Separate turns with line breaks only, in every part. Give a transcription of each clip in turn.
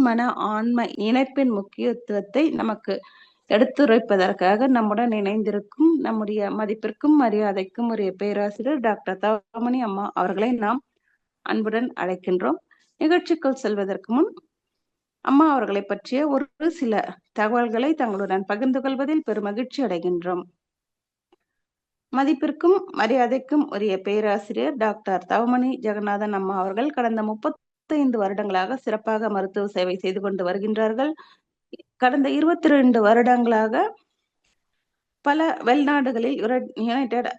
மன ஆன்ம இணைப்பின் முக்கியத்துவத்தை நமக்கு எடுத்துரைப்பதற்காக நம்முடன் இணைந்திருக்கும் நம்முடைய மதிப்பிற்கும் மரியாதைக்கும் உரிய பேராசிரியர் டாக்டர் தவமணி அம்மா அவர்களை நாம் அன்புடன் அழைக்கின்றோம். நிகழ்ச்சிக்குள் செல்வதற்கு முன் அம்மா அவர்களை பற்றிய ஒரு சில தகவல்களை தங்களுடன் பகிர்ந்து கொள்வதில் பெருமகிழ்ச்சி அடைகின்றோம். மதிப்பிற்கும் மரியாதைக்கும் உரிய பேராசிரியர் டாக்டர் தவமணி ஜெகநாதன் அம்மா அவர்கள் கடந்த 35 வருடங்களாக சிறப்பாக மருத்துவ சேவை செய்து கொண்டு வருகின்றார்கள். கடந்த 22 வருடங்களாக பல வெளிநாடுகளில் யுனைடெட்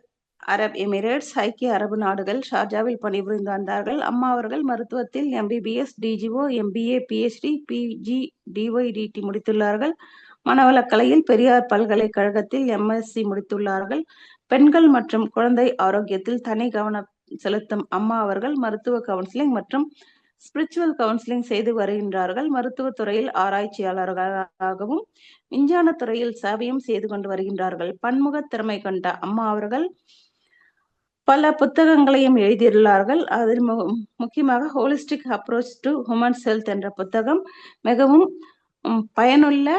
அரப் எமிரேட்ஸ், ஐக்கிய அரபு நாடுகள், ஷார்ஜாவில் பணிபுரிந்து வந்தார்கள். அம்மா அவர்கள் மருத்துவத்தில் MBBS, DGO, MBA, PhD, PG, DYDT முடித்துள்ளார்கள். மனவளக்கலையில் Periyar பல்கலைக்கழகத்தில் MSc முடித்துள்ளார்கள். பெண்கள் மற்றும் குழந்தை ஆரோக்கியத்தில் தனி கவனம் செலுத்தும் அம்மா அவர்கள் மருத்துவ கவுன்சிலிங் மற்றும் ஸ்பிரிச்சுவல் கவுன்சிலிங் செய்து வருகின்றார்கள். மருத்துவத்துறையில் ஆராய்ச்சியாளர்களாகவும் விஞ்ஞான துறையில் சேவையும் செய்து கொண்டு வருகின்றார்கள். பன்முக திறமை கொண்ட அம்மா அவர்கள் பல புத்தகங்களையும் எழுதியுள்ளார்கள். அதில் முக்கியமாக holistic approach to human health என்ற புத்தகம் மிகவும் பயனுள்ள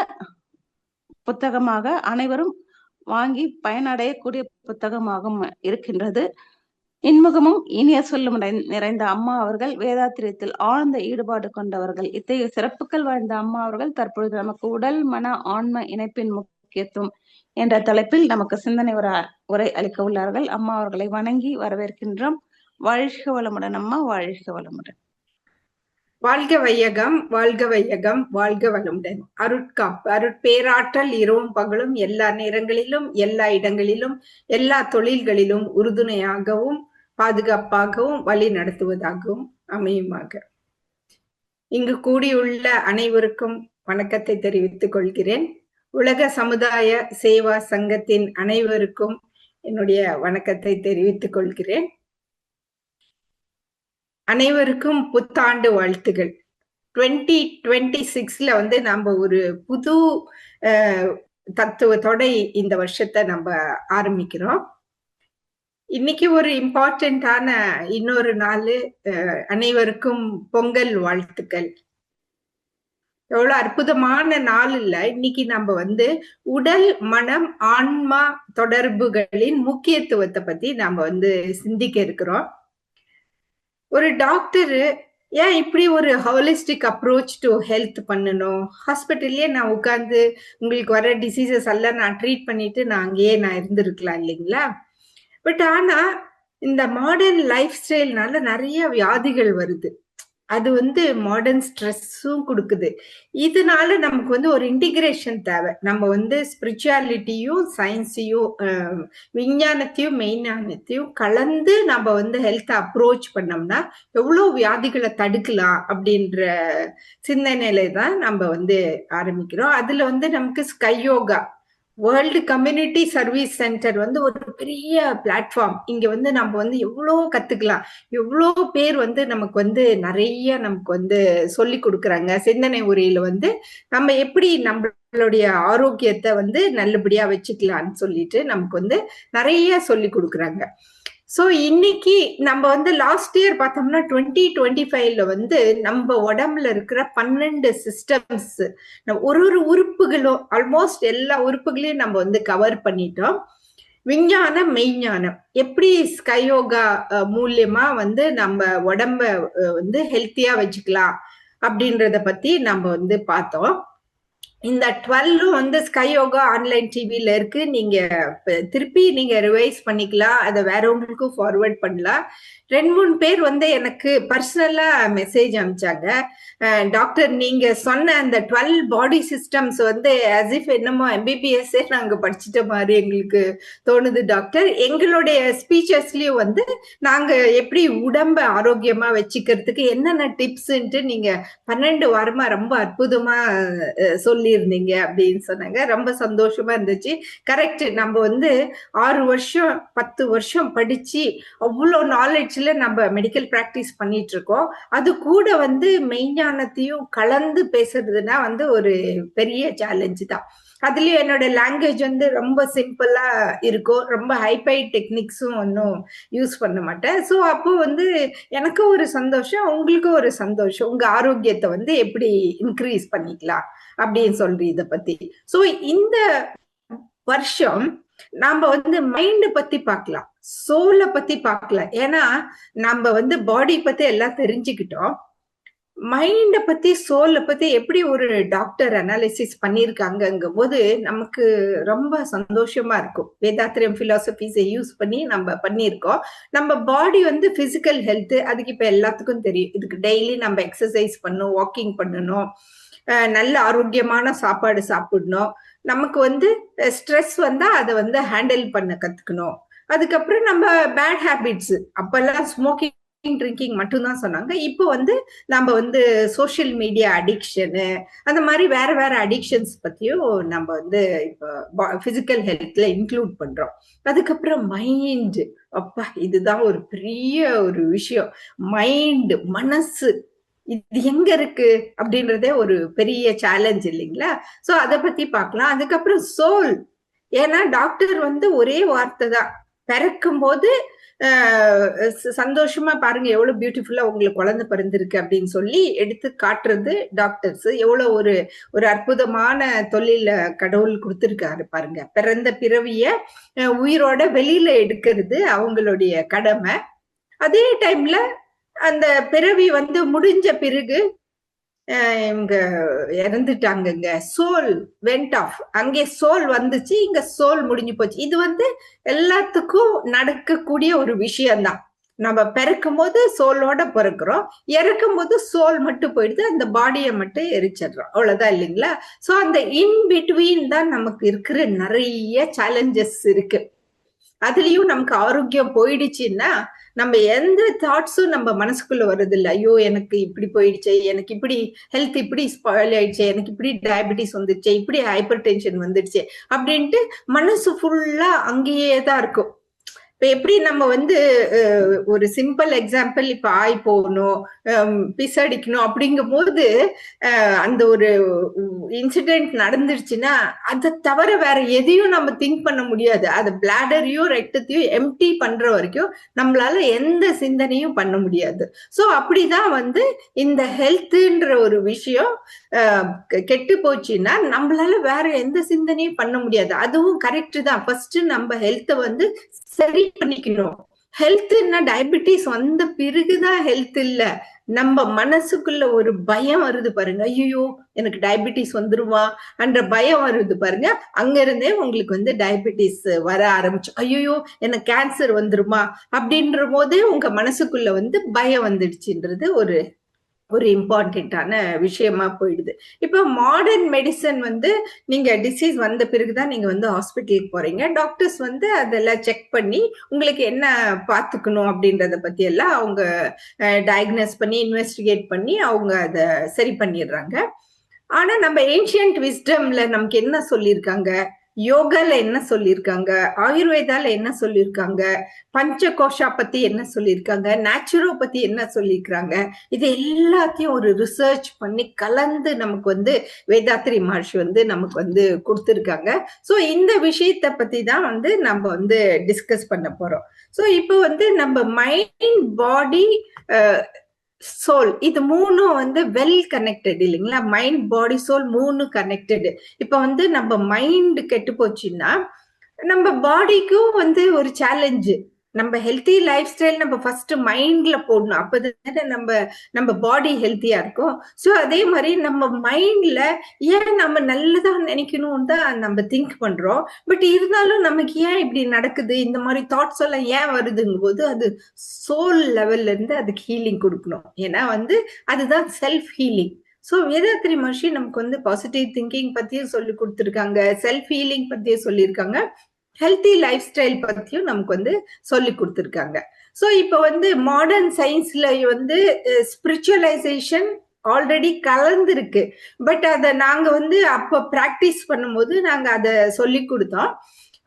புத்தகமாக அனைவரும் வாங்கி பயனடையக்கூடிய புத்தகமாகவும் இருக்கின்றது. இன்முகமும் இனிய சொல்லும் நிறைந்த அம்மா அவர்கள் வேதாத்திரியத்தில் ஆழ்ந்த ஈடுபாடு கொண்டவர்கள். இத்தகைய சிறப்புகள் வாய்ந்த அம்மா அவர்கள் தற்பொழுது நமக்கு உடல் மன ஆன்ம இணைப்பின் முக்கியத்துவம் என்ற தலைப்பில் நமக்கு சிந்தனை உரை அளிக்க உள்ளார்கள். அம்மா அவர்களை வணங்கி வரவேற்கின்றோம். வாழ்க வளமுடன் அம்மா, வாழ்க வளமுடன்.
வாழ்க வையகம், வாழ்க வையகம், வாழ்க வளமுடன். அருட்காப்பு, அருட்பேராற்றல் இரவும் பகலும் எல்லா நேரங்களிலும் எல்லா இடங்களிலும் எல்லா தொழில்களிலும் உறுதுணையாகவும் பாதுகாப்பாகவும் வழி நடத்துவதாகவும் அமையுமாக. இங்கு கூடியுள்ள அனைவருக்கும் வணக்கத்தை தெரிவித்துக் கொள்கிறேன். உலக சமுதாய சேவா சங்கத்தின் அனைவருக்கும் என்னுடைய வணக்கத்தை தெரிவித்துக் கொள்கிறேன். அனைவருக்கும் புத்தாண்டு வாழ்த்துகள். 2026 நம்ம ஒரு புது தத்துவத்தோட இந்த வருஷத்தை நம்ம ஆரம்பிக்கிறோம். இன்னைக்கு ஒரு இம்பார்ட்டன்டான இன்னொரு நாள். அனைவருக்கும் பொங்கல் வாழ்த்துக்கள். எவ்வளவு அற்புதமான நாள் இல்ல. இன்னைக்கு நம்ம உடல் மனம் ஆன்மா தொடர்புகளின் முக்கியத்துவத்தை பத்தி நம்ம சிந்திக்க இருக்கிறோம். ஒரு டாக்டர் ஏன் இப்படி ஒரு ஹோலிஸ்டிக் அப்ரோச் டு ஹெல்த் பண்ணணும்? ஹாஸ்பிட்டல்லே நான் உட்கார்ந்து உங்களுக்கு வர டிசீசஸ் எல்லாம் நான் ட்ரீட் பண்ணிட்டு நான் அங்கேயே நான் இருந்திருக்கலாம் இல்லைங்களா? பட் ஆனா இந்த மாடர்ன் லைஃப் ஸ்டைல்னால நிறைய வியாதிகள் வருது. அது மாடர்ன் ஸ்ட்ரெஸ்ஸும் கொடுக்குது. இதனால நமக்கு ஒரு இன்டிகிரேஷன் தேவை. நம்ம ஸ்பிரிச்சுவாலிட்டியும் சயின்ஸையும் விஞ்ஞானத்தையும் மெய்ஞானத்தையும் கலந்து நம்ம ஹெல்த் அப்ரோச் பண்ணோம்னா எவ்வளவு வியாதிகளை தடுக்கலாம் அப்படின்ற சிந்தனையில தான் நம்ம ஆரம்பிக்கிறோம். அதுல நமக்கு sky yoga world community service centre ஒரு பெரிய பிளாட்ஃபார்ம். இங்க நம்ம எவ்வளோ கத்துக்கலாம். எவ்வளோ பேர் நமக்கு நிறைய நமக்கு சொல்லி கொடுக்குறாங்க. சிந்தனை உரையில நம்ம எப்படி நம்மளுடைய ஆரோக்கியத்தை நல்லபடியா வச்சுக்கலாம்னு சொல்லிட்டு நமக்கு நிறைய சொல்லி கொடுக்குறாங்க. சோ இன்னைக்கு நம்ம லாஸ்ட் இயர் பார்த்தோம்னா 2025 நம்ம உடம்புல இருக்கிற 12 சிஸ்டம்ஸ், ஒரு உறுப்புகளும் ஆல்மோஸ்ட் எல்லா உறுப்புகளையும் நம்ம கவர் பண்ணிட்டோம். விஞ்ஞானம் மெய்ஞானம் எப்படி ஸ்கை யோகா மூலியமா நம்ம உடம்ப ஹெல்த்தியா வச்சுக்கலாம் அப்படின்றத பத்தி நம்ம பார்த்தோம். இந்த 12 ஸ்கை யோகா ஆன்லைன் டிவில இருக்கு. நீங்க திருப்பி நீங்க ரிவைஸ் பண்ணிக்கலாம். அதை வேறவங்களுக்கும் ஃபார்வர்ட் பண்ணலாம். 2-3 பேர் எனக்கு பர்சனலா மெசேஜ் அனுப்பிச்சாங்க. டாக்டர் நீங்க சொன்ன அந்த 12 பாடி சிஸ்டம்ஸ் as if என்னமோ MBBS நாங்க படிச்சுட்ட மாதிரி எங்களுக்கு தோணுது டாக்டர். எங்களுடைய ஸ்பீச்சஸ்லயும் நாங்க எப்படி உடம்ப ஆரோக்கியமா வச்சுக்கிறதுக்கு என்னென்ன டிப்ஸ்ன்ட்டு நீங்க 12 வாரமா ரொம்ப அற்புதமா சொல்லியிருந்தீங்க அப்படின்னு சொன்னாங்க. ரொம்ப சந்தோஷமா இருந்துச்சு. கரெக்ட். நம்ம 6 வருஷம் 10 வருஷம் படிச்சு அவ்வளோ நாலேஜ்ல நம்ம மெடிக்கல் பிராக்டிஸ் பண்ணிட்டு இருக்கோம். அது கூட மெய்ஞானத்தையும் கலந்து பேசுறதுன்னா ஒரு பெரிய சேலஞ்சு தான். அதுலயும் என்னோட லாங்குவேஜ் வந்து ரொம்ப சிம்பிளா இருக்கும், ரொம்ப ஹைபை டெக்னிக்ஸும் ஒன்றும் யூஸ் பண்ண மாட்டேன். ஸோ அப்போ வந்து எனக்கும் ஒரு சந்தோஷம், உங்களுக்கும் ஒரு சந்தோஷம். உங்க ஆரோக்கியத்தை வந்து எப்படி இன்க்ரீஸ் பண்ணிக்கலாம் அப்படின்னு சொல்றேன் இதை பத்தி. ஸோ இந்த வருஷம் நாம வந்து மைண்ட் பத்தி பார்க்கலாம், சோலை பத்தி பார்க்கலாம். ஏன்னா நம்ம வந்து பாடி பத்தி எல்லாம் தெரிஞ்சுக்கிட்டோம், மைண்ட பத்தி சோலை பத்தி எப்படி ஒரு டாக்டர் அனாலிசிஸ் பண்ணியிருக்காங்கங்கும் போது நமக்கு ரொம்ப சந்தோஷமா இருக்கும். வேதாத்திரியம் பிலாசபிஸை யூஸ் பண்ணி நம்ம பண்ணியிருக்கோம். நம்ம பாடி வந்து பிசிக்கல் ஹெல்த், அதுக்கு இப்ப எல்லாத்துக்கும் தெரியும். இதுக்கு டெய்லி நம்ம எக்ஸசைஸ் பண்ணணும், வாக்கிங் பண்ணணும், நல்ல ஆரோக்கியமான சாப்பாடு சாப்பிடணும். நமக்கு வந்து ஸ்ட்ரெஸ் வந்தா அதை வந்து ஹேண்டில் பண்ண கத்துக்கணும். அதுக்கப்புறம் நம்ம பேட் ஹேபிட்ஸ், அப்பெல்லாம் ஸ்மோக்கிங் ட்ரிங்கிங் மட்டும்தான் சொன்னாங்க. இப்போ வந்து நம்ம வந்து சோசியல் மீடியா அடிக்ஷனு, அந்த மாதிரி வேற வேற அடிக்ஷன்ஸ் பத்தியும் நம்ம வந்து இப்போ பிசிக்கல் ஹெல்த்ல இன்க்ளூட் பண்றோம். அதுக்கப்புறம் மைண்ட், அப்பா இதுதான் ஒரு பெரிய ஒரு விஷயம். மைண்ட், மனசு, இது எங்க இருக்கு அப்படின்றதே ஒரு பெரிய சேலஞ்ச் இல்லைங்களா? சோ அதை பத்தி பார்க்கலாம். அதுக்கப்புறம் சோல், ஏன்னா டாக்டர் வந்து ஒரே வார்த்தை தான், பிறக்கும் போது சந்தோஷமா பாருங்க எவ்வளவு பியூட்டிஃபுல்லா உங்களுக்கு குழந்தை பிறந்திருக்கு அப்படின்னு சொல்லி எடுத்து காட்டுறது டாக்டர்ஸ். எவ்வளவு ஒரு ஒரு அற்புதமான தொழில கடவுள் கொடுத்திருக்காரு பாருங்க. பிறந்த பிறவிய உயிரோட வெளியில எடுக்கிறது அவங்களுடைய கடமை. அதே டைம்ல அந்த பிறவி வந்து முடிஞ்ச பிறகு இவங்க இறந்துட்டாங்கங்க, சோல் வெண்ட் ஆஃப். அங்கே சோல் வந்துச்சு, இங்க சோல் முடிஞ்சு போச்சு. இது வந்து எல்லாத்துக்கும் நடக்கக்கூடிய ஒரு விஷயம்தான். நம்ம பிறக்கும் போது சோலோட பிறக்கிறோம், இறக்கும் போது சோல் மட்டும் போயிடுது, அந்த பாடியை மட்டும் எரிச்சிடுறோம், அவ்வளவுதான் இல்லைங்களா? சோ அந்த இன் பிட்வீன் தான் நமக்கு இருக்கிற நிறைய சேலஞ்சஸ் இருக்கு. அதுலயும் நமக்கு ஆரோக்கியம் போயிடுச்சுன்னா நம்ம எந்த தாட்ஸும் நம்ம மனசுக்குள்ள வருது இல்லை. ஐயோ எனக்கு இப்படி போயிடுச்சு, எனக்கு இப்படி ஹெல்த் இப்படி ஸ்பாயில் ஆயிடுச்சு, எனக்கு இப்படி டயபெட்டிஸ் வந்துடுச்சு, இப்படி ஹைப்பர் டென்ஷன் வந்துடுச்சு அப்படின்ட்டு மனசு ஃபுல்லா அங்கேயே தான் இருக்கும். இப்ப எப்படி நம்ம வந்து ஒரு சிம்பிள் எக்ஸாம்பிள், இப்ப ஆய் போகணும், பிசடிக்கணும் அப்படிங்கும் போது அந்த ஒரு இன்சிடென்ட் நடந்துருச்சுன்னா அதை தவிர வேற எதையும் நம்ம திங்க் பண்ண முடியாது. அது பிளாடரையும் ரெக்டத்தையும் எம்டி பண்ற வரைக்கும் நம்மளால எந்த சிந்தனையும் பண்ண முடியாது. சோ அப்படிதான் வந்து இந்த ஹெல்த்ன்ற ஒரு விஷயம் கெட்டு போச்சுன்னா நம்மளால வேற எந்த சிந்தனையும் பண்ண முடியாது. அதுவும் கரெக்ட் தான். ஃபர்ஸ்ட் நம்ம ஹெல்த்தை வந்து சரி பண்ணிக்கணும். ஹெல்த்னா டயபெட்டிஸ் வந்த பிறகுதான் ஹெல்த் இல்ல, நம்ம மனசுக்குள்ள ஒரு பயம் வருது பாருங்க, ஐயோ எனக்கு டயபெட்டிஸ் வந்துருமா என்ற பயம் வருது பாருங்க. அங்க இருந்தே உங்களுக்கு வந்து டயபெட்டிஸ் வர ஆரம்பிச்சு, ஐயோ எனக்கு கேன்சர் வந்துருமா அப்படின்ற போதே உங்க மனசுக்குள்ள வந்து பயம் வந்துடுச்சுன்றது ஒரு ஒரு இம்பார்ட்டன்டான விஷயமா போயிடுது. இப்போ மாடர்ன் மெடிசன் வந்து நீங்க டிசீஸ் வந்த பிறகுதான் நீங்க வந்து ஹாஸ்பிட்டலுக்கு போறீங்க. டாக்டர்ஸ் வந்து அதெல்லாம் செக் பண்ணி உங்களுக்கு என்ன பார்த்துக்கணும் அப்படின்றத பத்தி எல்லாம் அவங்க டயக்னோஸ் பண்ணி இன்வெஸ்டிகேட் பண்ணி அவங்க அதை சரி பண்ணிடுறாங்க. ஆனா நம்ம ஏன்ஷியன்ட் விஸ்டம்ல நமக்கு என்ன சொல்லியிருக்காங்க, யோகால என்ன சொல்லியிருக்காங்க, ஆயுர்வேதால என்ன சொல்லியிருக்காங்க, பஞ்சகோஷா பத்தி என்ன சொல்லியிருக்காங்க, நேச்சுரோ பத்தி என்ன சொல்லியிருக்காங்க, இது எல்லாத்தையும் ஒரு ரிசர்ச் பண்ணி கலந்து நமக்கு வந்து வேதாத்திரி மகர்ஷி வந்து நமக்கு வந்து கொடுத்துருக்காங்க. ஸோ இந்த விஷயத்த பத்தி தான் வந்து நம்ம வந்து டிஸ்கஸ் பண்ண போறோம். ஸோ இப்போ வந்து நம்ம மைண்ட், பாடி, சோல், இது மூணும் வந்து வெல் கனெக்டட் இல்லைங்களா? மைண்ட், பாடி, சோல் மூணு கனெக்டட். இப்ப வந்து நம்ம மைண்ட் கெட்டு போச்சுன்னா நம்ம பாடிக்கும் வந்து ஒரு சேலஞ்சு. நம்ம ஹெல்த்தி லைஃப் ஸ்டைல் நம்ம ஃபர்ஸ்ட் மைண்ட்ல போடணும், அப்பதானே நம்ம பாடி ஹெல்த்தியா இருக்கும். ஸோ அதே மாதிரி நம்ம மைண்ட்ல ஏன் நம்ம நல்லதா நினைக்கணும் தான் நம்ம திங்க் பண்றோம். பட் இருந்தாலும் நமக்கு ஏன் இப்படி நடக்குது, இந்த மாதிரி தாட்ஸ் எல்லாம் ஏன் வருதுங்கும் போது அது சோல் லெவல்ல இருந்து அதுக்கு ஹீலிங் கொடுக்கணும். ஏன்னா வந்து அதுதான் செல்ஃப் ஹீலிங். ஸோ வேதாத்திரி மகர்ஷி நமக்கு வந்து பாசிட்டிவ் திங்கிங் பத்தியும் சொல்லி கொடுத்துருக்காங்க, செல்ஃப் ஹீலிங் பத்தியும் சொல்லியிருக்காங்க, ஹெல்த்தி லைஃப் ஸ்டைல் பத்தியும் நமக்கு வந்து சொல்லி கொடுத்துருக்காங்க. ஸோ இப்போ வந்து மாடர்ன் சயின்ஸ்ல வந்து ஸ்பிரிச்சுவலைசேஷன் ஆல்ரெடி கலந்துருக்கு. பட் அதை நாங்க வந்து அப்போ ப்ராக்டிஸ் பண்ணும்போது நாங்க அதை சொல்லி கொடுத்தோம்.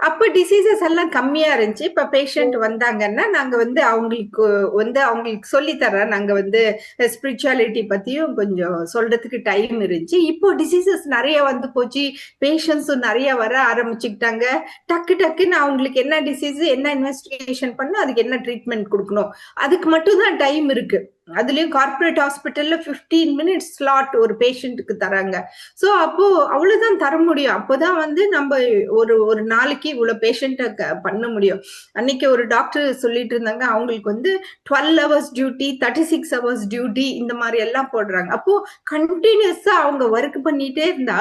அப்ப டிசீசஸ் எல்லாம் கம்மியா இருந்துச்சு. இப்ப பேஷண்ட் வந்தாங்கன்னா நாங்க அவங்களுக்கு சொல்லி தர்றோம். நாங்க ஸ்பிரிச்சுவாலிட்டி பத்தியும் கொஞ்சம் சொல்றதுக்கு டைம் இருந்துச்சு. இப்போ டிசீசஸ் நிறைய வந்து போச்சு, பேஷண்ட்ஸும் நிறைய வர ஆரம்பிச்சுக்கிட்டாங்க. டக்கு டக்குன்னு அவங்களுக்கு என்ன டிசீஸ், என்ன இன்வெஸ்டிகேஷன் பண்ணணும், அதுக்கு என்ன ட்ரீட்மெண்ட் கொடுக்கணும், அதுக்கு மட்டும் தான் டைம் இருக்கு. அதுலயும் கார்பரேட் ஹாஸ்பிட்டல்ல 15 மினிட்ஸ் ஸ்லாட் ஒரு பேஷண்ட்டுக்கு தராங்க. சோ அப்போ அவ்வளவுதான் தர முடியும். அப்போதான் நம்ம ஒரு ஒரு நாளைக்கு இவ்வளவு பேஷண்ட்டை பண்ண முடியும். அன்னைக்கு ஒரு டாக்டர் சொல்லிட்டு இருந்தாங்க, அவங்களுக்கு 12 ஹவர்ஸ் டியூட்டி, 36 ஹவர்ஸ் டியூட்டி, இந்த மாதிரி எல்லாம் போடுறாங்க. அப்போ கண்டினியூஸா அவங்க ஒர்க் பண்ணிட்டே இருந்தா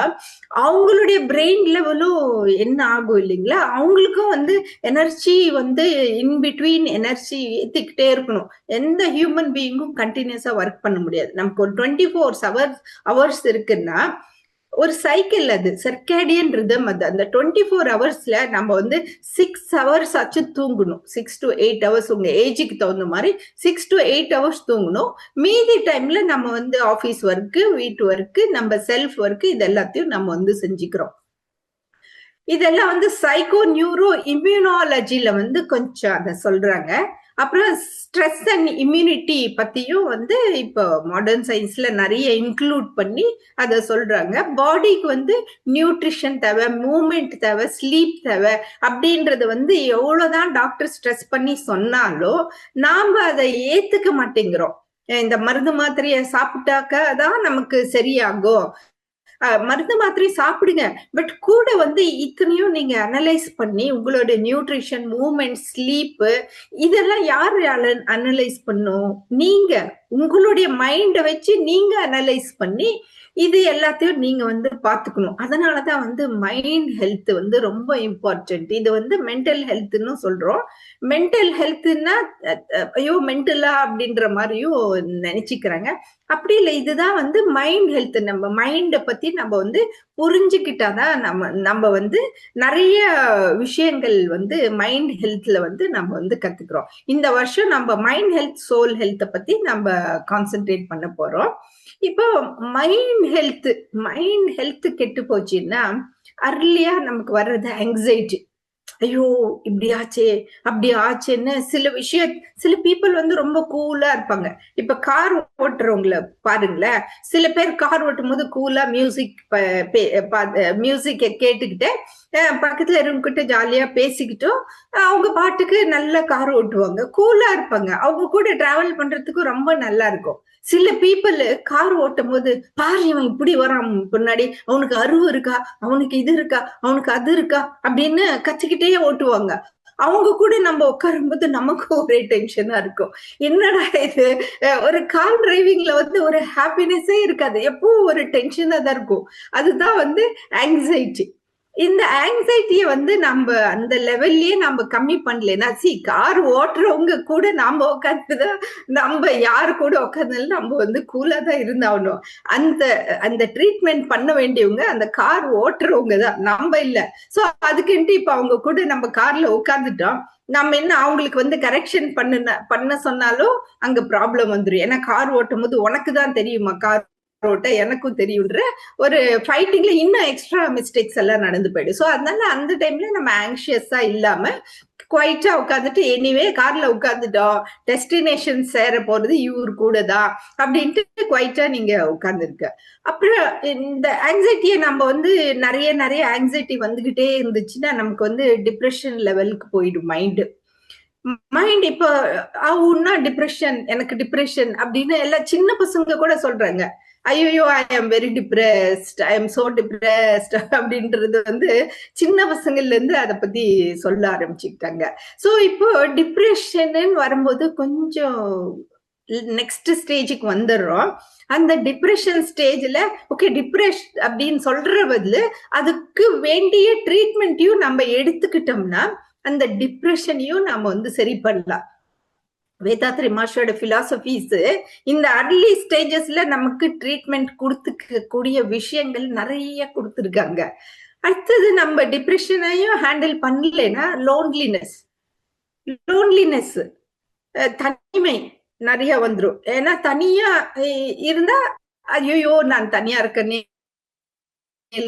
அவங்களுடைய பிரெயின் லெவலும் என்ன ஆகும் இல்லைங்களா? அவங்களுக்கும் எனர்ஜி இன் பிட்வீன் எனர்ஜி ஏத்திக்கிட்டே இருக்கணும். எந்த ஹியூமன் பீயிங்கும் கண்டினியூஸா ஒர்க் பண்ண முடியாது. நமக்கு ஒரு 24 ஹவர்ஸ் இருக்குன்னா ஒரு சைக்கிள், அது சர்க்கேடியன் ரிதம். அந்த 24 ஹவர்ஸ்ல நம்ம 6 ஹவர்ஸ் ஆச்சு தூங்கணும். 6 to 8 ஹவர்ஸ் உங்க ஏஜுக்கு தகுந்த மாதிரி 6 to 8 ஹவர்ஸ் தூங்கணும். மீதி டைம்ல நம்ம ஆபீஸ் ஒர்க்கு, வீட்டு ஒர்க்கு, நம்ம செல்ஃப் ஒர்க்கு, இது எல்லாத்தையும் நம்ம செஞ்சுக்கிறோம். இதெல்லாம் சைக்கோ நியூரோ இம்யூனாலஜில கொஞ்சம் அதை சொல்றாங்க. அப்புறம் ஸ்ட்ரெஸ் அண்ட் இம்யூனிட்டி பத்தியும் இப்போ மாடர்ன் சயின்ஸ்ல நிறைய இன்க்ளூட் பண்ணி அதை சொல்றாங்க. பாடிக்கு நியூட்ரிஷன் தேவை, மூவ்மெண்ட் தேவை, ஸ்லீப் தேவை அப்படின்றது எவ்வளவுதான் டாக்டர் ஸ்ட்ரெஸ் பண்ணி சொன்னாலும் நாம அதை ஏத்துக்க மாட்டேங்கிறோம். இந்த மருந்து மாத்திரையை சாப்பிட்டாக்க தான் நமக்கு சரியாகும், மருந்து மாத்திரை சாப்பிடுங்க, பட் கூட இத்தனையும் நீங்க அனலைஸ் பண்ணி உங்களோட நியூட்ரிஷன், மூவ்மெண்ட், ஸ்லீப் இதெல்லாம் யாரு அனலைஸ் பண்ணும்? நீங்க உங்களுடைய மைண்ட வச்சு நீங்க அனலைஸ் பண்ணி இது எல்லாத்தையும் நீங்க பாத்துக்கணும். அதனாலதான் மைண்ட் ஹெல்த் ரொம்ப இம்பார்ட்டன்ட். இது மென்டல் ஹெல்த்னு சொல்றோம். மென்டல் ஹெல்த்னா ஐயோ மென்டலா அப்படின்ற மாதிரியும் நினைச்சுக்கிறாங்க. அப்படி இல்லை, இதுதான் மைண்ட் ஹெல்த். நம்ம மைண்ட பத்தி நம்ம புரிஞ்சுக்கிட்டாதான் நம்ம நிறைய விஷயங்கள் மைண்ட் ஹெல்த்ல நம்ம கத்துக்கிறோம். இந்த வருஷம் நம்ம மைண்ட் ஹெல்த், சோல் ஹெல்த் பத்தி நம்ம கான்சென்ட்ரேட் பண்ண போறோம். இப்போ மைண்ட் ஹெல்த் கெட்டு போச்சுன்னா அர்லியா நமக்கு வர்றது ஆங்ஸைட்டி. ஐயோ இப்படி ஆச்சே அப்படி ஆச்சேன்னு சில பீப்புள் ரொம்ப கூலா இருப்பாங்க. இப்ப கார் ஓட்டுறவங்கள பாருங்களேன், சில பேர் கார் ஓட்டும் போது கூலா மியூசிக்க கேட்டுக்கிட்டு பக்கத்துல இருக்கிட்ட ஜாலியா பேசிக்கிட்டும் அவங்க பாட்டுக்கு நல்ல கார் ஓட்டுவாங்க, கூலா இருப்பாங்க. அவங்க கூட டிராவல் பண்றதுக்கு ரொம்ப நல்லா இருக்கும். சில பீப்புள் கார் ஓட்டும் போது பாரு இவன் இப்படி வரான் பின்னாடி, அவனுக்கு அறிவு இருக்கா, அவனுக்கு இது இருக்கா, அவனுக்கு அது இருக்கா அப்படின்னு கத்திக்கிட்டே ஓட்டுவாங்க. அவங்க கூட நம்ம உட்காரும்போது நமக்கு ஒரே டென்ஷனா இருக்கும். என்னடா இது, ஒரு கார் டிரைவிங்ல ஒரு ஹாப்பினஸே இருக்காது, எப்போ ஒரு டென்ஷனா தான் இருக்கும். அதுதான் ஆங்ஸைட்டி. இந்த ஆங்ஸைட்டிய நம்ம அந்த லெவல்லயே நம்ம கம்மி பண்ணலன்னா, கார் ஓட்டுறவங்க கூட நாம உட்காந்துதான், நம்ம யாரு கூட உட்காந்தாலும் நம்ம கூலா தான் இருந்தாகணும். அந்த ட்ரீட்மெண்ட் பண்ண வேண்டியவங்க அந்த கார் ஓட்டுறவங்க தான், நம்ம இல்ல. சோ அதுக்குன்ட்டு இப்ப அவங்க கூட நம்ம கார்ல உட்காந்துட்டோம், நம்ம என்ன அவங்களுக்கு கரெக்ஷன் பண்ண சொன்னாலும் அங்க ப்ராப்ளம் வந்துடும். ஏன்னா கார் ஓட்டும் போது உனக்கு தான் தெரியுமா கார் ஓட்ட, எனக்கும் தெரியுன்ற ஒரு ஃபைட்டிங்ல இன்னும் எக்ஸ்ட்ரா மிஸ்டேக்ஸ் எல்லாம் நடந்து போயிடும். ஸோ அதனால அந்த டைம்ல நம்ம ஆங்ஷியஸா இல்லாம குவைட்டா உட்காந்துட்டு, எனிவே கார்ல உட்காந்துட்டோம், டெஸ்டினேஷன் சேர போறது இவர் கூட தான் அப்படின்ட்டு குவைட்டா நீங்க உட்கார்ந்துருக்க. அப்புறம் இந்த ஆங்ஸைட்டியை நம்ம நிறைய நிறைய ஆங்ஸைட்டி வந்துகிட்டே இருந்துச்சுன்னா நமக்கு டிப்ரெஷன் லெவலுக்கு போயிடும் மைண்ட். இப்போ ஆகும்னா டிப்ரெஷன், எனக்கு டிப்ரெஷன் அப்படின்னு எல்லாம் சின்ன பசங்க கூட சொல்றாங்க. ஐயோ ஐ am very depressed, I am so depressed அப்படின்றது சின்ன பசங்கள்ல இருந்து அதை பத்தி சொல்ல ஆரம்பிச்சுக்கிட்டாங்க. சோ இப்போ டிப்ரெஷன் வரும்போது கொஞ்சம் நெக்ஸ்ட் ஸ்டேஜுக்கு வந்துடுறோம். அந்த டிப்ரெஷன் ஸ்டேஜ்ல ஓகே டிப்ரெஷ் அப்படின்னு சொல்ற பதில் அதுக்கு வேண்டிய ட்ரீட்மெண்ட்டையும் நம்ம எடுத்துக்கிட்டோம்னா அந்த டிப்ரெஷனையும் நாம சரி பண்ணலாம். வேதாத்ரி மாஸ்டரோட பிலாசபிஸ் இந்த அர்லி ஸ்டேஜஸ்ல நமக்கு ட்ரீட்மெண்ட் கொடுத்துக்கூடிய விஷயங்கள் நிறைய கொடுத்துருக்காங்க. அடுத்தது நம்ம டிப்ரெஷனையும் ஹேண்டில் பண்ணலைன்னா லோன்லினஸ் தனிமை நிறைய வந்துடும். ஏன்னா தனியா இருந்தா ஐயோ நான் தனியா இருக்கேனே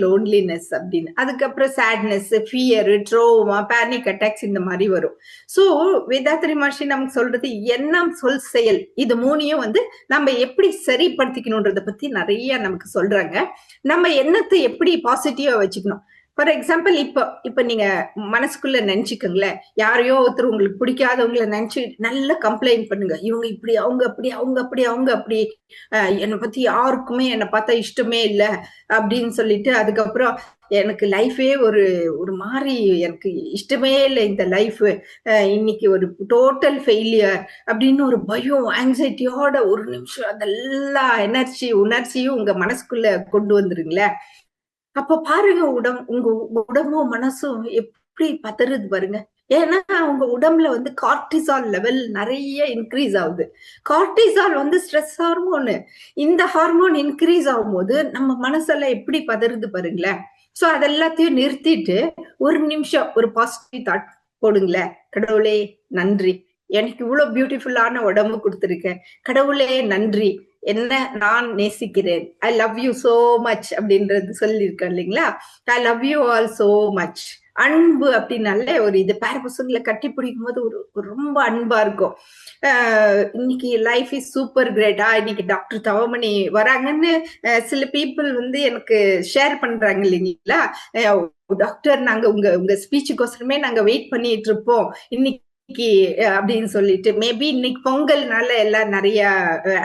லோன்லினஸ் அப்படின்னு. அதுக்கப்புறம் sadness, fear, trauma, panic attacks இந்த மாதிரி வரும். சோ வேதாத்ரி மகர்ஷி நமக்கு சொல்றது எண்ணம், சொல், செயல் இது மூணையும் வந்து நம்ம எப்படி சரிப்படுத்திக்கணும்ன்றத பத்தி நிறைய நமக்கு சொல்றாங்க. நம்ம எண்ணத்தை எப்படி பாசிட்டிவா வச்சுக்கணும். ஃபார் எக்ஸாம்பிள் இப்ப நீங்க மனசுக்குள்ள நினைச்சுக்கோங்களேன், யாரையோ ஒருத்தர் உங்களுக்கு பிடிக்காதவங்களை நினைச்சு நல்லா கம்ப்ளைண்ட் பண்ணுங்க. இவங்க இப்படி, அவங்க அப்படி, அவங்க அப்படி, அவங்க அப்படி, என்னை பத்தி யாருக்குமே என்னை பார்த்தா இஷ்டமே இல்லை அப்படின்னு சொல்லிட்டு, அதுக்கப்புறம் எனக்கு லைஃபே ஒரு ஒரு மாதிரி எனக்கு இஷ்டமே இல்லை இந்த லைஃப், இன்னைக்கு ஒரு டோட்டல் ஃபெயிலியர் அப்படின்னு ஒரு பயம், ஆங்ஸைட்டியோட ஒரு நிமிஷம் அதெல்லாம் உணர்ச்சியும் உங்க மனசுக்குள்ள கொண்டு வந்துருங்களேன். அப்ப பாருங்க, உங்க உடம்பும் மனசும் எப்படி பதறுது பாருங்க. ஏன்னா உங்க உடம்புல வந்து கார்டிசால் லெவல் நிறைய இன்க்ரீஸ் ஆகுது. கார்டிசால் வந்து ஸ்ட்ரெஸ் ஹார்மோனு. இந்த ஹார்மோன் இன்க்ரீஸ் ஆகும்போது நம்ம மனசெல்லாம் எப்படி பதறுது பாருங்களேன். சோ அதெல்லாத்தையும் நிறுத்திட்டு ஒரு நிமிஷம் ஒரு பாசிட்டிவ் தாட் போடுங்களேன். கடவுளே நன்றி, எனக்கு இவ்வளவு பியூட்டிஃபுல்லான உடம்பு கொடுத்துருக்கேன். கடவுளே நன்றி, என்ன நான் நேசிக்கிறேன். I love you so much அப்படின்றது சொல்லியிருக்கேன் இல்லைங்களா. I love you all so much. அன்பு அப்படின்னாலே ஒரு இது பேர பசங்களை கட்டி பிடிக்கும் போது ஒரு ரொம்ப அன்பா இருக்கும். இன்னைக்கு லைஃப் இஸ் சூப்பர் கிரேட்டா, இன்னைக்கு டாக்டர் தவமணி வராங்கன்னு சில பீப்புள் வந்து எனக்கு ஷேர் பண்றாங்க இல்லைங்களா. டாக்டர், நாங்க உங்க ஸ்பீச்சுக்கோசரமே நாங்க வெயிட் பண்ணிட்டு இருப்போம் இன்னைக்கு அப்படின்னு சொல்லிட்டு. மேபி இன்னைக்கு பொங்கல்னால எல்லாம் நிறைய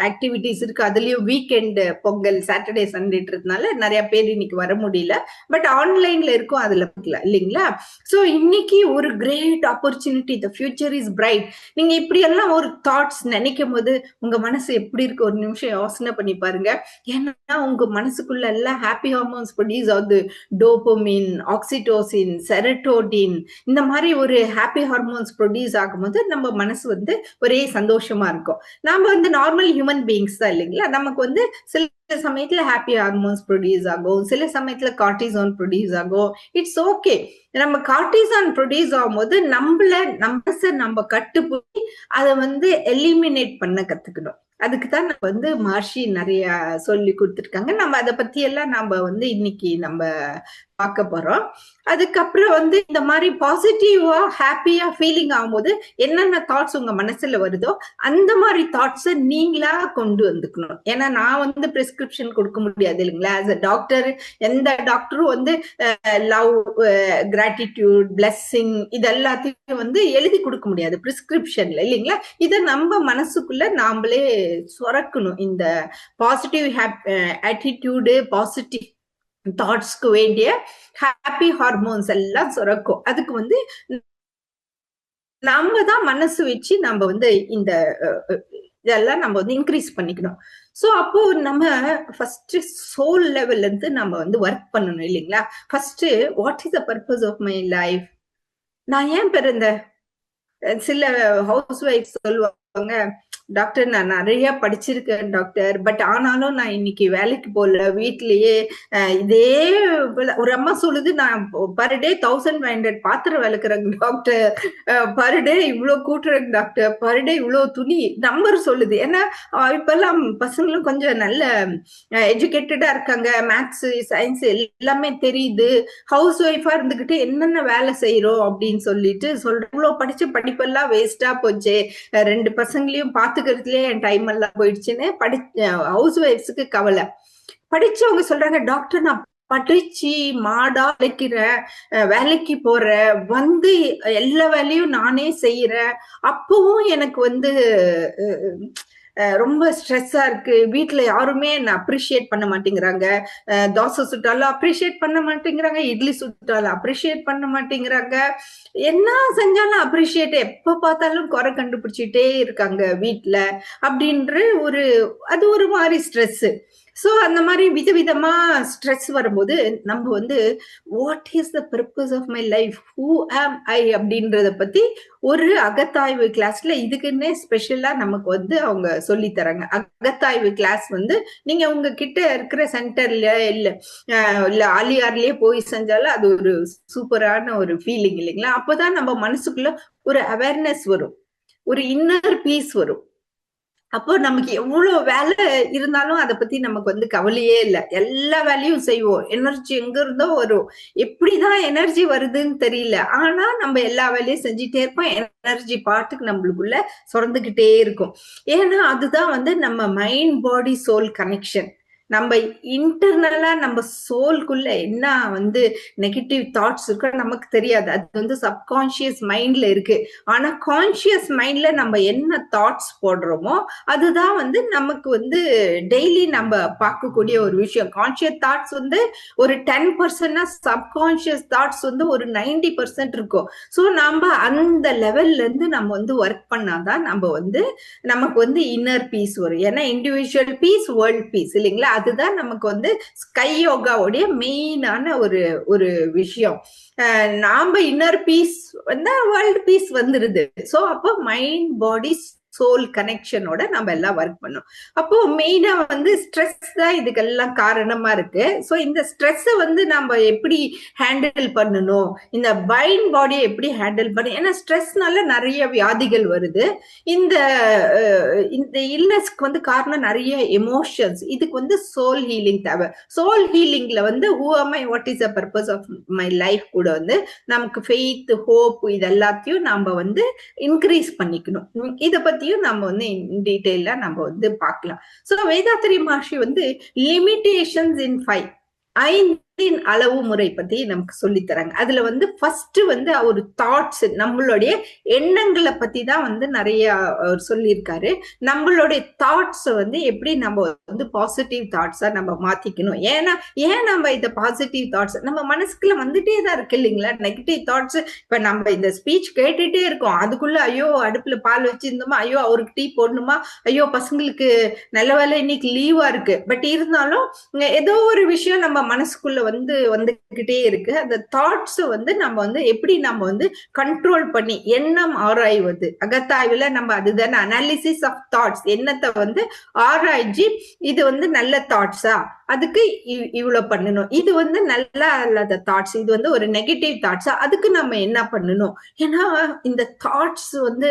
ஆக்டிவிட்டிஸ் இருக்கு. அதுலயும் வீக்கெண்ட் பொங்கல் சாட்டர்டே சண்டேன்றதுனால நிறைய பேர் இன்னைக்கு வர முடியல. பட் ஆன்லைன்ல இருக்கும், அதுல இல்லைங்களா. சோ இன்னைக்கு ஒரு great opportunity, the future is bright. நீங்க இப்படி எல்லாம் ஒரு தாட்ஸ் நினைக்கும் போது உங்க மனசு எப்படி இருக்கு ஒரு நிமிஷம் யோசனை பண்ணி பாருங்க. ஏன்னா உங்க மனசுக்குள்ள எல்லாம் ஹாப்பி ஹார்மோன்ஸ் ப்ரொடியூஸ் ஆகுது. டோபமின், ஆக்சிடோசின், செரட்டோனின், இந்த மாதிரி ஒரு ஹாப்பி ஹார்மோன்ஸ் ப்ரொடியூஸ் ஆகும்போது நம்ம மனசு வந்து ஒரே சந்தோஷமா இருக்கும். நாம வந்து நார்மல் ஹியூமன் பீயிங்ஸ் தான் இல்லைங்களா. நமக்கு வந்து சில சமயத்துல ஹாப்பி ஹார்மோன்ஸ் ப்ரொடியூஸ் ஆகும், சில சமயத்துல கார்டிசான் ப்ரொடியூஸ் ஆகும். It's okay. நம்ம கார்டிசான் ப்ரொடியூஸ் ஆகும்போது நம்ம கட்டுப்போய் அதை வந்து எலிமினேட் பண்ண கத்துக்கணும். அதுக்குதான் நம்ம வந்து மகர்ஷி நிறைய சொல்லி கொடுத்துருக்காங்க. நம்ம அதை பத்தி எல்லாம் நம்ம வந்து இன்னைக்கு நம்ம பார்க்க போறோம். அதுக்கப்புறம் வந்து இந்த மாதிரி பாசிட்டிவா ஹாப்பியா ஃபீலிங் ஆகும்போது என்னென்ன தாட்ஸ் உங்க மனசுல வருதோ அந்த மாதிரி தாட்ஸை நீங்களா கொண்டு வந்துக்கணும். ஏன்னா நான் வந்து பிரிஸ்கிரிப்ஷன் கொடுக்க முடியாது இல்லைங்களா. ஆஸ் அ டாக்டர், எந்த டாக்டரும் வந்து லவ், கிராட்டிடியூட், பிளெஸ்ஸிங் இது எல்லாத்தையும் வந்து எழுதி கொடுக்க முடியாது பிரிஸ்கிரிப்ஷன்ல இல்லைங்களா. இதை நம்ம மனசுக்குள்ள நாமளே சுரக்கணும். இந்த பாசிட்டிவ் ஆட்டிடியூடு, பாசிட்டிவ் தாட்ஸ்க்கு வேண்டிய ஹாப்பி ஹார்மோன்ஸ் எல்லாம் சுரக்கும். அதுக்கு வந்து நம்ம தான் மனசு வச்சு நம்ம வந்து இந்த இதெல்லாம் நம்ம வந்து இன்க்ரீஸ் பண்ணிக்கணும். சோ அப்போ நம்ம ஃபர்ஸ்ட் சோல் லெவல்ல இருந்து நம்ம வந்து ஒர்க் பண்ணணும் இல்லைங்களா. First what is the purpose of my life, நான் ஏன் பிறந்தேன். சில ஹவுஸ் ஒய்ஃப் சொல்லுவாங்க, டாக்டர் நான் நிறைய படிச்சிருக்கேன் டாக்டர், பட் ஆனாலும் நான் இன்னைக்கு வேலைக்கு போகல, வீட்லயே இதே. ஒரு அம்மா சொல்லுது, நான் பர் டே 1500 பாத்திரம் விளக்குறேங்க டாக்டர், பர் டே இவ்வளவு கூட்டுறேங்க டாக்டர், பர் டே இவ்வளவு துணி. நம்பர் சொல்லுது. ஏன்னா இப்பெல்லாம் பசங்களும் கொஞ்சம் நல்ல எஜுகேட்டடா இருக்காங்க, மேத்ஸ், சயின்ஸ் எல்லாமே தெரியுது. ஹவுஸ் ஒய்ஃபா இருந்துகிட்டு என்னென்ன வேலை செய்யறோம் அப்படின்னு சொல்லிட்டு சொல்றேன். இவ்வளவு படிச்ச படிப்பெல்லாம் வேஸ்டா போச்சு, 2 பசங்களையும் பாத்துக்கிறதுலயே என் டைம் எல்லாம் போயிடுச்சுன்னு ஹவுஸ் ஒய்ஃப்ஸுக்கு கவலை. படிச்சவங்க சொல்றாங்க, டாக்டர் நான் படிச்சு மாடா உழைக்கிறேன், வேலைக்கு போறேன், வந்து எல்லா வேலையும் நானே செய்யறேன், அப்பவும் எனக்கு வந்து ரொம்ப ஸ்ட்ரெஸ்ஸா இருக்கு, வீட்டுல யாருமே என்ன அப்ரிஷியேட் பண்ண மாட்டேங்கிறாங்க, தோசை சுட்டாலும் அப்ரிஷியேட் பண்ண மாட்டேங்கிறாங்க, இட்லி சுட்டாலும் அப்ரிஷியேட் பண்ண மாட்டேங்கிறாங்க, என்ன செஞ்சாலும் அப்ரிஷியேட், எப்ப பார்த்தாலும் குறை கண்டுபிடிச்சிட்டே இருக்காங்க வீட்டுல அப்படின்ற அது ஒரு மாதிரி ஸ்ட்ரெஸ். சோ அந்த மாதிரி விதவிதமா ஸ்ட்ரெஸ் வரும்போது நம்ம வந்து what is the purpose of my life, who am I அப்படின்றத பத்தி ஒரு அகத்தாய்வு கிளாஸ்ல இதுக்குன்னே ஸ்பெஷலா நமக்கு வந்து அவங்க சொல்லி தராங்க. அகத்தாய்வு கிளாஸ் வந்து நீங்க உங்க கிட்ட இருக்கிற சென்டர்ல இல்ல ஆலியார்லயே போய் செஞ்சாலும் அது ஒரு சூப்பரான ஒரு ஃபீலிங் இல்லைங்களா. அப்பதான் நம்ம மனசுக்குள்ள ஒரு அவேர்னஸ் வரும், ஒரு இன்னர் பீஸ் வரும். அப்போ நமக்கு எவ்வளவு வேலை இருந்தாலும் அதை பத்தி நமக்கு வந்து கவலையே இல்லை. எல்லா வேலையும் செய்வோம். எனர்ஜி எங்க இருந்தோ வரும். எப்படிதான் எனர்ஜி வருதுன்னு தெரியல. ஆனா நம்ம எல்லா வேலையும் செஞ்சுட்டே இருப்போம். எனர்ஜி பாட்டுக்கு நம்மளுக்குள்ள சுரந்துகிட்டே இருக்கும். ஏன்னா அதுதான் வந்து நம்ம மைண்ட் பாடி சோல் கனெக்ஷன். நம்ம இன்டர்னலா நம்ம சோல்குள்ள என்ன வந்து நெகட்டிவ் தாட்ஸ் இருக்கோ நமக்கு தெரியாது. அது வந்து சப்கான்சியஸ் மைண்ட்ல இருக்கு. ஆனா கான்சியஸ் மைண்ட்ல நம்ம என்ன தாட்ஸ் போடுறோமோ அதுதான் வந்து நமக்கு வந்து டெய்லி நம்ம பார்க்கக்கூடிய ஒரு விஷயம். கான்சியஸ் தாட்ஸ் வந்து ஒரு 10%, சப்கான்சியஸ் தாட்ஸ் வந்து ஒரு 90% இருக்கும். ஸோ நம்ம அந்த லெவல்ல இருந்து நம்ம வந்து ஒர்க் பண்ணாதான் நம்ம வந்து நமக்கு வந்து இன்னர் பீஸ் வரும். ஏன்னா இண்டிவிஜுவல் பீஸ், வேர்ல்ட் பீஸ் இல்லைங்களா? அதுதான் நமக்கு வந்து ஸ்கை யோகாவுடைய மெயினான ஒரு ஒரு விஷயம். நாம இன்னர் பீஸ் வந்தா வேர்ல்ட் பீஸ் வந்துருது. ஸோ அப்போ மைண்ட் பாடி சோல் கனெக்ஷனோட நம்ம எல்லாம் ஒர்க் பண்ணோம். அப்போ மெயினா வந்து ஸ்ட்ரெஸ் தான் இதுக்கெல்லாம் காரணமா இருக்கு. ஸோ இந்த ஸ்ட்ரெஸ் வந்து நம்ம எப்படி ஹேண்டில் பண்ணணும், இந்த மைண்ட் பாடியை எப்படி ஹேண்டில் பண்ணணும். ஏன்னா ஸ்ட்ரெஸ்னால நிறைய வியாதிகள் வருது. இந்த இந்த இல்னஸ்க்கு வந்து காரணம் நிறைய எமோஷன்ஸ். இதுக்கு வந்து சோல் ஹீலிங் தேவை. சோல் ஹீலிங்ல வந்து who am I, what is the purpose of my life கூட வந்து நமக்கு ஃபெய்த், ஹோப் இது எல்லாத்தையும் நம்ம வந்து இன்க்ரீஸ் பண்ணிக்கணும். இதை பத்தியும் நம்ம வந்து டீட்டெயிலா நம்ம வந்து பார்க்கலாம். சோ வேதாத்திரி மகர்ஷி வந்து லிமிடேஷன்ஸ் இன் 5 5 அளவு முறை பத்தி நமக்கு சொல்லி தராங்க. அதுல வந்து ஃபர்ஸ்ட் வந்து ஒரு தாட்ஸ், நம்மளுடைய எண்ணங்களை பத்தி தான் வந்து நிறைய சொல்லியிருக்காரு. நம்மளுடைய தாட்ஸ் வந்து எப்படி நம்ம வந்து பாசிட்டிவ் தாட்ஸா நம்ம மாத்திக்கணும். ஏன்னா ஏன் நம்ம இந்த பாசிட்டிவ் தாட்ஸ் நம்ம மனசுக்குள்ள வந்துட்டே தான் இருக்கு இல்லைங்களா? நெகட்டிவ் தாட்ஸ் இப்ப நம்ம இந்த ஸ்பீச் கேட்டுட்டே இருக்கோம். அதுக்குள்ள ஐயோ அடுப்புல பால் வச்சிருந்தோமா, ஐயோ அவருக்கு டீ போடணுமா, ஐயோ பசங்களுக்கு நல்ல வேலை இன்னைக்கு லீவா இருக்கு. பட் இருந்தாலும் ஏதோ ஒரு விஷயம் நம்ம மனசுக்குள்ள வந்து வந்துகிட்டே இருக்கு. அந்த தாட்ஸ் வந்து நம்ம வந்து எப்படி நம்ம வந்து கண்ட்ரோல் பண்ணி எண்ணம் ஆராய்வது, அகத்தாய்வுல நம்ம அதுதானே அனாலிசிஸ் ஆஃப் தாட்ஸ். எண்ணத்தை வந்து ஆராய்ச்சி இது வந்து நல்ல தாட்ஸா, அதுக்கு இவ்வளவு பண்ணணும், இது வந்து நல்லா இல்லாத தாட்ஸ், இது வந்து ஒரு நெகட்டிவ் தாட்ஸா, அதுக்கு நம்ம என்ன பண்ணணும். ஏன்னா இந்த தாட்ஸ் வந்து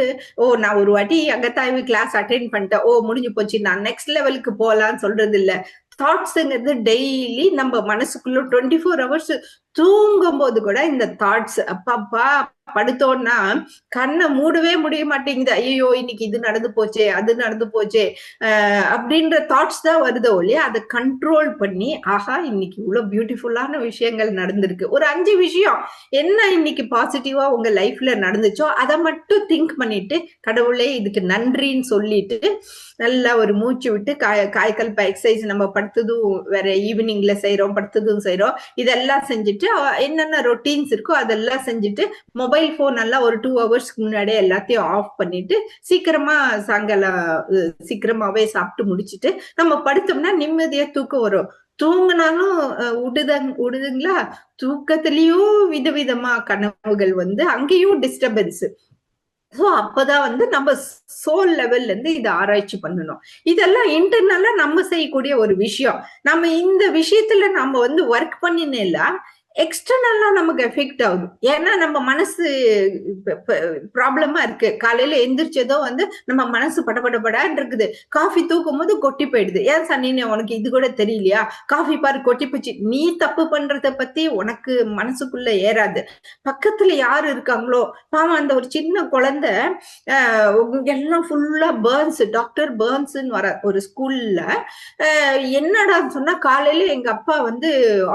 நான் ஒரு வாட்டி அகத்தாய்வு கிளாஸ் அட்டென்ட் பண்ணிட்டேன், முடிஞ்சு போச்சு நான் நெக்ஸ்ட் லெவலுக்கு போலான்னு சொல்றது இல்ல. தாட்ஸ்ங்கிறது டெய்லி நம்ம மனசுக்குள்ள 24 ஹவர்ஸ் தூங்கும் போது கூட இந்த தாட்ஸ் அப்பப்பா படுத்தோம்னா கண்ணை மூடவே முடிய மாட்டேங்குது. ஐயோ இன்னைக்கு இது நடந்து போச்சே, அது நடந்து போச்சே அப்படின்ற தாட்ஸ் தான் வருதோ இல்லையா? அதை கண்ட்ரோல் பண்ணி ஆஹா இன்னைக்கு இவ்வளவு பியூட்டிஃபுல்லான விஷயங்கள் நடந்திருக்கு, ஒரு 5 விஷயம் என்ன இன்னைக்கு பாசிட்டிவா உங்க லைஃப்ல நடந்துச்சோ அதை மட்டும் திங்க் பண்ணிட்டு கடவுளே இதுக்கு நன்றின்னு சொல்லிட்டு நல்லா ஒரு மூச்சு விட்டு காய்கல்ப எக்ஸசைஸ் நம்ம படுத்ததும் வேற ஈவினிங்ல செய்யறோம், படுத்ததும் செய்யறோம், இதெல்லாம் செஞ்சுட்டு என்னென்ன ரொட்டீன்ஸ் இருக்கோ அதெல்லாம் செஞ்சுட்டு மொபைல் போன் எல்லாம் ஒரு 2 ஹவர்ஸ்க்கு முன்னாடியே எல்லாத்தையும் ஆஃப் பண்ணிட்டு சீக்கிரமா சாயங்காலம் சீக்கிரமாவே சாப்பிட்டு முடிச்சுட்டு நம்ம படுத்தோம்னா நிம்மதியா தூக்கம் வரும். தூங்கினாலும் விடுதுங்களா, தூக்கத்திலயும் விதவிதமா கனவுகள் வந்து அங்கேயும் டிஸ்டர்பன்ஸ். சோ அப்பதான் வந்து நம்ம சோல் லெவல்ல இருந்து இதை ஆராய்ச்சி பண்ணணும். இதெல்லாம் இன்டர்னலா நம்ம செய்யக்கூடிய ஒரு விஷயம். நம்ம இந்த விஷயத்துல நம்ம வந்து ஒர்க் பண்ணினா எக்ஸ்டர்னலா நமக்கு எஃபெக்ட் ஆகுது. ஏன்னா நம்ம மனசு ப்ராப்ளமா இருக்கு. காலையில எந்திரிச்சதோ வந்து நம்ம மனசு படபடபடான்னு இருக்குது. காஃபி தூக்கும் போது கொட்டி போயிடுது. ஏன் சன்னினே உனக்கு இது கூட தெரியலையா, காஃபி பாரு கொட்டி போச்சு. நீ தப்பு பண்றத பத்தி உனக்கு மனசுக்குள்ள ஏறாது. பக்கத்துல யாரு இருக்காங்களோ பாவம், அந்த ஒரு சின்ன குழந்தை எல்லாம் ஃபுல்லா பர்ன்ஸ், டாக்டர் பர்ன்ஸ்ன்னு வர ஒரு ஸ்கூல்ல என்னடான்னு சொன்னா, காலையில எங்க அப்பா வந்து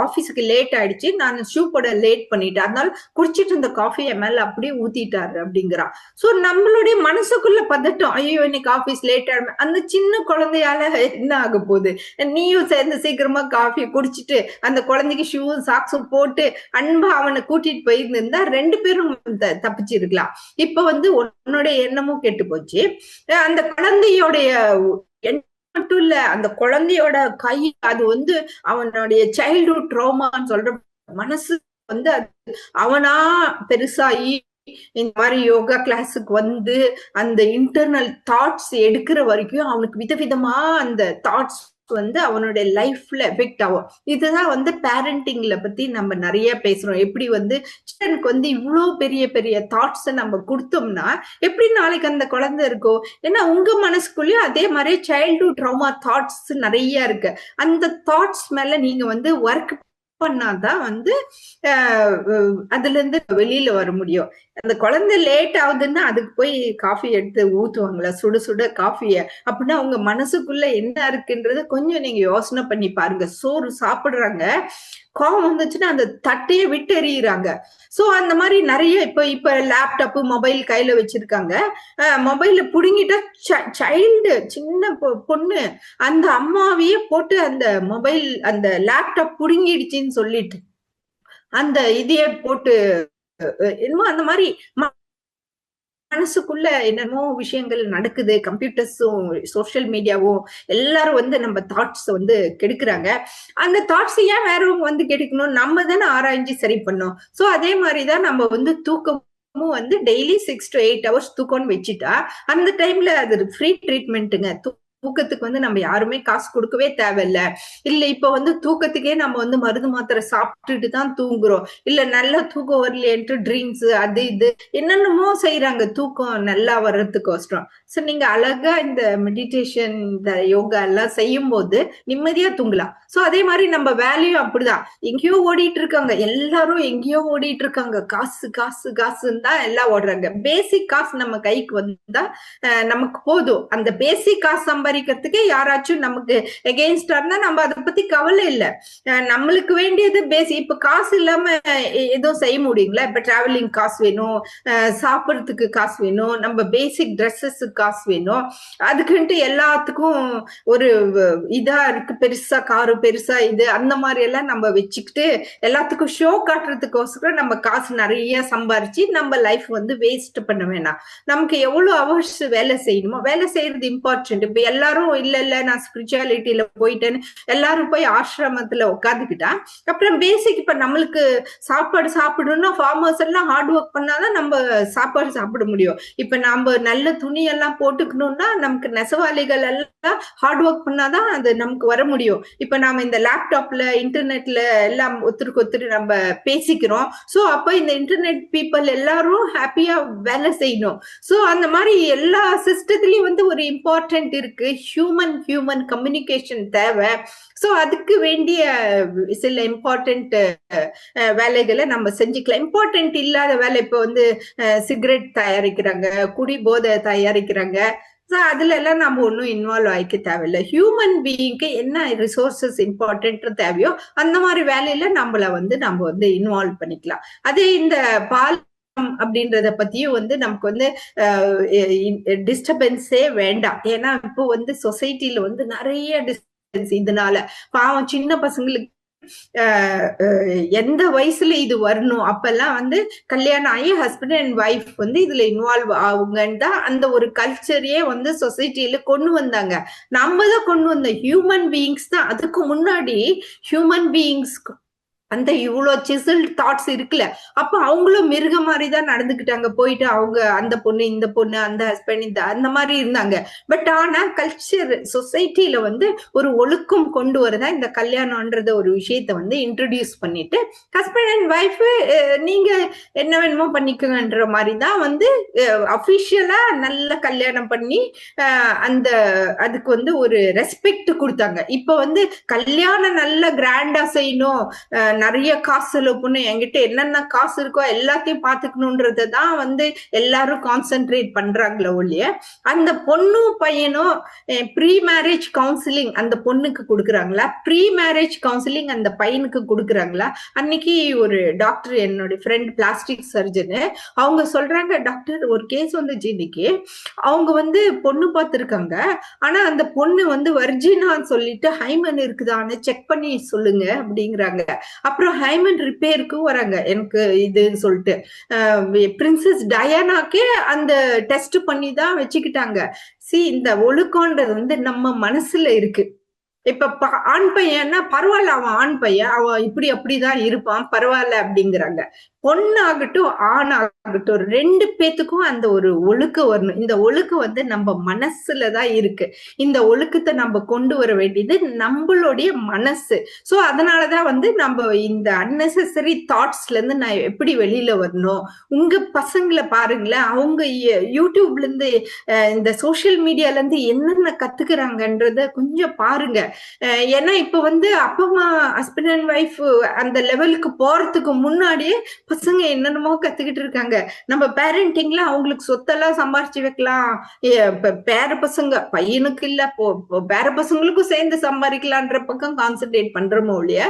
ஆபீஸுக்கு லேட் ஆயிடுச்சு, நான் ஷூ போட லேட் பண்ணிட்டேன், அதனால குடிச்சிட்டு இருந்த காஃபி என் மேல அப்படியே ஊத்திட்டாரு அப்படிங்கிறான். சோ நம்மளுடைய மனசுக்குள்ள பதட்டம், ஐயோ இன்னைக்கு ஆபீஸ் லேட் ஆயிடும். அந்த சின்ன குழந்தையால என்ன ஆக போகுது? நீயும் சேர்ந்து சீக்கிரமா காஃபி குடிச்சிட்டு அந்த குழந்தைக்கு ஷூவும் சாக்ஸும் போட்டு அன்பா அவனை கூட்டிட்டு போயிருந்தா 2 பேரும் தப்பிச்சிருக்கலாம். இப்ப வந்து உன்னுடைய எண்ணமும் கெட்டு போச்சு. அந்த குழந்தையோடைய மட்டும் இல்ல, அந்த குழந்தையோட கை, அது வந்து அவனுடைய சைல்ட்ஹுட் ட்ராமான்னு சொல்ற மனசு வந்து அவனா பெருசாகி இந்த மாதிரி யோகா கிளாஸுக்கு வந்து அந்த இன்டர்னல் தாட்ஸ் எடுக்கிற வரைக்கும் அவனுக்கு விதவிதமா அந்த தாட்ஸ் வந்து அவனுடைய லைஃப்ல எஃபெக்ட் ஆகும். இதுதான் வந்து பேரண்டிங்ல பத்தி நம்ம நிறைய பேசுறோம். எப்படி வந்து சில்ட்ரனுக்கு வந்து இவ்வளோ பெரிய பெரிய தாட்ஸ் நம்ம கொடுத்தோம்னா எப்படி நாளைக்கு அந்த குழந்தை இருக்கும். ஏன்னா உங்க மனசுக்குள்ளேயும் அதே மாதிரி சைல்ட்ஹுட் ட்ராமா தாட்ஸ் நிறைய இருக்கு. அந்த தாட்ஸ் மேல நீங்க வந்து ஒர்க் பண்ணாதான் வந்து அதுல இருந்து வெளியில வர முடியும். அந்த குழந்தை லேட் ஆகுதுன்னா அதுக்கு போய் காஃபி எடுத்து ஊத்துவாங்களா, சுட சுட காஃபிய? அப்படின்னா அவங்க மனசுக்குள்ள என்ன இருக்குன்றத கொஞ்சம் நீங்க யோசனை பண்ணி பாருங்க. சோறு சாப்பிடுறாங்க, கோவம் வந்துச்சுன்னா அந்த தட்டையே விட்டு எறிகிறாங்க. சோ அந்த மாதிரி நிறைய இப்ப லேப்டாப் மொபைல் கையில வச்சிருக்காங்க. மொபைல புடுங்கிட்டா சைல்டு சின்ன பொண்ணு அந்த அம்மாவையே போட்டு அந்த மொபைல் அந்த லேப்டாப் புடுங்கிடுச்சின்னு சொல்லிட்டு அந்த இதையே போட்டு என்னமோ அந்த மாதிரி மனசுக்குள்ள என்னென்னமோ விஷயங்கள் நடக்குது. கம்ப்யூட்டர்ஸும் சோசியல் மீடியாவும் எல்லாரும் வந்து நம்ம தாட்ஸ் வந்து கெடுக்குறாங்க. அந்த தாட்ஸ் ஏன் வேறவங்க வந்து கெடுக்கணும்? நம்ம தானே ஆராய்ஞ்சு சரி பண்ணோம். சோ அதே மாதிரிதான் நம்ம வந்து தூக்கமும் வந்து டெய்லி 6 to 8 hours தூக்கம்னு வச்சுட்டா அந்த டைம்ல அது ஃப்ரீ ட்ரீட்மெண்ட்டுங்க. தூக்கத்துக்கு வந்து நம்ம யாருமே காசு கொடுக்கவே தேவையில்ல. இல்ல இப்ப வந்து தூக்கத்துக்கே நம்ம வந்து மருந்து மாத்திரை சாப்பிட்டுட்டு தான் தூங்குறோம். இல்ல நல்லா தூக்கம் வரலையேன்ட்டு ட்ரிங்க்ஸ் அது இது என்னென்னமோ செய்யறாங்க தூக்கம் நல்லா வர்றதுக்கோசரம். சோ நீங்க அழகா இந்த மெடிடேஷன் இந்த யோகா எல்லாம் செய்யும் போது நிம்மதியா தூங்கலாம். சோ அதே மாதிரி நம்ம வேலையும் அப்படிதான். எங்கேயோ ஓடிட்டு இருக்காங்க, எல்லாரும் எங்கேயோ ஓடிட்டு இருக்காங்க. காசு காசு காசுன்னு தான் எல்லாம் ஓடுறாங்க. பேசிக் காசு நம்ம கைக்கு வந்தா நமக்கு போதும். அந்த பேசிக் காசு சம்பாதிக்கிறதுக்கே யாராச்சும் நமக்கு எகெயின்ஸ்டா இருந்தா நம்ம அதை பத்தி கவலை இல்லை. நம்மளுக்கு வேண்டியது பேசிக். இப்ப காசு இல்லாம எதுவும் செய்ய முடியுங்களா? இப்ப டிராவலிங் காசு வேணும், சாப்பிடறதுக்கு காசு வேணும், நம்ம பேசிக் ட்ரெஸ்ஸஸுக்கு காசு வேணும். அதுக்குன்ட்டு எல்லாத்துக்கும் ஒரு இதா இருக்கு, பெருசா காரு பெருசா இது அந்த மாதிரி எல்லாம் நம்ம வச்சுக்கிட்டு எல்லாத்துக்கும் ஷோ காட்டுறதுக்கோசரம் நம்ம காசு நிறைய சம்பாரிச்சு நம்ம லைஃப் வந்து வேஸ்ட் பண்ண வேணாம். நமக்கு எவ்வளவு அவர்ஸ் வேலை செய்யணுமோ வேலை செய்யறது இம்பார்ட்டன்ட். இப்ப எல்லாரும் இல்ல நான் ஸ்பிரிச்சுவாலிட்டியில போயிட்டேன்னு எல்லாரும் போய் ஆசிரமத்துல உட்காந்துக்கிட்டா அப்புறம் பேசிக் இப்ப நம்மளுக்கு சாப்பாடு சாப்பிடணும்னா ஃபார்மர்ஸ் எல்லாம் ஹார்ட் ஒர்க் பண்ணாதான் நம்ம சாப்பாடு சாப்பிட முடியும். இப்ப நம்ம நல்ல துணி எல்லாம் போட்டுக்கணும்னா நமக்கு நெசவாளிகள் எல்லாம் ஹார்ட் ஒர்க் பண்ணாதான் அது நமக்கு வர முடியும். இப்ப நாம இந்த லேப்டாப்ல இன்டர்நெட்ல எல்லாம் ஒருத்தருக்கு ஒருத்தர் நம்ம பேசிக்கிறோம். சோ அப்ப இந்த இன்டர்நெட் பீப்புள் எல்லாரும் ஹாப்பியா வேலை செய்யணும். சோ அந்த மாதிரி எல்லா சிஸ்டத்திலயும் வந்து ஒரு இம்பார்ட்டன்ட் இருக்கு. ஹியூமன் கம்யூனிகேஷன் தேவை. சோ அதுக்கு வேண்டிய சில இம்பார்ட்டன்ட் வேலைகளை நம்ம செஞ்சுக்கலாம். இம்பார்ட்டன்ட் இல்லாத வேலை இப்ப வந்து சிகரெட் தயாரிக்கிறாங்க, குடி போதை தயாரிக்கிறாங்க. அதுல எல்லாம் நம்ம ஒன்னும் இன்வால்வ் ஆயிக்க தேவையில்லை. ஹியூமன் பீயிங்க்கு என்ன ரிசோர்சஸ் இம்பார்ட்டன்ட் தேவையோ அந்த மாதிரி வேலையில நம்ம வந்து இன்வால்வ் பண்ணிக்கலாம். அதே இந்த பால் அப்படின்றத பத்தியும் வந்து நமக்கு வந்து டிஸ்டர்பன்ஸே வேண்டாம். ஏன்னா இப்போ வந்து சொசைட்டில வந்து நிறைய டிஸ்டர்பன்ஸ். இதனால பாவம் சின்ன பசங்களுக்கு எந்த வயசுல இது வரணும் அப்பெல்லாம் வந்து கல்யாணம் ஆகி ஹஸ்பண்ட் அண்ட் ஒய்ஃப் வந்து இதுல இன்வால்வ் ஆகுங்கன்னு தான் அந்த ஒரு கல்ச்சரையே வந்து சொசைட்டில கொண்டு வந்தாங்க. நம்ம தான் கொண்டு வந்தோம். ஹியூமன் பீயிங்ஸ் தான். அதுக்கு முன்னாடி ஹியூமன் பீயிங்ஸ் அந்த இவ்வளோ சிசில்ட் தாட்ஸ் இருக்குல்ல, அப்ப அவங்களும் மிருக மாதிரிதான் நடந்துக்கிட்டாங்க. போயிட்டு அவங்க அந்த பொண்ணு இந்த பொண்ணு அந்த ஹஸ்பண்ட் இந்த அந்த மாதிரி இருந்தாங்க. பட் ஆனா கல்ச்சர் சொசைட்டில வந்து ஒரு ஒழுக்கம் கொண்டு வரதா இந்த கல்யாணம்ன்றத ஒரு விஷயத்த வந்து இன்ட்ரடியூஸ் பண்ணிட்டு ஹஸ்பண்ட் அண்ட் ஒய்ஃப் நீங்க என்ன வேணுமோ பண்ணிக்கோங்கன்ற மாதிரிதான் வந்து அபிஷியலா நல்ல கல்யாணம் பண்ணி அந்த அதுக்கு வந்து ஒரு ரெஸ்பெக்ட் கொடுத்தாங்க. இப்ப வந்து கல்யாணம் நல்ல கிராண்டா செய்யணும், நிறைய காசு செலவு பண்ணு, என்கிட்ட என்னென்ன காசு இருக்கோ எல்லாத்தையும் பாத்துக்கணும்ன்றதான் வந்து எல்லாரும் கான்சென்ட்ரேட் பண்றாங்களே ஒழிய அந்த பொண்ணும் பையனும் ப்ரீ மேரேஜ் கவுன்சிலிங் அந்த பொண்ணுக்கு கொடுக்குறாங்களா, ப்ரீ மேரேஜ் கவுன்சிலிங் அந்த பையனுக்கு கொடுக்குறாங்களா? அன்னைக்கு ஒரு டாக்டர், என்னோட ஃப்ரெண்ட் பிளாஸ்டிக் சர்ஜனு, அவங்க சொல்றாங்க, டாக்டர் ஒரு கேஸ் வந்துச்சு இன்னைக்கு. அவங்க வந்து பொண்ணு பார்த்திருக்காங்க, ஆனா அந்த பொண்ணு வந்து வர்ஜினான்னு சொல்லிட்டு ஹைமன் இருக்குதான்னு செக் பண்ணி சொல்லுங்க அப்படிங்கிறாங்க. அப்புறம் ஹைமன் ரிப்பேருக்கு வராங்க, எனக்கு இதுன்னு சொல்லிட்டு பிரின்சஸ் டயானாக்கே அந்த டெஸ்ட் பண்ணி தான் வச்சுக்கிட்டாங்க. இந்த ஒழுக்கம்ன்றது வந்து நம்ம மனசுல இருக்கு. இப்ப ஆண் பையன்னா பரவாயில்ல, அவன் ஆண் பையன், அவன் இப்படி அப்படிதான் இருப்பான் பரவாயில்ல அப்படிங்கிறாங்க. பொண்ணாகட்டும் ஆணாகட்டும் 2 பேத்துக்கும் அந்த ஒரு ஒழுக்கம் வரணும். இந்த ஒழுக்கம் வந்து நம்ம மனசுலதான் இருக்கு. இந்த ஒழுக்கத்தை நம்ம கொண்டு வர வேண்டியது நம்மளுடைய மனசு. சோ அதனாலதான் வந்து நம்ம இந்த அன்னெசரி தாட்ஸ்ல இருந்து நான் எப்படி வெளியில வரணும். உங்க பசங்களை பாருங்களேன், அவங்க யூடியூப்ல இருந்து இந்த சோசியல் மீடியால இருந்து என்னென்ன கத்துக்கிறாங்கன்றத கொஞ்சம் பாருங்க. ஏன்னா இப்ப வந்து அப்பா அம்மா ஹஸ்பண்ட் அண்ட் ஒய்ஃப் அந்த லெவலுக்கு போறதுக்கு முன்னாடியே பசங்க என்னென்னமோ கத்துக்கிட்டு இருக்காங்க. நம்ம பேரண்டிங்ல அவங்களுக்கு சொத்தெல்லாம் சம்பாரிச்சு வைக்கலாம், பேர பசங்க பையனுக்கு இல்ல பேர பசங்களுக்கும் சேர்ந்து சம்பாதிக்கலான்ற பக்கம் கான்சென்ட்ரேட் பண்றோமோ இல்லையா,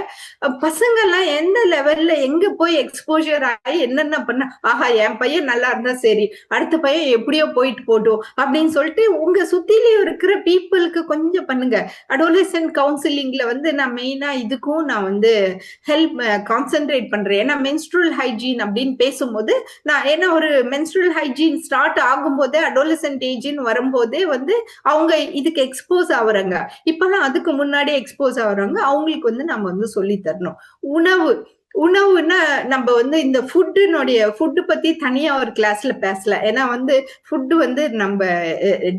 பசங்க எல்லாம் எந்த லெவல்ல எங்க போய் எக்ஸ்போஜர் ஆகி என்னென்ன பண்ண, ஆஹா என் பையன் நல்லா இருந்தா சரி, அடுத்த பையன் எப்படியோ போயிட்டு போட்டோம் அப்படின்னு சொல்லிட்டு உங்க சுத்திலேயும் இருக்கிற பீப்புளுக்கு கொஞ்சம் பண்ணுங்க. அடோலசன்ட் கவுன்சிலிங்ல வந்து நான் மெயினா இதுக்கும் நான் வந்து ஹெல்ப் கான்சென்ட்ரேட் பண்றேன். ஏன்னா மென்ஸ்ட்ரல் ஹைஜீன் அப்படின்னு பேசும்போது நான் ஏன்னா ஒரு மென்ஸ்ட்ரல் ஹைஜீன் ஸ்டார்ட் ஆகும்போதே அடோலசன்ட் ஏஜ்னு வரும்போதே வந்து அவங்க இதுக்கு எக்ஸ்போஸ் ஆகுறாங்க. இப்பெல்லாம் அதுக்கு முன்னாடியே எக்ஸ்போஸ் ஆகுறாங்க. அவங்களுக்கு வந்து நம்ம வந்து சொல்லி தரணும். உணவுன்னா நம்ம வந்து இந்த ஃபுட்டு பத்தி தனியா ஒரு கிளாஸ்ல பேசலாம். ஏன்னா வந்து ஃபுட்டு வந்து நம்ம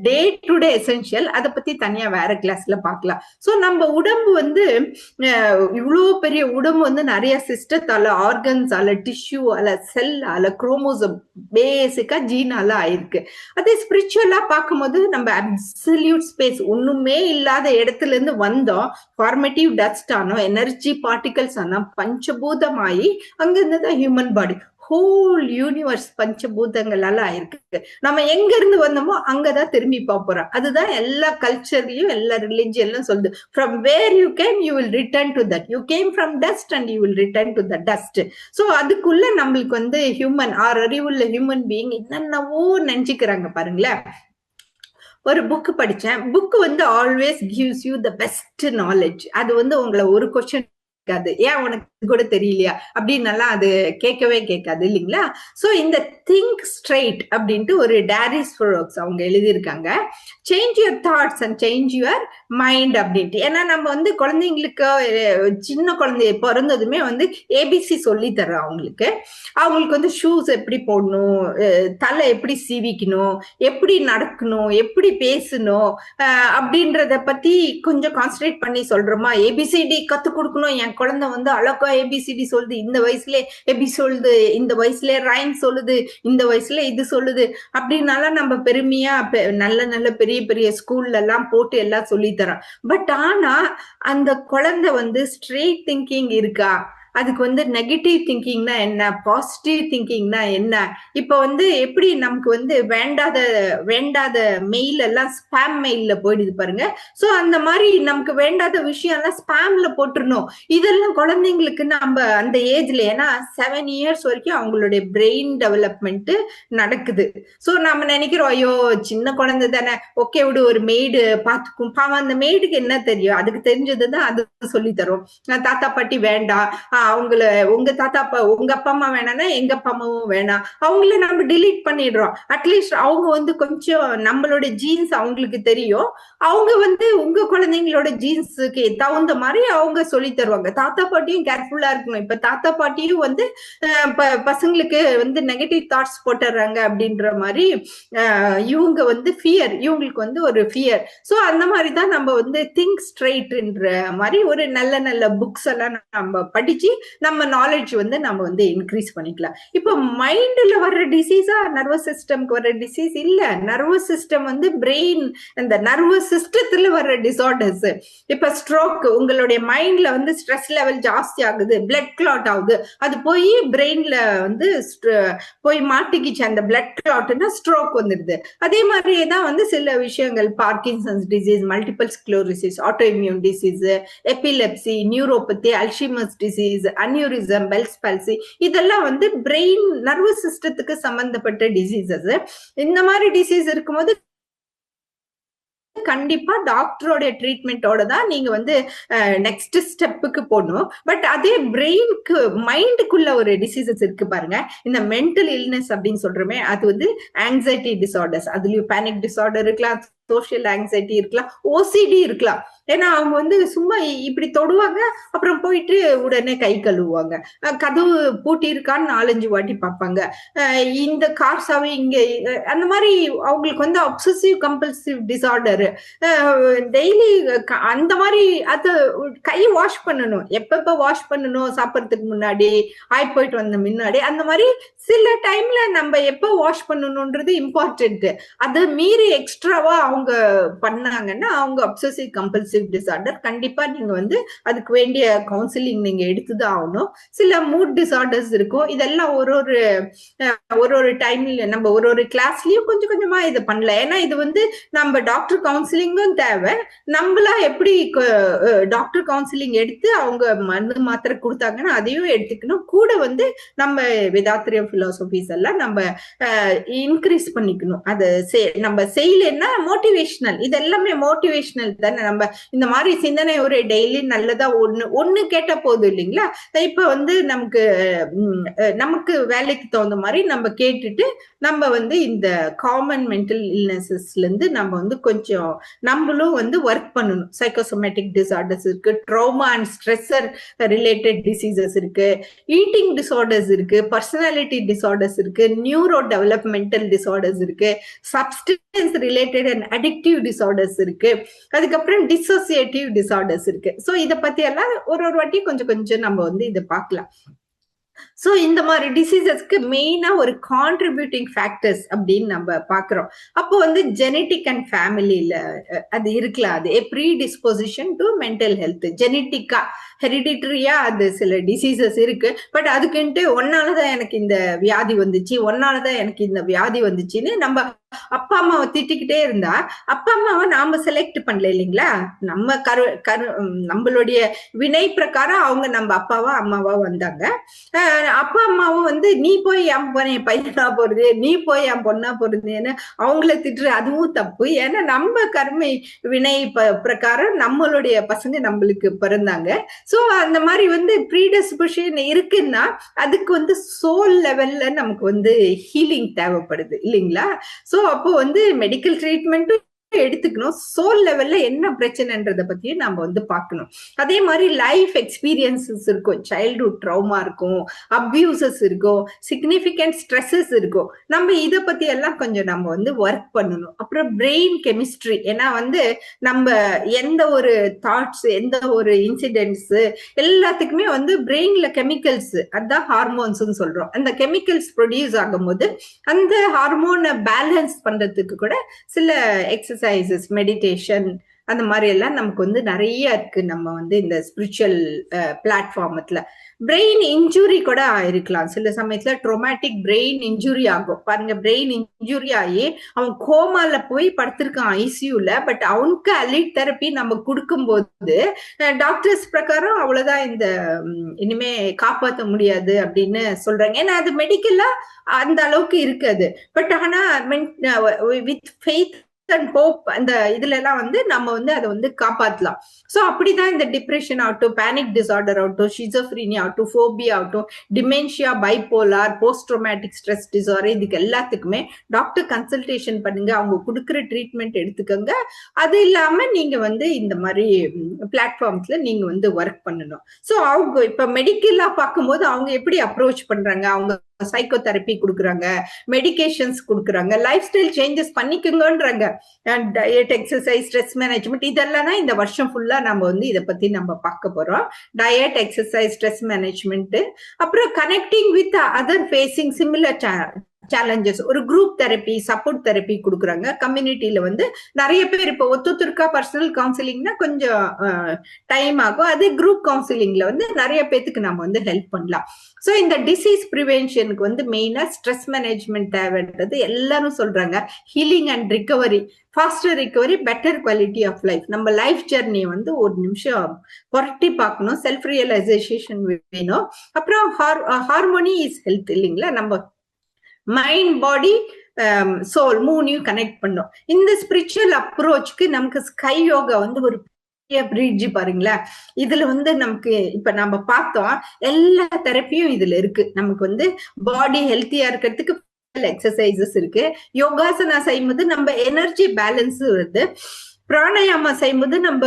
டே டு டே எசென்ஷியல், அதை பத்தி தனியா வேற கிளாஸ்ல பார்க்கலாம். சோ நம்ம உடம்பு வந்து இவ்வளவு பெரிய உடம்பு வந்து நிறைய சிஸ்டத்தால, ஆர்கன்ஸால, டிஷ்யூவால, செல்லால, குரோமோசோம், பேசிக்கா ஜீனால ஆயிருக்கு. அதே ஸ்பிரிச்சுவலா பார்க்கும்போது நம்ம அப்சல்யூட் ஸ்பேஸ், ஒண்ணுமே இல்லாத இடத்துல இருந்து வந்தோம், ஃபார்மேட்டிவ் டஸ்ட் ஆனோம், எனர்ஜி பார்ட்டிகல்ஸ் ஆனா பஞ்சபூதமாயி அங்க இருந்துதான் ஹியூமன் பாடி, ஹோல் யூனிவர்ஸ் பஞ்சபூதங்களால ஆயிருக்கு. நம்ம எங்க இருந்து வந்தோமோ அங்கதான் திரும்பி போறோம். அதுதான் எல்லா கல்ச்சர்லயும் எல்லா ரிலிஜியன்லயும் சொல்லுது. From where you came you will return to that. You came from dust and you will return to the dust. So அதுக்குள்ள நம்மளுக்கு வந்து ஹியூமன் அறிவுள்ள ஹியூமன் பீயிங் என்னென்னவோ நினைச்சுக்கிறாங்க பாருங்களேன். ஒரு புக் படிச்சேன். புக் வந்து always gives you the best knowledge. அது வந்து உங்களை ஒரு கொஸ்டின் கேட்காது, ஏன் உனக்கு கூட தெரியலையா அப்படின்னு அது கேட்கவே கேட்காது இல்லைங்களா. சோ இந்த திங்க் ஸ்ட்ரைட் அப்படின்ட்டு ஒரு டாரிஸ் ஃபோரோக்ஸ் அவங்க எழுதியிருக்காங்க. Change your thoughts and change your mind அப்படின்ட்டு. ஏன்னா நம்ம வந்து குழந்தைங்களுக்கு, சின்ன குழந்தைய பிறந்ததுமே வந்து ஏபிசி சொல்லி தர்றோம் அவங்களுக்கு வந்து ஷூஸ் எப்படி போடணும், தலை எப்படி சீவிக்கணும், எப்படி நடக்கணும், எப்படி பேசணும் அப்படின்றத பத்தி கொஞ்சம் கான்சன்ட்ரேட் பண்ணி சொல்றோமா. ஏபிசிடி கத்து கொடுக்கணும், என் குழந்தை வந்து அழகா ஏபிசிடி சொல்லுது, இந்த வயசுல ஏபி சொல்லுது, இந்த வயசுல ரைம் சொல்லுது, இந்த வயசுல இது சொல்லுது அப்படின்னால நம்ம பெருமையா நல்ல நல்ல பெரிய பெரிய ஸ்கூல்ல எல்லாம் போட்டு எல்லாம் சொல்லி தரோம். பட் ஆனா அந்த குழந்தை வந்து ஸ்ட்ரெயிட் திங்கிங் இருக்கா, அதுக்கு வந்து நெகட்டிவ் திங்கிங்னா என்ன, பாசிட்டிவ் திங்கிங்னா என்ன. இப்ப வந்து எப்படி நமக்கு வந்து வேண்டாத மெயில் எல்லாம் ஸ்பாம் மெயில்ல போயிடுது பாருங்க. சோ அந்த மாதிரி நமக்கு வேண்டாத விஷயம் எல்லாம் ஸ்பாம்ல போட்டுருணும். இதெல்லாம் குழந்தைங்களுக்கு நம்ம அந்த ஏஜ்ல, ஏன்னா 7 years வரைக்கும் அவங்களுடைய பிரெயின் டெவலப்மெண்ட் நடக்குது. சோ நம்ம நினைக்கிறோம், ஐயோ சின்ன குழந்தை தானே, ஓகே விடு, ஒரு மெய்டு பாத்துக்கும். பாவம் அந்த மெய்டுக்கு என்ன தெரியும், அதுக்கு தெரிஞ்சதுதான் அது சொல்லி தரும். தாத்தா பாட்டி வேண்டாம், உங்க தாத்தா உங்க அப்பா அம்மா வேணாம்னா எங்க அப்பா அம்மாவும் வேணாம், அவங்கள நம்ம டிலீட் பண்ணிடுறோம். அட்லீஸ்ட் அவங்க வந்து கொஞ்சம் நம்மளோட ஜீன்ஸ் அவங்களுக்கு தெரியும், அவங்க வந்து உங்க குழந்தைங்களோட ஜீன்ஸுக்கு தகுந்த மாதிரி அவங்க சொல்லி தருவாங்க. தாத்தா பாட்டியும் கேர்ஃபுல்லா இருக்கணும். இப்ப தாத்தா பாட்டியும் வந்து பசங்களுக்கு வந்து நெகட்டிவ் தாட்ஸ் போட்டுறாங்க அப்படின்ற மாதிரி இவங்க வந்து இவங்களுக்கு வந்து ஒரு ஃபியர். சோ அந்த மாதிரிதான் நம்ம வந்து திங்க் ஸ்ட்ரைட்ன்ற மாதிரி ஒரு நல்ல நல்ல புக்ஸ் எல்லாம் நம்ம படிச்சு நம்ம நாலேஜ் வந்து நம்ம வந்து இன்க்ரீஸ் பண்ணிக்கலாம். இப்போ மைண்ட்ல வர்ற டிசீஸா நர்வஸ் சிஸ்டம்க்கு வர்ற டிசீஸ் இல்ல. நர்வஸ் சிஸ்டம் வந்து பிரெயின், இந்த நர்வஸ் சிஸ்டத்துல வர்ற டிசார்டர்ஸ். இப்ப ஸ்ட்ரோக், உங்களுடைய மைண்ட்ல வந்து ஸ்ட்ரெஸ் லெவல் ஜாஸ்தி ஆகுது, பிளட் கிளாட் ஆகுது, அது போய் பிரெயின்ல வந்து போய் மாட்டிக்கிச்சு, அந்த பிளட் கிளாட்னா ஸ்ட்ரோக் வந்துடுது. அதே மாதிரியே தான் வந்து சில விஷயங்கள், Parkinson's disease, multiple sclerosis, auto immune disease, epilepsy, neuropathy, Alzheimer's disease, aneurysm, Bell's palsy, இதெல்லாம் வந்து பிரெயின் நர்வஸ் சிஸ்டத்துக்கு சம்பந்தப்பட்ட டிசீசஸ். இந்த மாதிரி டிசீஸ் இருக்கும்போது கண்டிப்பா டாக்டரோட ட்ரீட்மெண்டோட தான் நீங்க வந்து நெக்ஸ்ட் ஸ்டெப்புக்கு போகணும். பட் அதே பிரெயினுக்கு, மைண்டுக்குள்ள ஒரு டிசீசஸ் இருக்கு பாருங்க, இந்த மென்டல் இல்னஸ் அப்படின்னு சொல்றோமே, அது வந்து ஆங்ஸைட்டி டிசார்டர்ஸ், அதுலயும் பேனிக் டிசார்டர் இருக்கலாம், சோஷியல் ஆங்ஸைட்டி இருக்கலாம், ஓசிடி இருக்கலாம். ஏன்னா அவங்க வந்து சும்மா இப்படி தொடுவாங்க, அப்புறம் போயிட்டு உடனே கை கழுவுவாங்க. கதவு பூட்டி இருக்கான்னு 4-5 வாட்டி பார்ப்பாங்க. இந்த கார் சாவி இங்க அந்த மாதிரி அவங்களுக்கு வந்து அப்சசிவ் கம்பல்சிவ் டிசார்டர். டெய்லி அந்த மாதிரி அது கை வாஷ் பண்ணணும். எப்பப்ப வாஷ் பண்ணணும், சாப்பிட்றதுக்கு முன்னாடி, போயிட்டு வந்த முன்னாடி, அந்த மாதிரி சில டைம்ல நம்ம எப்ப வாஷ் பண்ணணும்ன்றது இம்பார்ட்டன்ட். அது மீறி எக்ஸ்ட்ராவா அவங்க பண்ணாங்கன்னா அவங்க அப்சசிவ் கம்பல்சிவ் டிசார்டர். கண்டிப்பா நீங்க வந்து அதுக்கு வேண்டிய கவுன்சிலிங் நீங்க எடுத்துதான் ஆகணும். சில மூட் டிசார்டர்ஸ் இருக்கும். இதெல்லாம் ஒரு டைம்ல நம்ம ஒரு கிளாஸ்லயும் கொஞ்சம் கொஞ்சமா இது பண்ணல. ஏன்னா இது வந்து நம்ம டாக்டர் கவுன்சிலிங்கும் தேவை. நம்மளா எப்படி டாக்டர் கவுன்சிலிங் எடுத்து அவங்க மருந்து மாத்திரை கொடுத்தாங்கன்னா அதையும் எடுத்துக்கணும். கூட வந்து நம்ம வேதாத்ரியம் பிலாசபிஸ் எல்லாம் நம்ம இன்க்ரீஸ் பண்ணிக்கணும். அது நம்ம செய்யலன்னா மோட்டிவேஷனல், இது எல்லாமே மோட்டிவேஷனல் தானே. நம்ம இந்த மாதிரி சிந்தனை ஒரு டெய்லி நல்லதா ஒண்ணு கேட்ட போதும் இல்லைங்களா. இப்ப வந்து நமக்கு வேலைக்கு தகுந்த மாதிரி நம்ம கேட்டுட்டு நம்ம வந்து இந்த காமன் மென்டல் இல்னஸஸ்ல இருந்து நம்ம வந்து கொஞ்சம் நம்மளும் வந்து ஒர்க் பண்ணணும். சைக்கோசோமேட்டிக் டிசார்டர்ஸ் இருக்கு, ட்ராமா அண்ட் ஸ்ட்ரெஸ்ஸர் ரிலேட்டட் டிசீசஸ் இருக்கு, ஈட்டிங் டிசார்டர்ஸ் இருக்கு, பர்சனாலிட்டி டிசார்டர்ஸ் இருக்கு, நியூரோ டெவலப்மெண்டல் டிசார்டர்ஸ் இருக்கு, substance related and addictive disorders இருக்கு, அதுக்கப்புறம் டிசோசியேட்டிவ் டிசார்டர்ஸ் இருக்கு. ஸோ இதை பத்தி எல்லாம் ஒரு வாட்டி கொஞ்சம் கொஞ்சம் நம்ம வந்து இதை பார்க்கலாம். சோ இந்த மாதிரி டிசீசஸ்க்கு மெயினா ஒரு கான்ட்ரிபியூட்டிங் ஃபேக்டர்ஸ் அப்படின்னு நம்ம பாக்குறோம். அப்போ வந்து ஜெனட்டிக் அண்ட் ஃபேமிலியில அது இருக்கலாம். அது pre disposition to mental health, ஜெனட்டிக்கா ஹெரிடிட்டரியா அது சில டிசீசஸ் இருக்கு. பட் அதுக்குன்ட்டு ஒன்னாலதான் எனக்கு இந்த வியாதி வந்துச்சு, ஒன்னாலதான் எனக்கு இந்த வியாதி வந்துச்சுன்னு நம்ம அப்பா அம்மாவை திட்டிக்கிட்டே இருந்தா அப்பா அம்மாவை நாம செலக்ட் பண்ணல இல்லைங்களா. நம்ம நம்மளுடைய வினை பிரகாரம் அவங்க நம்ம அப்பாவா அம்மாவா வந்தாங்க. அப்பா அம்மாவும் வந்து நீ போய் என் பையனா போறது, நீ போய் என் பொண்ணா போறதுன்னு அவங்கள திட்டுற அதுவும் தப்பு. ஏன்னா நம்ம கர்மை வினை பிரகாரம் நம்மளுடைய பசங்க நம்மளுக்கு பிறந்தாங்க. சோ அந்த மாதிரி வந்து ப்ரீடிஸ்போசிஷன் இருக்குன்னா அதுக்கு வந்து சோல் லெவல்ல நமக்கு வந்து ஹீலிங் தேவைப்படுது இல்லைங்களா. சோ அப்போ வந்து மெடிக்கல் ட்ரீட்மெண்ட்டும் எடுத்துக்கணும், சோல் லெவல்ல என்ன பிரச்சனைன்றத பத்தியும் நம்ம வந்து பார்க்கணும். அதே மாதிரி லைஃப் எக்ஸ்பீரியன்சஸ் இருக்கும், சைல்ட்ஹுட் ட்ராமா இருக்கும், அபியூசஸ் இருக்கும், சிக்னிபிகன்ட் ஸ்ட்ரெஸ்ஸஸ் இருக்கும். நம்ம இதை பத்தி எல்லாம் கொஞ்சம் நம்ம வந்து ஒர்க் பண்ணணும். அப்புறம் பிரெயின் கெமிஸ்ட்ரி, ஏன்னா வந்து நம்ம எந்த ஒரு தாட்ஸ், எந்த ஒரு இன்சிடென்ட்ஸ் எல்லாத்துக்குமே வந்து பிரெயின்ல கெமிக்கல்ஸ், அதான் ஹார்மோன்ஸ் சொல்றோம். அந்த கெமிக்கல்ஸ் ப்ரொடியூஸ் ஆகும் போது அந்த ஹார்மோனை பேலன்ஸ் பண்றதுக்கு கூட சில எக்ஸசைசஸ், மெடிடேஷன், அந்த மாதிரி எல்லாம் நமக்கு வந்து நிறைய இருக்கு. நம்ம வந்து இந்த ஸ்பிரிச்சுவல் பிளாட்ஃபார்ம்ல பிரெயின் இன்ஜுரி கூட ஆயிருக்கலாம். சில சமயத்துல ட்ரோமேட்டிக் பிரெயின் இன்ஜுரி ஆகும். பாருங்க, பிரெயின் இன்ஜுரி ஆகி அவன் கோமால போய் படுத்திருக்கான் ஐசியூல. பட் அவனுக்கு அலிட் தெரப்பி நம்ம கொடுக்கும் போது டாக்டர்ஸ் பிரகாரம் அவ்வளவுதான், இந்த இனிமே காப்பாற்ற முடியாது அப்படின்னு சொல்றாங்க. ஏன்னா அது மெடிக்கலா அந்த அளவுக்கு இருக்காது. பட் ஆனா வித் ஃபெய்த் அண்ட் ஹோப் அந்த இதுல எல்லாம் வந்து நம்ம வந்து அதை வந்து காப்பாத்தலாம். சோ அப்படிதான் இந்த டிப்ரெஷன் ஆகட்டும், பேனிக் டிசார்டர் ஆகட்டும், ஷிசோஃப்ரீனியா ஆகட்டும், ஃபோபியா ஆகட்டும், dementia, bipolar, post traumatic stress disorder, இதுக்கு எல்லாத்துக்குமே டாக்டர் கன்சல்டேஷன் பண்ணுங்க, அவங்க கொடுக்குற ட்ரீட்மெண்ட் எடுத்துக்கோங்க. அது இல்லாம நீங்க வந்து இந்த மாதிரி பிளாட்ஃபார்ம்ஸ்ல நீங்க வந்து ஒர்க் பண்ணணும். சோ அவங்க இப்ப மெடிக்கலா பார்க்கும்போது அவங்க எப்படி அப்ரோச் பண்றாங்க, அவங்க சைக்கோ தெரப்பி கொடுக்குறாங்க, மெடிகேஷன்ஸ் கொடுக்குறாங்க, லைஃப் ஸ்டைல் சேஞ்சஸ் பண்ணிக்கோங்கன்றாங்க, டயட், எக்ஸசைஸ், ஸ்ட்ரெஸ் மேனேஜ்மெண்ட், இதெல்லாம் தான் இந்த வருஷம் ஃபுல்லா நம்ம வந்து இதை பத்தி நம்ம பார்க்க போறோம். டயட், எக்ஸசைஸ், ஸ்ட்ரெஸ் மேனேஜ்மெண்ட், அப்புறம் connecting with other facing similar challenges, ஒரு குரூப் தெரப்பி, சப்போர்ட் தெரப்பி கொடுக்குறாங்க. கம்யூனிட்டியில வந்து நிறைய பேர் இப்போ ஒத்துருக்கா பர்சனல் கவுன்சிலிங்னா கொஞ்சம் டைம் ஆகும். அதே குரூப் கவுன்சிலிங்ல வந்து நிறைய பேத்துக்கு நம்ம வந்து ஹெல்ப் பண்ணலாம். ஸோ இந்த டிசீஸ் ப்ரிவென்ஷனுக்கு வந்து மெயினா ஸ்ட்ரெஸ் மேனேஜ்மெண்ட் தேவைன்றது எல்லாரும் சொல்றாங்க. Healing and recovery, faster recovery, better quality of life. நம்ம லைஃப் ஜெர்னியை வந்து ஒரு நிமிஷம் புரட்டி பார்க்கணும், செல்ஃப் ரியலைசேஷன் வேணும். அப்புறம் ஹார்மோனி இஸ் ஹெல்த் இல்லைங்களா. நம்ம மைண்ட், பாடி, சோல் மூணையும் கனெக்ட் பண்ணும். இந்த ஸ்பிரிச்சுவல் அப்ரோச்சுக்கு நமக்கு ஸ்கை யோகா வந்து ஒரு பிரிட்ஜ் பாருங்களேன். இதுல வந்து நமக்கு இப்ப நம்ம பார்த்தோம் எல்லா தெரப்பியும் இதுல இருக்கு. நமக்கு வந்து பாடி ஹெல்த்தியா இருக்கிறதுக்கு எக்ஸசைசஸ் இருக்கு. யோகாசனா செய்யும்போது நம்ம எனர்ஜி பேலன்ஸ் வருது. பிராணாயாமா செய்யும்போது நம்ம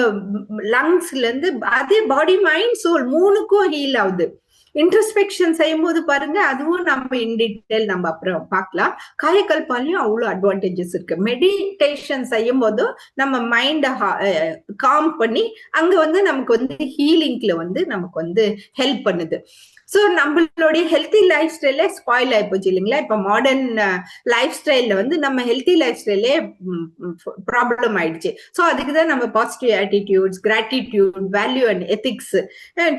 லங்ஸ்ல இருந்து அதே பாடி மைண்ட் சோல் மூணுக்கும் ஹீல் ஆகுது. இன்ட்ரஸ்பெக்ஷன் செய்யும் போது பாருங்க, அதுவும் நம்ம இன் டீடைல் நம்ம அப்புறம் பார்க்கலாம். காயக்கல்பாலையும் அவ்வளவு அட்வான்டேஜஸ் இருக்கு. மெடிடேஷன் செய்யும் போதும் நம்ம மைண்ட காம் பண்ணி அங்க வந்து நமக்கு வந்து ஹீலிங்ல வந்து நமக்கு வந்து ஹெல்ப் பண்ணுது. ஸோ நம்மளுடைய ஹெல்த்தி லைஃப் ஸ்டைலே ஸ்பாயில் ஆயிப்போச்சு இல்லைங்களா? இப்போ மாடர்ன் லைஃப் ஸ்டைல்ல வந்து நம்ம ஹெல்த்தி லைஃப் ஸ்டைலே ப்ராப்ளம் ஆயிடுச்சு. ஸோ அதுக்குதான் நம்ம positive attitudes, gratitude, value and ethics,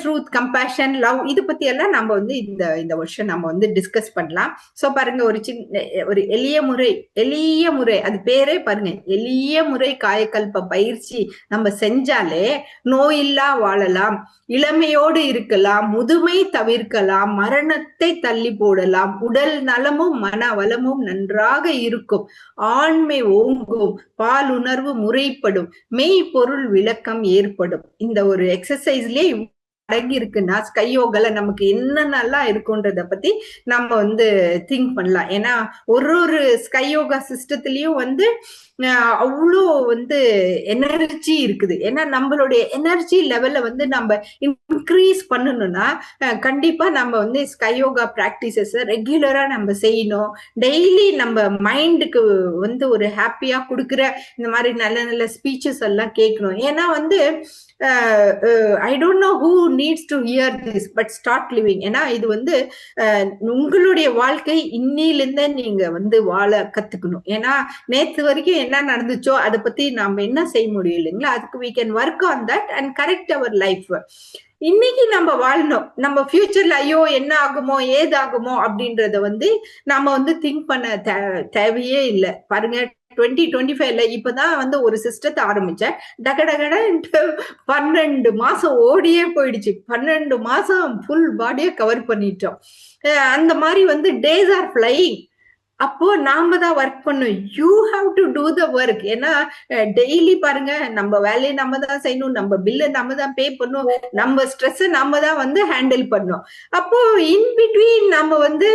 truth, compassion, love, இது பத்தி எல்லாம் நம்ம வந்து இந்த வருஷம் நம்ம வந்து டிஸ்கஸ் பண்ணலாம். ஸோ பாருங்க, ஒரு எளிய முறை, அது பேரே பாருங்க, எளிய முறை காயக்கல்ப பயிற்சி நம்ம செஞ்சாலே நோயில்லா வாழலாம், இளமையோடு இருக்கலாம், முதுமை தவிர்க்கலாம், மரணத்தை தள்ளி போடலாம், உடல் நலமும் மன வளமும் நன்றாக இருக்கும், ஆண்மை ஓங்கும், பால் உணர்வு முறைப்படும், மெய் பொருள் விளக்கம் ஏற்படும். இந்த ஒரு எக்ஸசைஸ்லயே அடங்கி இருக்குன்னா ஸ்கையோகால நமக்கு என்னென்னலாம் இருக்குன்றத பத்தி நம்ம வந்து திங்க் பண்ணலாம். ஏன்னா ஒரு ஸ்கையோகா சிஸ்டத்திலயும் வந்து அவ்வளோ வந்து எனர்ஜி இருக்குது. ஏன்னா நம்மளுடைய எனர்ஜி லெவல்ல வந்து நம்ம இன்க்ரீஸ் பண்ணணும்னா கண்டிப்பா நம்ம வந்து ஸ்கையோகா பிராக்டிசஸ் ரெகுலரா நம்ம செய்யணும். டெய்லி நம்ம மைண்டுக்கு வந்து ஒரு ஹாப்பியா கொடுக்குற இந்த மாதிரி நல்ல நல்ல ஸ்பீச்சஸ் எல்லாம் கேட்கணும். ஏன்னா வந்து I don't know who needs to hear this, but start living. ஏன்னா இது வந்து உங்களுடைய வாழ்க்கை இன்னிலிருந்தே நீங்க வந்து வாழ கத்துக்கணும். ஏன்னா நேத்து வரைக்கும் என்ன நடந்துச்சோ அதை பத்தி நாம என்ன செய்ய முடியும் இல்லைங்களா? அதுக்கு we can work on that and correct our life. இன்னைக்கு நம்ம வாழணும். நம்ம ஃபியூச்சர்ல ஐயோ என்ன ஆகுமோ ஏதாகுமோ அப்படின்றத வந்து நாம வந்து திங்க் பண்ண தேவையே இல்லை. பாருங்க, 2025ல இப்பதான் வந்து ஒரு சிஸ்டத்தை ஆரம்பிச்சேன். டகடகட 12 மாசம் ஓடியே போயிடுச்சு. 12 மாசம் ஃபுல் பாடியை கவர் பண்ணிட்டோம். அந்த மாதிரி வந்து டேஸ் ஆர் ஃபிளையிங். அப்போ நாம தான் ஒர்க் பண்ணும். You have to do the work. ஏன்னா டெய்லி பாருங்க, நம்ம வேலையை நம்ம தான் செய்யணும், நம்ம பில்லை நம்ம தான் பே பண்ணும், நம்ம ஸ்ட்ரெஸ் நம்ம தான் வந்து ஹேண்டில் பண்ணும். அப்போ இன் பிட்வீன் நம்ம வந்து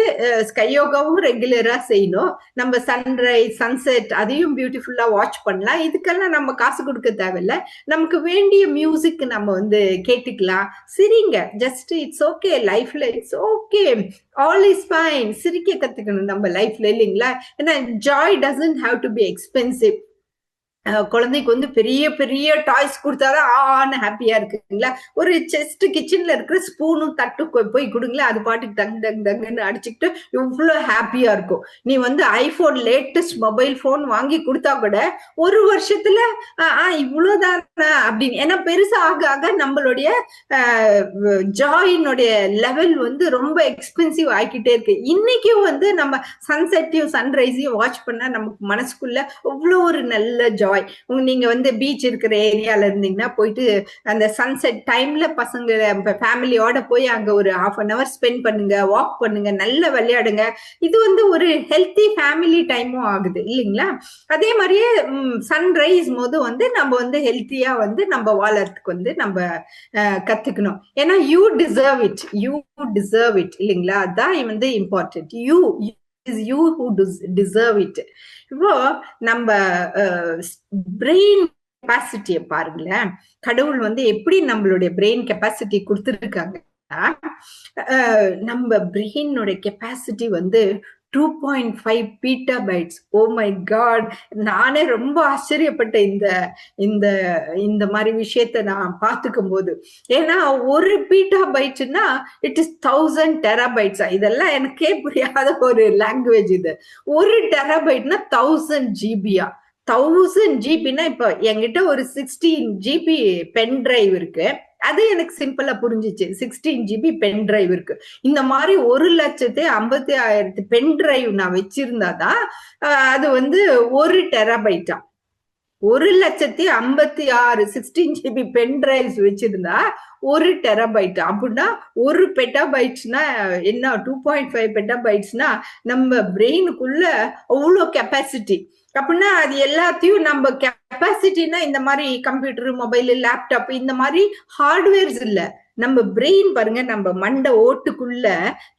ஸ்கையோகாவும் ரெகுலரா செய்யணும். நம்ம சன்ரைஸ், சன்செட் அதையும் பியூட்டிஃபுல்லா வாட்ச் பண்ணலாம். இதுக்கெல்லாம் நம்ம காசு கொடுக்க தேவையில்லை. நமக்கு வேண்டிய மியூசிக் நம்ம வந்து கேட்டுக்கலாம், சிரிங்க. ஜஸ்ட் இட்ஸ் ஓகே, லைஃப்ல it's okay, all is fine. சிரிக்க கத்துக்கணும் நம்ம லைஃப்ல இல்லைங்களா? ஏன்னா Joy doesn't have to be expensive. குழந்தைக்கு வந்து பெரிய பெரிய டாய்ஸ் கொடுத்தாதான் ஆன்னு ஹாப்பியா இருக்குங்களா? ஒரு செஸ்ட் கிச்சன்ல இருக்கிற ஸ்பூனும் தட்டு போய் கொடுங்களா, அது பாட்டுக்கு டங் டங் டங்குன்னு அடிச்சுக்கிட்டு இவ்வளவு ஹாப்பியா இருக்கும். நீ வந்து ஐபோன் லேட்டஸ்ட் மொபைல் போன் வாங்கி கொடுத்தா கூட ஒரு வருஷத்துல இவ்வளவுதானா அப்படின்னு. ஏன்னா பெருசா ஆக ஆக நம்மளுடைய ஜாயினுடைய லெவல் வந்து ரொம்ப எக்ஸ்பென்சிவ் ஆகிக்கிட்டே இருக்கு. இன்னைக்கும் வந்து நம்ம சன்செட்டையும் சன்ரைஸையும் வாட்ச் பண்ணா நமக்கு மனசுக்குள்ள அவ்வளோ ஒரு நல்ல ஜாய். நீங்க வந்து பீச் இருக்கிற ஏரியால இருந்தீங்கன்னா போயிட்டு அந்த சன்செட் டைம்ல பசங்க ஃபேமிலியோட போய் அங்க ஒரு 1/2 hour ஸ்பெண்ட் பண்ணுங்க, வாக் பண்ணுங்க, நல்லா விளையாடுங்க. இது வந்து ஒரு ஹெல்த்தி ஃபேமிலி டைமும் ஆகுது இல்லைங்களா? அதே மாதிரியே சன்ரைஸ் போது வந்து நம்ம வந்து ஹெல்த்தியா வந்து நம்ம வாழறதுக்கு வந்து நம்ம கத்துக்கணும். ஏன்னா யூ டிசர்வ் இட் இல்லைங்களா? அதான் வந்து important. is you who deserve it. இப்போ நம்ம பிரெயின் கெப்பாசிட்டியை பாருங்களேன். கடவுள் வந்து எப்படி நம்மளுடைய பிரெயின் கெப்பாசிட்டி கொடுத்துருக்காங்க. நம்ம பிரெயினோட கெப்பாசிட்டி வந்து 2.5 petabytes. ஓ மை காட், நானே ரொம்ப ஆச்சரியப்பட்ட இந்த மாதிரி விஷயத்த நான் பார்த்துக்கும் போது. ஏன்னா ஒரு பீட்டாபைட்னா இட் இஸ் 1000 terabytes. இதெல்லாம் எனக்கே புரியாத ஒரு லாங்குவேஜ் இது. ஒரு டெராபைட்னா 1000 GB. 1000 GB இப்ப என்கிட்ட ஒரு 16 GB பென் டிரைவ் இருக்கு. அது எனக்கு சிம்பிளா புரிஞ்சிச்சு. 16 GB பென் டிரைவ் இருக்கு. இந்த மாதிரி 1,50,000 பென் டிரைவ் நான் வச்சிருந்தாதான் அது வந்து 1 டெராபைட்டா. 1,56,000 16 GB பென் டிரைவ்ஸ் வச்சிருந்தா 1 டெராபைட். அப்படின்னா 1 பெட்டாபைட்ஸ்னா என்ன? 2.5 பெட்டாபைட்ஸ்னா நம்ம பிரெயினுக்குள்ள அவ்வளோ கெப்பாசிட்டி. அப்படின்னா அது எல்லாத்தையும் நம்ம கெப்பாசிட்டினா இந்த மாதிரி கம்ப்யூட்டர், மொபைல், லேப்டாப் இந்த மாதிரி ஹார்ட்வேர்ஸ் இல்ல, நம்ம பிரெயின் பாருங்க, நம்ம மண்டை ஓட்டுக்குள்ள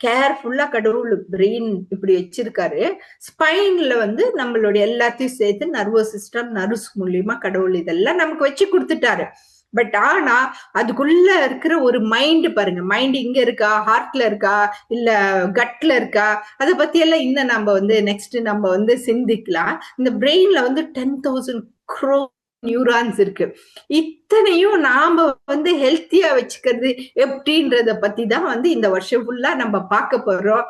கேர்ஃபுல்லா கடவுள் பிரெயின் இப்படி வச்சிருக்காரு. ஸ்பைன்ல வந்து நம்மளுடைய எல்லாத்தையும் சேர்த்து நர்வஸ் சிஸ்டம், நர்வ்ஸ் மூலியமா கடவுள் இதெல்லாம் நமக்கு வச்சு கொடுத்துட்டாரு. பட் ஆனா அதுக்குள்ள இருக்கிற ஒரு மைண்ட் பாருங்க, மைண்ட் இங்க இருக்கா, ஹார்ட்ல இருக்கா, இல்ல கட்ல இருக்கா, அதை பத்தி எல்லாம் இன்னும் நம்ம வந்து நெக்ஸ்ட் நம்ம வந்து சிந்திக்கலாம். இந்த பிரெயின்ல வந்து 10,000 crore நியூரான்ஸ் இருக்கு. இத்தனையும் நாம வந்து ஹெல்த்தியா வச்சுக்கிறது எப்படின்றத பத்தி தான் வந்து இந்த வருஷம் ஃபுல்லா நம்ம பார்க்க போறோம்.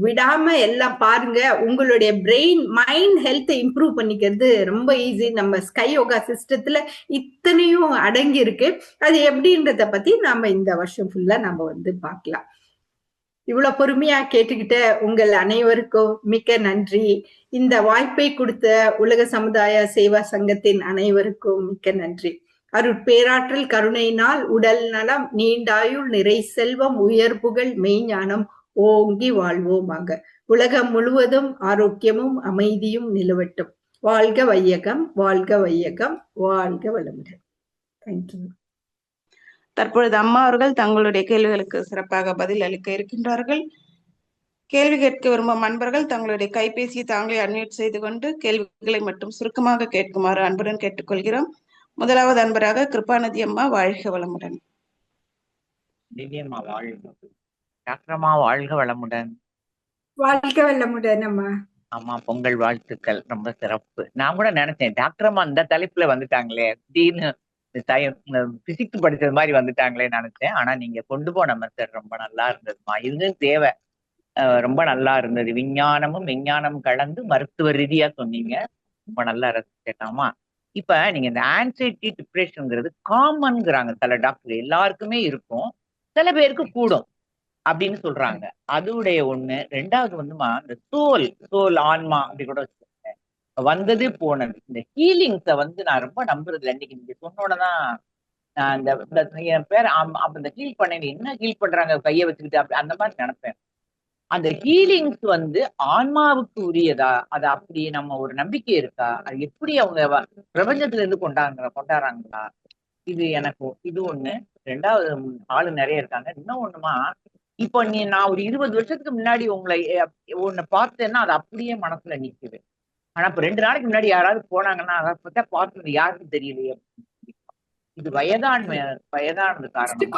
விடாம எல்லாம் பாருங்க. உங்களுடைய பிரெயின் மைண்ட் ஹெல்த்தை இம்ப்ரூவ் பண்ணிக்கிறது ரொம்ப ஈஸி. நம்ம ஸ்கை யோகா சிஸ்டத்துல இத்தனையும் அடங்கி இருக்கு. அது எப்படின்றத பத்தி நாம இந்த வருஷம் ஃபுல்லா நம்ம வந்து பார்க்கலாம். இவ்வளவு பொறுமையா கேட்டுக்கிட்ட உங்கள் அனைவருக்கும் மிக்க நன்றி. இந்த வாய்ப்பை கொடுத்த உலக சமுதாய சேவா சங்கத்தின் அனைவருக்கும் மிக்க நன்றி. அருட்பேராற்றல் கருணையினால் உடல் நலம், நீண்டாயுள், நிறை செல்வம், உயர் புகழ், மெய்ஞானம் ஓங்கி வாழ்வோமாக. உலகம் முழுவதும் ஆரோக்கியமும் அமைதியும் நிலவட்டும். வாழ்க வையகம், வாழ்க வையகம், வாழ்க வளமுடன். தேங்க்யூ.
தற்பொழுது அம்மா அவர்கள் தங்களுடைய கேள்விகளுக்கு சிறப்பாக பதில் அளிக்க இருக்கின்றார்கள். கேள்வி கேட்க விரும்பும் அன்பர்கள் தங்களுடைய கைபேசியை தாங்களே அன்மியூட் செய்து கொண்டு கேள்விகளை மட்டும் சுருக்கமாக கேட்குமாறு அன்புடன் கேட்டுக்கொள்கிறோம். முதலாவது அன்பராக கிருபாநதி அம்மா, வாழ்க வளமுடன்.
திவ்யம்மா வாழ்க, டாக்டர் அம்மா வாழ்க வளமுடன்.
வாழ்க வளமுடன் அம்மா.
அம்மா பொங்கல் வாழ்த்துக்கள், ரொம்ப சிறப்பு. நான் கூட நினைச்சேன் டாக்டர் அம்மா இந்த தலைப்புல வந்துட்டாங்களே அப்படின்னு, பிசிக்ஸ் படிச்சது மாதிரி வந்துட்டாங்களே நினைச்சேன். ஆனா நீங்க கொண்டு போன மெத்தட் ரொம்ப நல்லா இருந்ததுமா. இதுவும் தேவை. ரொம்ப நல்லா இருந்தது. விஞ்ஞானமும் விஞ்ஞானமும் கலந்து மருத்துவ ரீதியா சொன்னீங்க. ரொம்ப நல்லா கேட்டாமா. இப்ப நீங்க இந்த ஆன்சைட்டி டிப்ரெஷன்ங்கிறது காமன்ங்கிறாங்க. சில டாக்டர் எல்லாருக்குமே இருக்கும், சில பேருக்கு கூடும் அப்படின்னு சொல்றாங்க. அதுடைய ஒண்ணு. ரெண்டாவது வந்துமா, இந்த சோல் ஆன்மா அப்படி கூட வச்சுக்கோங்க, வந்தது போனது. இந்த ஹீலிங்ஸ வந்து நான் ரொம்ப நம்புறது இல்லை. இன்னைக்கு நீங்க சொன்னோடதான் நான் என் பேர் அந்த ஹீல் பண்ணேன். என்ன ஹீல் பண்றாங்க கையை வச்சுக்கிட்டு, அப்படி அந்த மாதிரி நினைப்பேன். அந்த ஹீலிங்ஸ் வந்து ஆன்மாவுக்கு உரியதா? அது அப்படி நம்ம ஒரு நம்பிக்கை இருக்கா? அது எப்படி அவங்க பிரபஞ்சத்துல இருந்து கொண்டாடுறாங்களா? இது எனக்கு இது ஒண்ணு. ரெண்டாவது, ஆளு நிறைய இருக்காங்க. இன்னும் ஒண்ணுமா, இப்போ நான் ஒரு 20 வருஷத்துக்கு முன்னாடி உங்களை ஒண்ணு பார்த்தேன்னா அது அப்படியே மனசுல நிக்குது. ஆனா இப்ப 2 நாளைக்கு முன்னாடி யாராவது போனாங்கன்னா அதை பத்தா பார்த்தது யாருக்கும் தெரியலையே. இது வயதானது காரணம்.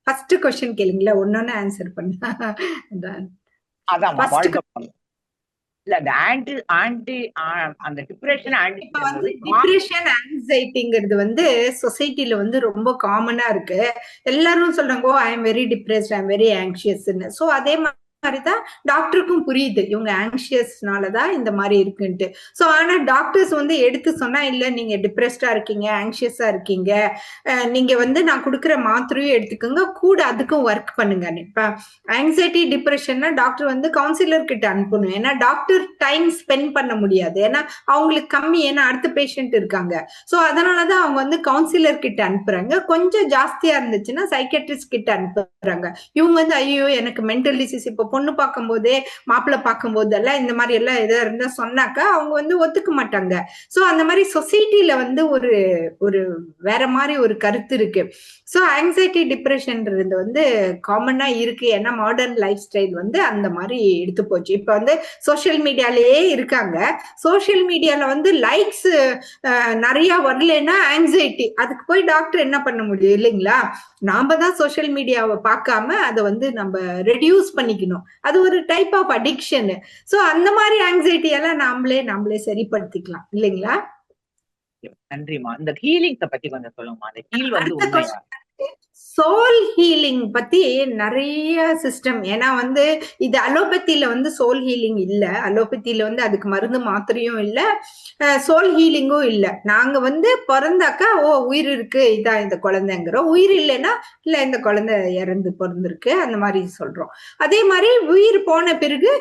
ஃபர்ஸ்ட் क्वेश्चन கேளுங்களா, ஒன்னொன்னு ஆன்சர் பண்ண.
அதான் இல்ல, அந்த டிப்ரெஷன்
ஆன்சைட்டிங்கிறது வந்து சொசைட்டில வந்து ரொம்ப காமனா இருக்கு. எல்லாரும் சொல்றாங்க, oh I am very depressed, I am very ஆங்ஷியஸ்ன்னு. சோ அதே மாதிரிதான் டாக்டருக்கும் புரியுது இவங்க ஆங்ஷியஸ்னாலதான் இந்த மாதிரி இருக்குன்ட்டு. சோ ஆனா டாக்டர்ஸ் வந்து எடுத்து சொன்னா, இல்ல நீங்க டிப்ரெஸ்டா இருக்கீங்க, ஆங்ஷியஸா இருக்கீங்க, நீங்க வந்து நான் கொடுக்குற மாத்திரையும் எடுத்துக்கோங்க, கூட அதுக்கும் ஒர்க் பண்ணுங்க. இப்ப ஆங்ஸைட்டி டிப்ரெஷன்னா டாக்டர் வந்து கவுன்சிலர் கிட்ட அனுப்பணும். ஏன்னா டாக்டர் டைம் ஸ்பெண்ட் பண்ண முடியாது, ஏன்னா அவங்களுக்கு கம்மி, ஏன்னா அடுத்த பேஷண்ட் இருக்காங்க. சோ அதனாலதான் அவங்க வந்து கவுன்சிலர் கிட்ட அனுப்புறாங்க. கொஞ்சம் ஜாஸ்தியா இருந்துச்சுன்னா சைக்கியாட்ரிஸ்ட் கிட்ட அனுப்புறாங்க. இவங்க வந்து ஐயோ எனக்கு மென்டல் டிசீஸ், இப்ப பொண்ணு பார்க்கும் போதே மாப்பிள்ளை பார்க்கும் போதெல்லாம் இந்த மாதிரி எல்லாம் எதா இருந்தா சொன்னாக்கா அவங்க வந்து ஒத்துக்க மாட்டாங்க. சோ அந்த மாதிரி சொசைட்டில வந்து ஒரு வேற மாதிரி ஒரு கருத்து இருக்கு. சோ ஆங்ஸைட்டி டிப்ரெஷன்ன்றது வந்து காமனா இருக்கு. ஏன்னா மாடர்ன் லைஃப் ஸ்டைல் வந்து அந்த மாதிரி எடுத்து போச்சு. இப்ப வந்து சோசியல் மீடியாலேயே இருக்காங்க. சோசியல் மீடியால வந்து லைக்ஸ் நிறைய வரலன்னா ஆங்ஸைட்டி, அதுக்கு போய் டாக்டர் என்ன பண்ண முடியும் இல்லைங்களா? நாம தான் சோசியல் மீடியாவை பார்க்காம அதை வந்து நம்ம ரெடியூஸ் பண்ணிக்கணும். அது ஒரு டைப் ஆஃப் அடிக்ஷன். சோ அந்த மாதிரி ஆங்ஸைட்டி எல்லாம் நாமளே சரிப்படுத்திக்கலாம் இல்லைங்களா?
நன்றிமா. இந்த ஹீலிங்ஸ பத்தி கொஞ்சம் சொல்லுங்கம்மா. அந்த ஹீல் வந்து
சோல் ஹீலிங் பத்தி நிறைய சிஸ்டம். ஏன்னா வந்து இது அலோபதியில வந்து சோல் ஹீலிங் இல்ல. அலோபதியில வந்து அதுக்கு மருந்து மாத்திரையும் இல்ல, சோல் ஹீலிங்கும் இல்ல. நாங்க வந்து பிறந்தாக்கா ஓ உயிர் இருக்கு, இதான் இந்த குழந்தைங்கிறோம். உயிர் இல்லைன்னா இல்ல இந்த குழந்தை இறந்து பிறந்திருக்கு, அந்த மாதிரி சொல்றோம். அதே மாதிரி உயிர் போன பிறகு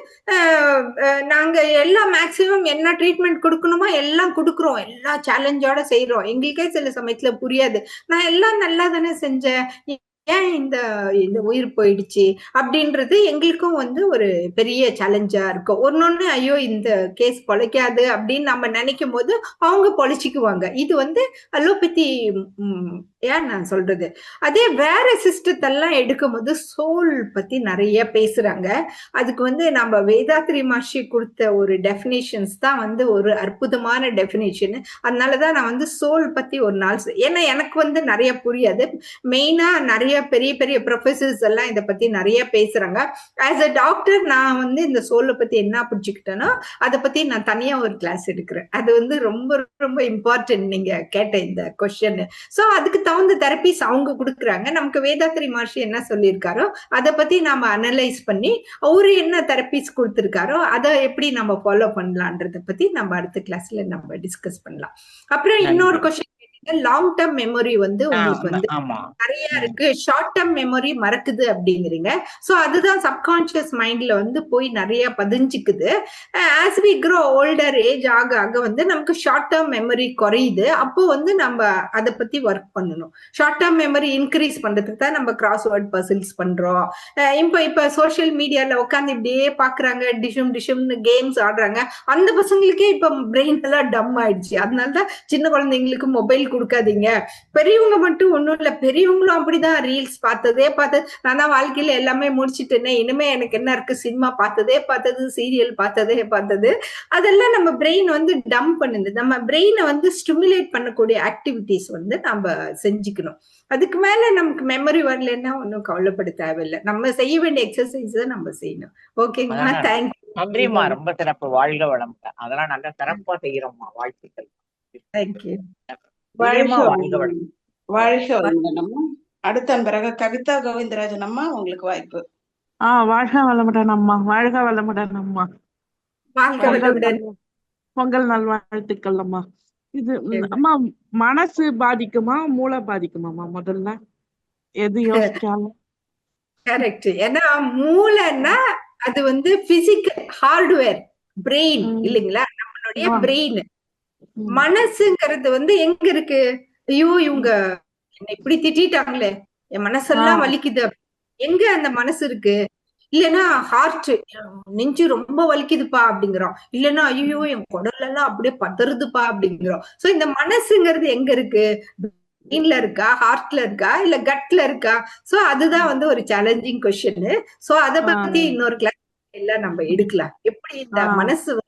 நாங்க எல்லாம் மேக்சிமம் என்ன ட்ரீட்மெண்ட் கொடுக்கணுமோ எல்லாம் கொடுக்குறோம், எல்லா சேலஞ்சோட செய்யறோம். எங்களுக்கே சில சமயத்துல புரியாது, நான் எல்லாம் நல்லா தானே செஞ்சேன், ஏன் இந்த இந்த உயிர் போயிடுச்சு அப்படின்றது எங்களுக்கும் வந்து ஒரு பெரிய சேலஞ்சா இருக்கும். ஒன்னொன்னு ஐயோ இந்த கேஸ் பொழைக்காது அப்படின்னு நம்ம நினைக்கும் போது அவங்க பொழைச்சிக்குவாங்க. இது வந்து அலோபதி ஏன் நான் சொல்றது. அதே வேற சிஸ்டத்தெல்லாம் எடுக்கும் போது சோல் பத்தி நிறைய பேசுறாங்க. அதுக்கு வந்து நம்ம வேதாத்ரி மஹர்ஷி கொடுத்த ஒரு டெஃபினேஷன்ஸ் தான் வந்து ஒரு அற்புதமான டெஃபினேஷன். அதனாலதான் நான் வந்து சோல் பத்தி ஒரு நாள் ஏன்னா எனக்கு வந்து நிறைய புரியாது. மெயினா நிறைய பெரிய பெரிய ப்ரொஃபசர்ஸ் எல்லாம் இதை பத்தி நிறைய பேசுறாங்க. ஆஸ் அ டாக்டர் நான் வந்து இந்த சோலை பத்தி என்ன புரிஞ்சுக்கிட்டேன்னா அதை பத்தி நான் தனியா ஒரு கிளாஸ் எடுக்கிறேன். அது வந்து ரொம்ப ரொம்ப இம்பார்ட்டன்ட் நீங்க கேட்ட இந்த கொஸ்டின். சோ அதுக்கு தகுந்த தெரபிஸ் அவங்க கொடுக்குறாங்க. நமக்கு வேதாத்ரி மஹர்ஷி என்ன சொல்லியிருக்காரோ அதை பத்தி நாம அனலைஸ் பண்ணி அவரு என்ன தெரபிஸ் கொடுத்திருக்காரோ அதை எப்படி நம்ம ஃபாலோ பண்ணலான்றத பத்தி நம்ம அடுத்த கிளாஸ்ல நம்ம டிஸ்கஸ் பண்ணலாம். அப்புறம் இன்னொரு கொஸ்டின் லாங் டேர்ம் மெமரி வந்து உங்களுக்கு வந்து நிறைய இருக்கு. ஷார்ட் டேர்ம் மெமரி மறக்குது அப்படிங்கிறீங்க. சோ அதுதான் சப்கான்சியஸ் மைண்ட்ல வந்து போய் நிறைய பதிஞ்சுக்குது. As we grow older age ஆக ஆக வந்து நமக்கு ஷார்ட் டேர்ம் மெமரி குறையுது. அப்போ வந்து நம்ம அதை பத்தி ஒர்க் பண்ணணும். ஷார்ட் டேர்ம் மெமரி இன்க்ரீஸ் பண்றதுக்கு தான் நம்ம கிராஸ்வேர்ட் பசில்ஸ் பண்றோம். இப்ப சோசியல் மீடியால உட்காந்து இப்படியே பாக்குறாங்க, டிஷம்னு கேம்ஸ் ஆடுறாங்க. அந்த பசங்களுக்கே இப்ப பிரெயின் எல்லாம் டம் ஆயிடுச்சு. அதனாலதான் சின்ன குழந்தைங்களுக்கு மொபைல் கொடுக்காதீங்க. பெரியவங்க மட்டும் ஒண்ணும் இல்ல, பெரியவங்களும் அப்படிதான். ரீல்ஸ் பார்த்ததே நான் தான் வாழ்க்கையில எல்லாமே முடிச்சுட்டேனே, இனிமே எனக்கு என்ன இருக்கு, சினிமா பார்த்தது, சீரியல் பார்த்தது. அதெல்லாம் நம்ம பிரெயின் வந்து டம் பண்ணுது. நம்ம பிரெயினை வந்து ஸ்டிமுலேட் பண்ணக்கூடிய ஆக்டிவிட்டிஸ் வந்து நம்ம செஞ்சுக்கணும். அதுக்கு மேல நமக்கு மெமரி வரலன்னா ஒன்னும் கவலைப்பட தேவையில்லை. நம்ம செய்ய வேண்டிய எக்ஸசைஸ் நம்ம செய்யணும். ஓகேங்களா? தேங்க்யூ.
ரொம்ப சிறப்பு. வாழ்க வளம். அதெல்லாம் நல்ல சிறப்பா செய்யறோம்மா. வாழ்த்துக்கள்.
தேங்க்யூ.
வாழ்க வளமுடன். அடுத்த பிறகு கவிதா கோவிந்தராஜன் அம்மா, உங்களுக்கு வாய்ப்பு.
வாழ்க வளமுடன் அம்மா. வாழ்க வளமுடன் அம்மா. பொங்கல் நல்வாழ்த்துக்கள் அம்மா. இது அம்மா மனசு பாதிக்குமா மூளை பாதிக்குமாம்மா? முதல்ல எது யோசிச்சாலும்
கரெக்ட். ஏன்னா மூளைன்னா அது வந்து பிசிக்கல் ஹார்ட்வேர் பிரெயின் இல்லைங்களா, நம்மளுடைய பிரெயின். மனசுங்கிறது வந்து எங்க இருக்கு? ஐயோ இவங்க என்ன இப்படி திட்டாங்களே, என் மனசெல்லாம் வலிக்குது. எங்க அந்த மனசு இருக்கு? இல்லைன்னா ஹார்ட், நெஞ்சு ரொம்ப வலிக்குதுப்பா அப்படிங்கிறோம். இல்லைன்னா ஐயோ என் குடல் எல்லாம் அப்படியே பதறுதுப்பா அப்படிங்கிறோம். சோ இந்த மனசுங்கிறது எங்க இருக்கு? பிரெயின்ல இருக்கா, ஹார்ட்ல இருக்கா, இல்ல கட்ல இருக்கா? சோ அதுதான் வந்து ஒரு சேலஞ்சிங் கொஸ்டின். சோ அத பத்தி இன்னொரு கிளாஸ் எல்லாம் நம்ம எடுக்கலாம். எப்படி இந்த மனசு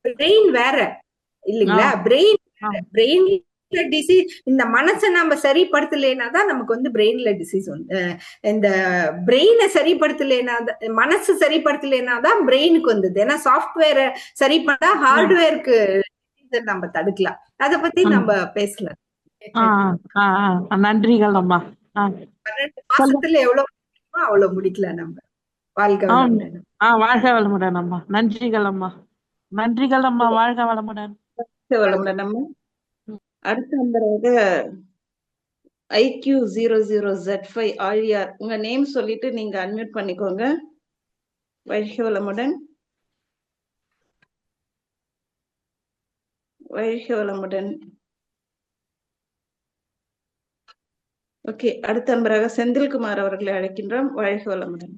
பிரெயின் வேற இல்லைங்களா, பிரெயின்ல டிசீஸ். இந்த மனசை நம்ம சரிப்படுத்தலைன்னா தான் நமக்கு வந்து பிரெயின்ல டிசீஸ் வந்து. இந்த பிரெயினை சரிப்படுத்தலைன்னா, மனசு சரிப்படுத்தலைன்னா தான் பிரெயினுக்கு வந்தது. ஏன்னா சாஃப்ட்வேரை சரி பண்ணா ஹார்ட்வேருக்கு நம்ம தடுக்கலாம். அத பத்தி நம்ம பேசலாம்.
நன்றிகள் அம்மா.
12 மாசத்துல எவ்வளவு அவ்வளவு முடிக்கலாம் நம்ம. வாழ்க வளமுடன்.
வாழ்க வளமுடன் அம்மா. நன்றிகள் அம்மா. நன்றிகள் அம்மா. வாழ்க வளமுடன்.
அம்மா. அடுத்த நம்பராக IQ00Z5 ஆழியார், உங்க நேம் சொல்லிட்டு நீங்க அன்மியூட் பண்ணிக்கோங்க. வாழ்க வளமுடன். வாழ்க வளமுடன். ஓகே, அடுத்த நம்பராக செந்தில்குமார் அவர்களை அழைக்கின்றோம். வாழ்க வளமுடன்.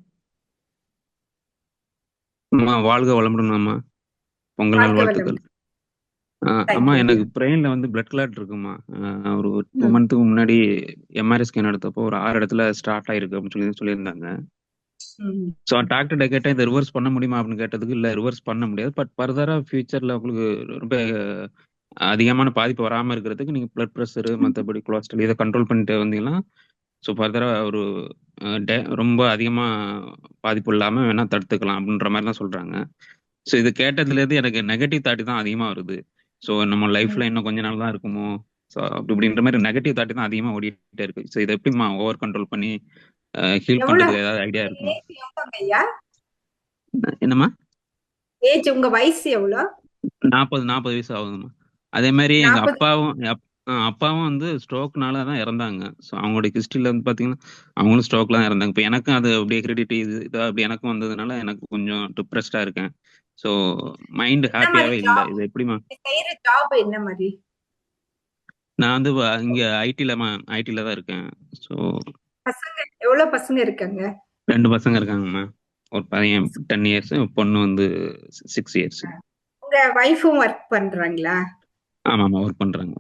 வாழ்க வளமுடன் அம்மா. பொங்கல் நாள் வாழ்த்துக்கள். அம்மா எனக்கு பிரெயின்ல வந்து பிளட் கிளாட் இருக்குமா. ஒரு 2 மந்த்துக்கு முன்னாடி MRI ஸ்கேன் எடுத்தப்போ ஒரு 6 இடத்துல ஸ்டார்ட் ஆயிருக்கு அப்படின்னு சொல்லியிருந்தாங்க. ஸோ டாக்டர்கிட்ட கேட்டேன், இதை ரிவர்ஸ் பண்ண முடியுமா அப்படின்னு கேட்டதுக்கு இல்லை ரிவர்ஸ் பண்ண முடியாது, பட் ஃபர்தரா ஃபியூச்சர்ல உங்களுக்கு ரொம்ப அதிகமான பாதிப்பு வராமல் இருக்கிறதுக்கு நீங்க பிளட் ப்ரெஷரு மற்றபடி கொலஸ்ட்ரால் இதை கண்ட்ரோல் பண்ணிட்டு வந்தீங்கன்னா ஸோ ஃபர்தரா ஒரு ரொம்ப அதிகமா பாதிப்பு இல்லாமல் வேணா தடுத்துக்கலாம் அப்படின்ற மாதிரி தான் சொல்றாங்க. ஸோ இது கேட்டதுலேருந்து எனக்கு நெகட்டிவ் தாட்டி தான் அதிகமாக வருது. ஸோ நம்ம லைஃப்ல இன்னும் கொஞ்ச நாள் தான் இருக்குமோ, ஸோ அப்படின்ற மாதிரி நெகட்டிவ் தாட்டி தான் அதிகமாக ஓடிட்டே இருக்கு. ஸோ இதை எப்படிமா ஓவர் கண்ட்ரோல் பண்ணி ஹீல் பண்றதுக்கு ஏதாவது ஐடியா இருக்குமா? என்னம்மா
ஏஜ்? உங்க வயசு எவ்வளவு?
40 வயசு ஆகுதுமா. அதே மாதிரி எங்க அப்பாவும் வந்து ஸ்ட்ரோக்னால தான் இறந்தாங்க. ஸோ அவங்களுடைய ஹிஸ்டரியில வந்து பாத்தீங்கன்னா அவங்களும் ஸ்ட்ரோக்ல தான் இறந்தாங்க. இப்போ எனக்கும் அது அப்படியே ஹெரிடிட்டி இது அப்படி எனக்கும் வந்ததுனால எனக்கு கொஞ்சம் டிப்ரெஸ்டா இருக்கேன். ஸோ மைண்ட் ஹாப்பியாவே இல்லை. இது எப்படிமா?
ஜாப் என்ன மாதிரி?
நான் வந்து இங்க ஐடில தான் இருக்கேன். ஸோ
பசங்க எவ்வளவு பசங்க இருக்காங்க?
2 பசங்க இருக்காங்கம்மா. ஒரு பையன் 10 இயர்ஸ், பொண்ணு வந்து 6 இயர்ஸ்.
உங்க வைஃபும் ஒர்க் பண்றாங்களா?
ஆமாம்மா, ஒர்க் பண்றாங்க.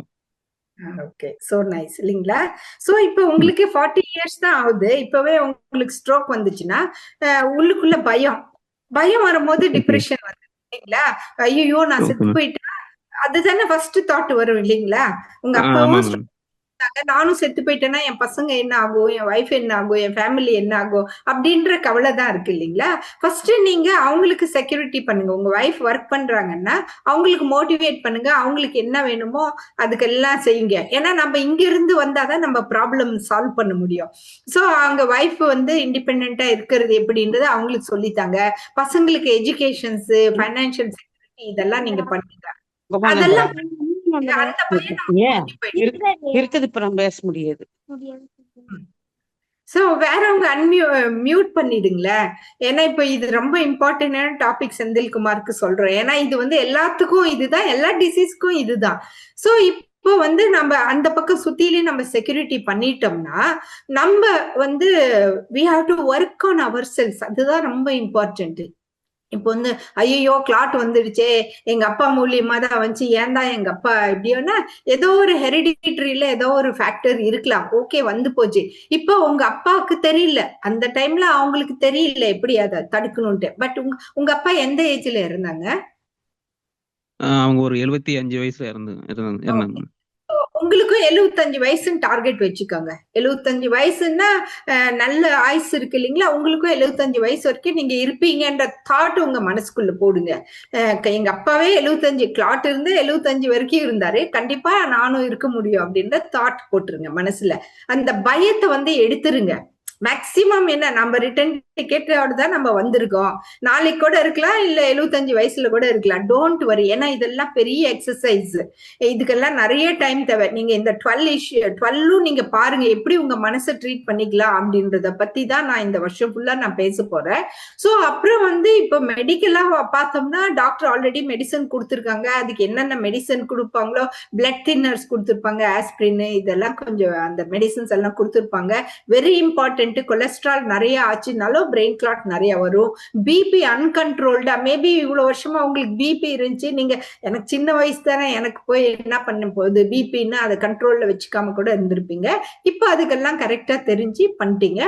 ஓகே, சோ நைஸ் இல்லைங்களா? சோ இப்போ உங்களுக்கு 40 இயர்ஸ் தான் ஆகுது. இப்பவே உங்களுக்கு ஸ்ட்ரோக் வந்துச்சுன்னா உள்ளுக்குள்ள பயம் வரும்போது டிப்ரெஷன் வருது இல்லைங்களா? ஐயோ நான் செத்து போயிட்டேன், அதுதானே ஃபர்ஸ்ட் தாட் வரும் இல்லைங்களா? உங்க அப்பாவும்
ஆமாம் மேம்.
நானும் செத்து போயிட்டேன்னா என் பசங்க என்ன ஆகும், என் வைஃப் என்ன ஆகும், என் ஃபேமிலி என்ன ஆகும் அப்படின்ற கவலை தான் இருக்கு இல்லைங்களா? ஃபர்ஸ்ட் நீங்க அவங்களுக்கு செக்யூரிட்டி பண்ணுங்க. உங்க வைஃப் ஒர்க் பண்றாங்கன்னா அவங்களுக்கு மோட்டிவேட் பண்ணுங்க, அவங்களுக்கு என்ன வேணுமோ அதுக்கெல்லாம் செய்யுங்க. ஏன்னா நம்ம இங்க இருந்து வந்தாதான் நம்ம ப்ராப்ளம் சால்வ் பண்ண முடியும். சோ அவங்க வைஃப் வந்து இண்டிபெண்டா இருக்கிறது எப்படின்றது அவங்களுக்கு சொல்லித்தாங்க. பசங்களுக்கு எஜுகேஷன்ஸ், பைனான்சியல் செக்யூரிட்டி இதெல்லாம் நீங்க பண்ணுங்க. அதெல்லாம் அந்த பையன்
இருக்குது, இப்ப நம்ம பேச முடியாது.
சோ வேறவங்க மியூட் பண்ணிடுங்களேன். ஏன்னா இப்ப இது ரொம்ப இம்பார்ட்டன்டான டாபிக் செந்தில்குமாருக்கு சொல்றோம். ஏன்னா இது வந்து எல்லாத்துக்கும் இதுதான், எல்லா டிசீஸ்க்கும் இதுதான். சோ இப்போ வந்து நம்ம அந்த பக்கம் சுத்திலே நம்ம செக்யூரிட்டி பண்ணிட்டோம்னா நம்ம வந்து we have to work on ourselves. அதுதான் ரொம்ப இம்பார்ட்டன்ட். இப்போ வந்து ஐயோ கிளாட் வந்துடுச்சே, எங்க அப்பா மூலியமா தான் வந்துச்சு, ஏன் தான் எங்க அப்பா இப்படியோன்னா ஏதோ ஒரு ஹெரிடிட்ரியில ஏதோ ஒரு ஃபேக்டர் இருக்கலாம். ஓகே, வந்து போச்சு. இப்போ உங்க அப்பாவுக்கு தெரியல, அந்த டைம்ல அவங்களுக்கு தெரியல எப்படி அதை தடுக்கணும்ட்டு. பட் உங்க அப்பா எந்த ஏஜ்ல இருந்தாங்க?
அவங்க ஒரு 75 வயசுல இருந்தாங்க.
உங்களுக்கும் 75 வயசுன்னு டார்கெட் வச்சுக்கோங்க. 75 வயசுன்னா நல்ல ஆயுசு இருக்கு இல்லைங்களா? உங்களுக்கும் 75 வயசு வரைக்கும் நீங்க இருப்பீங்கன்ற தாட் உங்க மனசுக்குள்ள போடுங்க. எங்க அப்பாவே 75 கிளாட் இருந்து 75 வரைக்கும் இருந்தாரு, கண்டிப்பா நானும் இருக்க முடியும் அப்படின்ற தாட் போட்டுருங்க மனசுல. அந்த பயத்தை வந்து எடுத்துருங்க. மேக்சிமம் என்ன, நம்ம ரிட்டர்ன் டிக்கெட்டோட தான் நம்ம வந்திருக்கோம். நாளைக்கு கூட இருக்கலாம், இல்ல 75 வயசுல கூட இருக்கலாம். Don't worry. ஏன்னா இதெல்லாம் பெரிய எக்ஸசைஸ், இதுக்கெல்லாம் நிறைய டைம் தேவை. நீங்க இந்த 12 நீங்க பாருங்க எப்படி உங்க மனசை ட்ரீட் பண்ணிக்கலாம் அப்படின்றத பத்தி தான் நான் இந்த வருஷம் ஃபுல்லா நான் பேச போறேன். சோ அப்புறம் வந்து இப்ப மெடிக்கலா பார்த்தோம்னா டாக்டர் ஆல்ரெடி மெடிசன் கொடுத்துருக்காங்க. அதுக்கு என்னென்ன மெடிசன் கொடுப்பாங்களோ, பிளட் தின்னர்ஸ் கொடுத்துருப்பாங்க, ஆஸ்பிரின் இதெல்லாம் கொஞ்சம் அந்த மெடிசன்ஸ் எல்லாம் கொடுத்துருப்பாங்க. Very important. கொலஸ்ட்ரால் நிறைய ஆச்சுனாலும் பிரெயின் கிளாட் நிறைய வரும். பிபி அன்கண்ட்ரோல்டா, மேபி இவ்வளவு வருஷமா உங்களுக்கு பிபி இருந்துச்சு, நீங்க எனக்கு சின்ன வயசு தானே, எனக்கு போய் என்ன பண்ண போகுது பிபின்னு அதை கண்ட்ரோல்ல வச்சுக்காம கூட இருந்திருப்பீங்க. இப்ப அதுக்கெல்லாம் கரெக்டா தெரிஞ்சு பண்ணிட்டீங்க.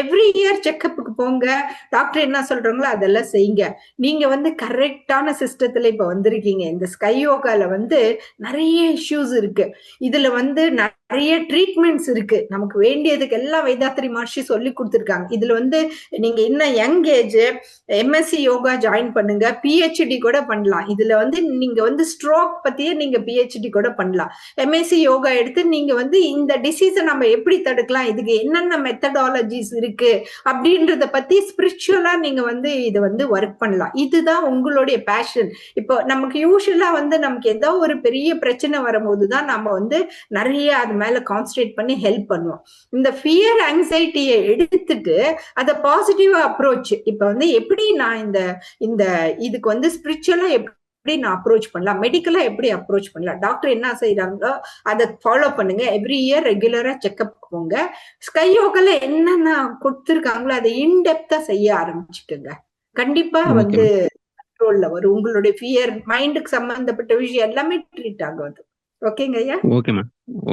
எவ்ரி இயர் செக்அப்புக்கு போங்க, டாக்டர் என்ன சொல்றாங்களோ அதெல்லாம் செய்யுங்க. நீங்க வந்து கரெக்டான சிஸ்டத்துல இப்ப வந்திருக்கீங்க. இந்த ஸ்கை யோகால வந்து நிறைய இஷ்யூஸ் இருக்கு. இதுல வந்து நிறைய ட்ரீட்மெண்ட்ஸ் இருக்கு. நமக்கு வேண்டியதுக்கு எல்லாம் வேதாத்ரி மகர்ஷி சொல்லி கொடுத்துருக்காங்க. இதுல வந்து நீங்க இன்னும் young age, MSc yoga join பண்ணுங்க, பிஹெச்டி கூட பண்ணலாம். இதுல வந்து நீங்க வந்து ஸ்ட்ரோக் பத்தியே நீங்க பிஹெச்டி கூட பண்ணலாம். எம்எஸ்சி யோகா எடுத்து நீங்க வந்து இந்த டிசீஸை நம்ம எப்படி தடுக்கலாம், இதுக்கு என்னென்ன மெத்தடாலஜிஸ் இருக்கு அப்படின்றத பத்தி ஸ்பிரிச்சுவலா நீங்க வந்து இதை வந்து ஒர்க் பண்ணலாம். இதுதான் உங்களுடைய பேஷன். இப்போ நமக்கு யூஸ்வலா வந்து நமக்கு ஏதோ ஒரு பெரிய பிரச்சனை வரும்போதுதான் நம்ம வந்து நிறைய அது மேல கான்சன்ட்ரேட் பண்ணி ஹெல்ப் பண்ணுவோம். இந்த ஃபியர் ஆங்ஸைட்டியை எடுத்துட்டு அதை பாசிட்டிவா அப்ரோச். இப்ப வந்து எப்படி நான் இந்த இதுக்கு வந்து ஸ்பிரிச்சுவலா எப்படி நான் அப்ரோச் பண்ணலாம், மெடிக்கலா எப்படி அப்ரோச் பண்ணலாம், டாக்டர் என்ன செய்யறாங்களோ அதை ஃபாலோ பண்ணுங்க. எவ்ரி இயர் ரெகுலரா செக்அப் போங்க. ஸ்கை யோகால என்னென்ன கொடுத்துருக்காங்களோ அதை இன்டெப்தா செய்ய ஆரம்பிச்சுக்கோங்க. கண்டிப்பா வந்து கண்ட்ரோல்ல வரும். உங்களுடைய ஃபியர், மைண்டுக்கு சம்பந்தப்பட்ட விஷயம் எல்லாமே ட்ரீட் ஆகும். ஓகேங்க ஐயா?
ஓகேம்மா,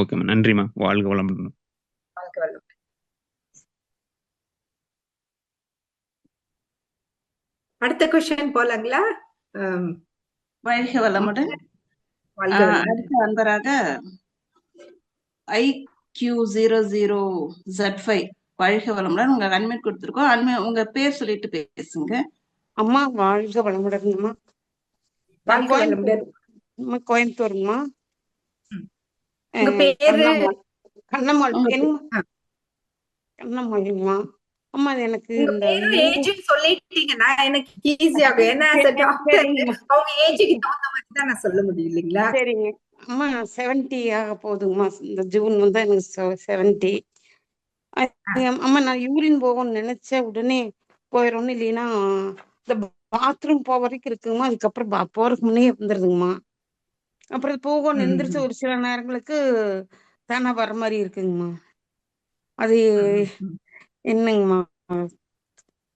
ஓகேம்மா, நன்றிம்மா. வாழ்க வளமுடன்.
வாழ்க வளமுடன். அடுத்த क्वेश्चन போலாங்களா?
வாழ்க வளமுடன். அடுத்த அன்பராக IQ00Z5 வாழ்க வளமுடன். உங்க அன்மிட் கொடுத்துருக்கோம். உங்க பேர் சொல்லிட்டு பேசுங்க.
அம்மா வாழ்க வளமுடன்மா. கோயம்புத்தூருங்கம்மா. கண்ணம்மாள்மா. அம்மா எனக்கு இந்த
ஏஜ் சொல்லிட்டீங்கன்னா எனக்கு ஈஸி ஆகும். ஏன்னா அவங்க ஏஜுக்கு தகுந்த மாதிரி தான் நான் சொல்ல முடியும் இல்லைங்களா?
சரிங்க அம்மா. 70 ஆக போகுதுங்கம்மா. இந்த ஜூன் வந்து எனக்கு 70. அம்மா நான் யூரின் போகணும்னு நினைச்ச உடனே போயிடணும், இல்லைன்னா இந்த பாத்ரூம் போக வரைக்கும் இருக்குங்கம்மா. அதுக்கப்புறம் போறதுக்கு முன்னே இருந்துருதுங்கம்மா. அப்புறம் போகணும்னு எந்திரிச்சு ஒரு சில நேரங்களுக்கு தானே வர மாதிரி இருக்குங்கம்மா. அது
ம், ம்.
என்னங்கம்மா?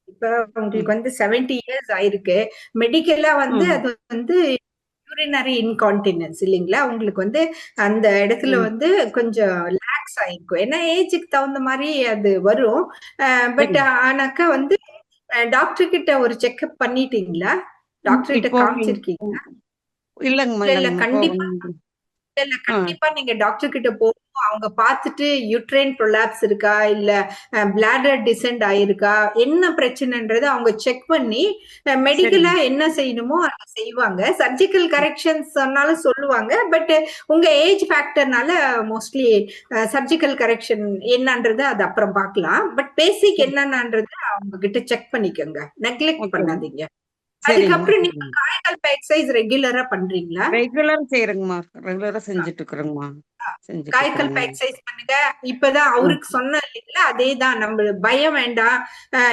இப்ப உங்களுக்கு வந்து 70 இயர்ஸ் ஆயிருக்கு. மெடிக்கலா வந்து
ம்
அது வந்து யூரினரி இன்கான்டினன்ஸ் இல்லைங்களா? உங்களுக்கு வந்து அந்த இடத்துல
ம்
வந்து கொஞ்சம் ரிலாக்ஸ் ஆயிருக்கும். ஏன்னா ஏஜுக்கு தகுந்த மாதிரி அது வரும். பட்
சரி.
ஆனாக்கா வந்து டாக்டர் கிட்ட ஒரு செக்அப் பண்ணிட்டீங்களா? டாக்டர் கிட்ட
இப்போ
காமிச்சிருக்கீங்களா?
இல்லைங்கம்மா
இல்ல
இல்லைங்கம்மா இப்போ
கண்டிப்பா இல்ல
ஆ
கண்டிப்பா நீங்க டாக்டர் கிட்ட போகணும். அவங்க பார்த்துட்டு யூட்ரைன் ப்ரொலாப்ஸ் இருக்கா இல்ல பிளாடர் டிசெண்ட் ஆயிருக்கா என்ன பிரச்சனைன்றதை அவங்க செக் பண்ணி மெடிக்கலா
சரிங்க.
என்ன செய்யணுமோ அதை செய்வாங்க. சர்ஜிக்கல் கரெக்ஷன்ஸ் சொன்னாலும் சொல்லுவாங்க. பட் உங்க ஏஜ் ஃபேக்டர்னால மோஸ்ட்லி சர்ஜிக்கல் கரெக்ஷன் என்னன்றது அது அப்புறம் பார்க்கலாம். பட் பேசிக்
சரி.
என்னன்றது அவங்க கிட்ட செக் பண்ணிக்கோங்க. நெக்லெக்ட்
ஓகே
பண்ணாதீங்க.
சரிங்கம்மா
அதுக்கப்புறம் நீங்க
சரிங்க.
காயகல்ப எக்ஸசைஸ் ரெகுலரா பண்றீங்களா?
ரெகுலரா செய்யறேங்கம்மா, ரெகுலரா செஞ்சுட்டு இருக்கிறேங்கம்மா, செஞ்சுட்டு
காயகல்ப
இருக்கிறேங்கம்மா.
எக்ஸசைஸ் பண்ணுங்க. இப்பதான் அவருக்கு சொன்ன இல்லைங்களா, அதேதான். நம்ம பயம் வேண்டாம்.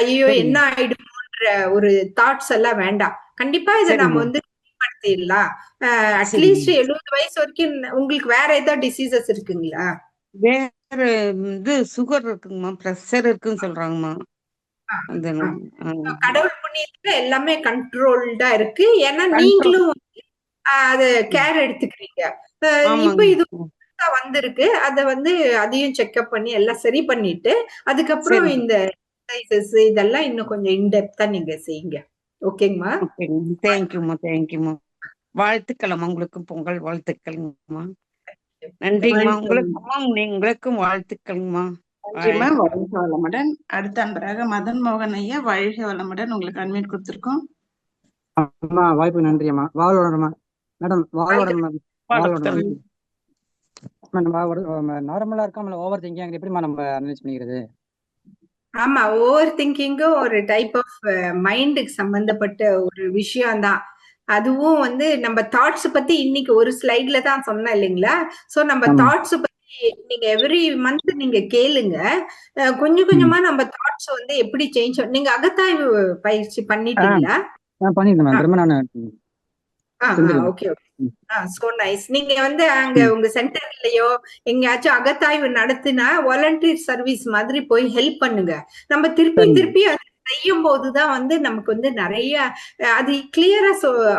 ஐயோ என்ன
சரிங்க
ஆயிடுமோன்ற ஒரு தாட்ஸ் எல்லாம் வேண்டாம். கண்டிப்பா இதை நம்ம
சரிங்க
வந்து மேம்படுத்திடலாம்.
சரிங்க.
அட்லீஸ்ட் 70 வயசு வரைக்கும் உங்களுக்கு வேற ஏதாவது டிசீசஸ் இருக்குங்களா?
வேற இது சுகர் இருக்குங்கம்மா, பிரஷர் இருக்குன்னு சொல்றாங்கம்மா. அந்த
கடவுள் புண்ணியத்துல எல்லாமே கண்ட்ரோல்டா இருக்கு. ஏன்னா
கண்ட்ரோல்.
நீங்களும் அது கேர் எடுத்துக்கிறீங்க. இப்ப
ஆமாங்க.
இது வந்திருக்கு. அத வந்து அதையும் செக்அப் பண்ணி எல்லாம் சரி பண்ணிட்டு, அதுக்கப்புறம்
சரிங்க.
இந்த எக்ஸர்சைசஸ் இதெல்லாம் இன்னும் கொஞ்சம் இன்டெப்த்தா நீங்க செய்யுங்க. ஓகேங்களா?
ஓகேங்க. தேங்க்யூம்மா தேங்க்யூம்மா. வாழ்த்துக்களம்மா, உங்களுக்கு பொங்கல் வாழ்த்துக்கள்ங்கம்மா. நன்றிங்கம்மா. உங்களுக்கும்மா, உங்களுக்கும் வாழ்த்துக்கள்ங்கம்மா.
நன்றிம்மா. வாழ்க வளமுடன். அடுத்த அன்பராக மதன் மோகன் ஐயா, வாழ்க வளமுடன். உங்களுக்கு அன்மியூட் கொடுத்திருக்கோம்.
அம்மா வாய்ப்பு நன்றி அம்மா. வாழ்வளம்மா மேடம். வாழ்வளம் வாழ்வளம் நம்ம நார்மலா இருக்காமல ஓவர் திங்கிங் எப்படிமா நம்ம அனலைஸ் பண்ணிக்கிறது?
ஆமா. ஓவர் திங்கிங்கும் ஒரு டைப் ஆஃப் மைண்டுக்கு சம்பந்தப்பட்ட ஒரு விஷயம் தான். அதுவும் வந்து நம்ம தாட்ஸ் பத்தி இன்னைக்கு ஒரு ஸ்லைட்ல தான் சொன்னேன் இல்லைங்களா? சோ நம்ம
ஆமா.
தாட்ஸ் பத்தி நீங்க எவ்ரி மந்த் நீங்க கேளுங்க. கொஞ்சம் கொஞ்சமா நம்ம தாட்ஸ் வந்து எப்படி சேஞ்ச் நீங்க அகத்தாய்வு பயிற்சி பண்ணிட்டீங்களா?
பண்ணிருந்தேன் மேம். திரும்ப நான் செஞ்சிருக்கேன்.
Okay okay. So nice. நீங்க வந்து அங்க உங்க சென்டர்லயோ எங்கேயாச்சும் அகத்தாய்வு நடத்தினா வாலண்டியர் சர்வீஸ் மாதிரி போய் ஹெல்ப் பண்ணுங்க. நம்ம திருப்பி
சரிங்க.
திருப்பி அதை செய்யும் போதுதான் வந்து நமக்கு வந்து நிறைய அது கிளியரா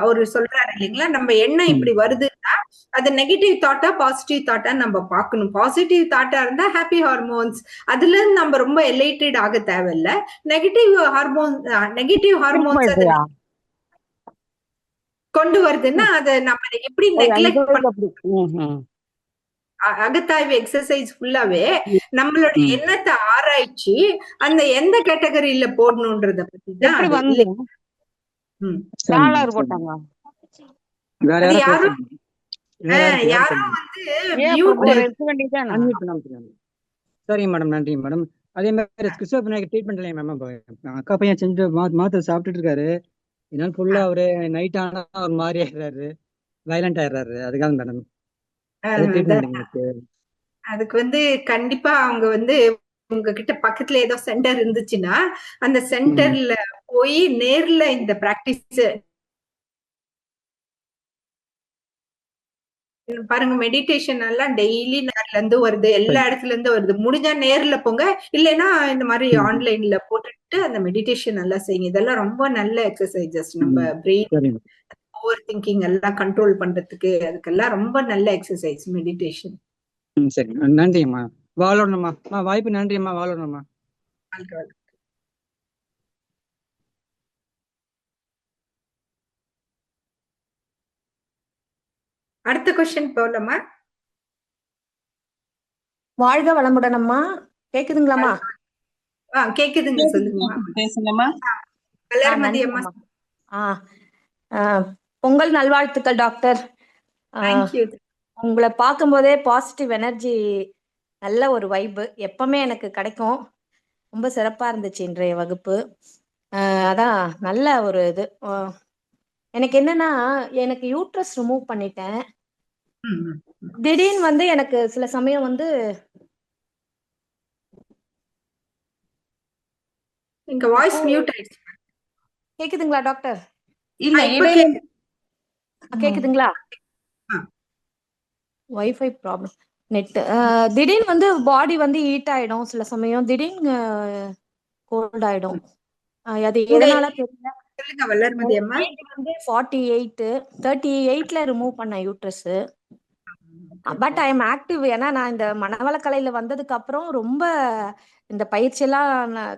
அவரு சொல்றாரு இல்லைங்களா, நம்ம எண்ணம் இப்படி வருதுன்னா அது நெகட்டிவ் தாட்டா பாசிட்டிவ் தாட்டா நம்ம பார்க்கணும். பாசிட்டிவ் தாட்டா இருந்தா ஹாப்பி ஹார்மோன்ஸ், அதுல இருந்து நம்ம ரொம்ப எலைட்டட் ஆக தேவையில்ல. நெகட்டிவ் ஹார்மோன்ஸ் அது கொண்டு வருதுன்னா அதை நம்ம எப்படி நெக்லெக்ட் பண்ண. அகத்தாய்வு எக்ஸசைஸ் ஃபுல்லாவே நம்மளோட எண்ணத்தை ஆராய்ச்சி அந்த எந்த கேட்டகரியில போடணும்ன்றத பத்தி தான்
எப்படி
அது
வந்து
இல்லை.
டாலர் போட்டாங்க?
வேற
அது
யாரும்
யாரோ வந்து
இருக்க வேண்டியதானே?
சரிங்க மேடம். நன்றி மேடம். அதே மாதிரி ஸ்கிசோஃப்ரெனிக் ட்ரீட்மெண்ட் இல்லையா மேம்? அக்கா பையன் செஞ்சு மாத்திரை சாப்பிட்டுட்டு இருக்காரு. இதனால ஃபுல்லா அவரு நைட் ஆனா ஒரு மாதிரி ஆயிடுறாரு, வயலண்ட் ஆயிடுறாரு. அதுக்காக மேடம் ட்ரீட்மெண்ட்.
அதுக்கு வந்து கண்டிப்பா அவங்க வந்து உங்ககிட்ட பக்கத்துல ஏதோ சென்டர் இருந்துச்சுன்னா அந்த சென்டர்ல போய் நேர்ல இந்த பிராக்டிஸ் பாருங்க. மெடிடேஷன் எல்லாம் டெய்லி நேர்ல இருந்து வருது, எல்லா இடத்துல இருந்து வருது. முடிஞ்சா நேர்ல போங்க, இல்லைன்னா இந்த மாதிரி ஆன்லைன்ல போட்டுட்டு அந்த மெடிடேஷன் எல்லாம் செய்யுங்க. இதெல்லாம் ரொம்ப நல்ல எக்ஸசைசஸ். நம்ம பிரெயின் ஓவர் திங்கிங் எல்லாம் கண்ட்ரோல் பண்றதுக்கு அதுக்கெல்லாம் ரொம்ப நல்ல எக்ஸசைஸ் மெடிடேஷன்.
சரி நன்றிம்மா. வாழணும்மா. வாய்ப்பு நன்றிம்மா. வாழணும்மா.
அடுத்த கொஸ்டின் போலாமா?
வாழ்க வளமுடன் அம்மா. கேக்குதுங்களாம்மா?
கேக்குதுங்க. சொல்லுங்கம்மா.
பேசுங்கம்மா.
வளர்மதி அம்மா.
பொங்கல் நல்வாழ்த்துக்கள் டாக்டர். உங்களை பார்க்கும்போதே பாசிட்டிவ் எனர்ஜி, நல்ல ஒரு வைப்பு எப்பவுமே எனக்கு கிடைக்கும். ரொம்ப சிறப்பா இருந்துச்சு இன்றைய வகுப்பு. அதான் நல்ல ஒரு இது. எனக்கு என்னன்னா, எனக்கு யூட்ரஸ் ரிமூவ் பண்ணிட்டேன். திடீர்னு வந்து எனக்கு சில சமயம் வந்து
இங்க வாய்ஸ் மியூட் ஆயிடுச்சு.
கேக்குதுங்களா டாக்டர்?
இல்ல
கேக்குதுங்களா? Wifi problem. நெட்டு திடீர்னு வந்து பாடி வந்து ஹீட் ஆயிடும், சில சமயம் திடீர்னு கோல்ட் ஆயிடும். அது
உங்க
எதனால தெரியல.
சொல்லுங்க வளர்மதி அம்மா.
ஏஜ் வந்து 48, 38ல ரிமூவ் பண்ண uterus. But I am active. ஏன்னா நான் இந்த மனவளக்கலையில வந்ததுக்கு அப்புறம் ரொம்ப இந்த பயிற்சியெல்லாம்